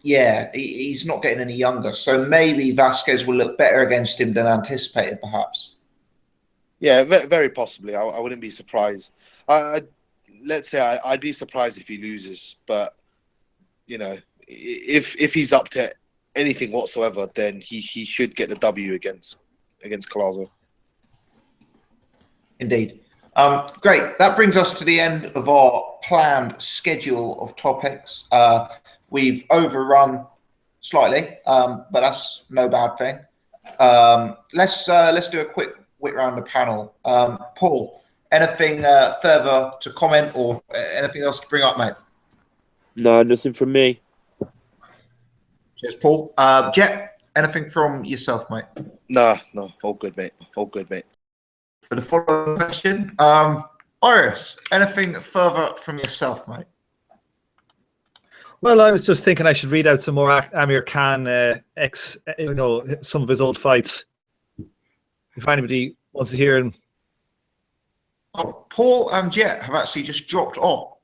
He's not getting any younger. So maybe Vasquez will look better against him than anticipated, perhaps. Yeah, very possibly. I wouldn't be surprised. Let's say I'd be surprised if he loses, but if he's up to anything whatsoever, then he should get the W against Calazo. Indeed. Great. That brings us to the end of our planned schedule of topics. We've overrun slightly, but that's no bad thing. Let's do a quick whip round the panel. Paul, anything further to comment or anything else to bring up, mate? No, nothing from me. Cheers, Paul. Jet, anything from yourself, mate? No, all good, mate. All good, mate. For the following question, Iris, anything further from yourself, mate? Well, I was just thinking I should read out some more Amir Khan some of his old fights. If anybody wants to hear him. Oh, Paul and Jet have actually just dropped off.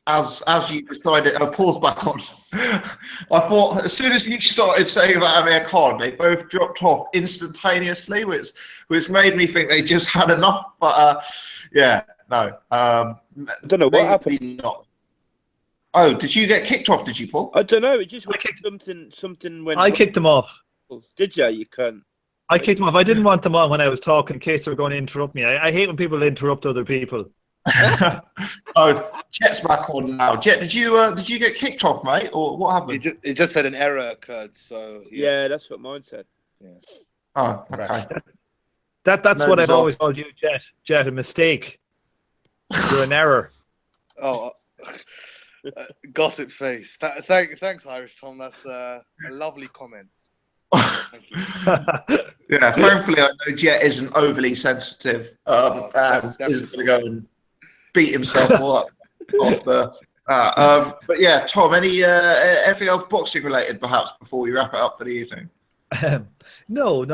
As you decided, Paul's back on. I thought as soon as you started saying about Amir Khan, they both dropped off instantaneously, which made me think they just had enough. But yeah, no. I don't know what happened. Not. Oh, did you get kicked off? Did you, Paul? I don't know. It just something went. I kicked him off. Did you? You couldn't. I kicked him off. I didn't want them on when I was talking in case they were going to interrupt me. I hate when people interrupt other people. Oh, Jet's back on now. Jet, did you get kicked off, mate, or what happened? It just said an error occurred, so yeah, that's what mine said. Yeah. Oh, okay. That's No what result. I've always called you, Jet. Jet, a mistake. You're an error. Oh, gossip face. Thanks, Irish Tom. That's a lovely comment. Thank you. Yeah, thankfully I know Jet isn't overly sensitive and isn't going to go and beat himself all up after. But yeah, Tom, anything else boxing related perhaps before we wrap it up for the evening? No.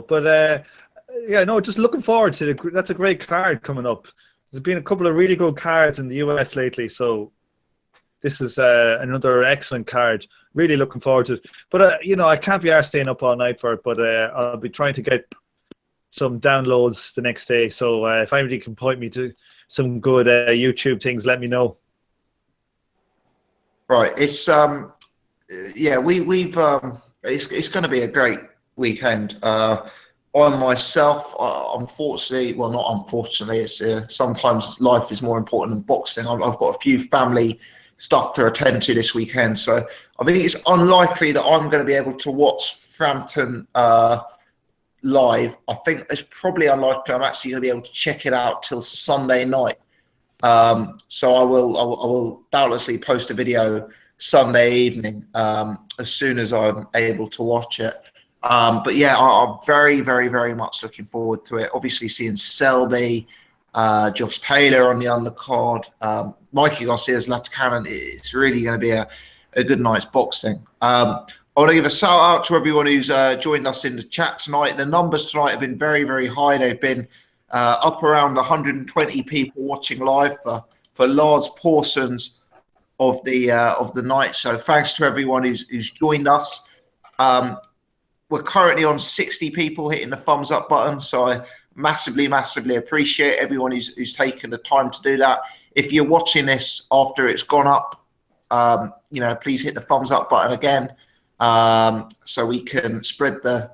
But yeah, no, just looking forward to that's a great card coming up. There's been a couple of really good cards in the US lately, so this is another excellent card. Really looking forward to it. But, I can't be arsed staying up all night for it, but I'll be trying to get some downloads the next day. So if anybody can point me to some good YouTube things, let me know. Right. It's, it's going to be a great weekend. On myself, unfortunately, well, not unfortunately, it's sometimes life is more important than boxing. I've got a few family stuff to attend to this weekend, so I think it's unlikely that I'm going to be able to watch Frampton live. I think it's probably unlikely I'm actually going to be able to check it out till Sunday night. So I will doubtlessly post a video Sunday evening as soon as I'm able to watch it. But yeah, I'm very, very, very much looking forward to it. Obviously, seeing Selby, Josh Taylor on the undercard, Mikey Garcia's Latikanen. It's really going to be a good night's boxing. I want to give a shout out to everyone who's joined us in the chat tonight. The numbers tonight have been very, very high. They've been up around 120 people watching live for large portions of the night. So thanks to everyone who's joined us. We're currently on 60 people hitting the thumbs up button, so I massively, massively appreciate everyone who's taken the time to do that. If you're watching this after it's gone up, please hit the thumbs up button again, so we can spread the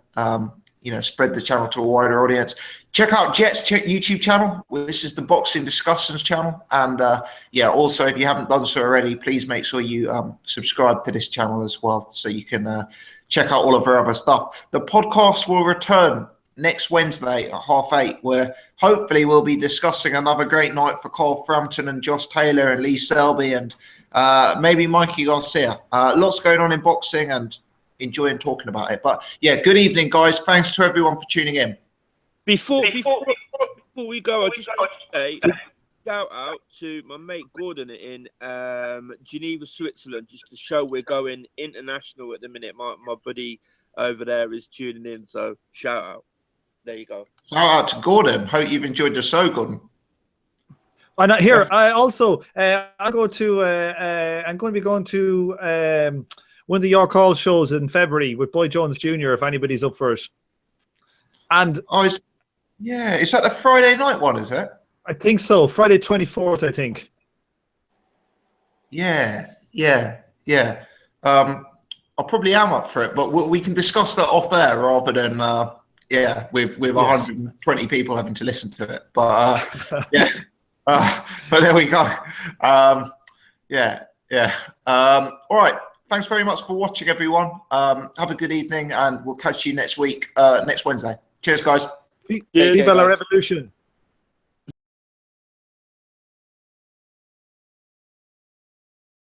channel to a wider audience. Check out Jet's YouTube channel. This is the Boxing Discussions channel, and also if you haven't done so already, please make sure you subscribe to this channel as well, so you can check out all of our other stuff. The podcast will return next Wednesday at 8:30, where hopefully we'll be discussing another great night for Carl Frampton and Josh Taylor and Lee Selby and maybe Mikey Garcia. Lots going on in boxing and enjoying talking about it. But yeah, good evening, guys. Thanks to everyone for tuning in. Before we go, I just want to say shout out to my mate Gordon in Geneva, Switzerland. Just to show we're going international at the minute. My buddy over there is tuning in, so shout out. There you go. Shout out to Gordon. Hope you've enjoyed the show, Gordon. I'm not here. I also I'm going to be going to one of the York Hall shows in February with Boy Jones Jr. If anybody's up for it. And is that the Friday night one? Is it? I think so. Friday 24th, I think. Yeah. I probably am up for it, but we can discuss that off air rather than yeah, with Yes. 120 people having to listen to it. But yeah, but there we go. Yeah. All right. Thanks very much for watching, everyone. Have a good evening, and we'll catch you next week, next Wednesday. Cheers, guys. Viva la guys. revolution.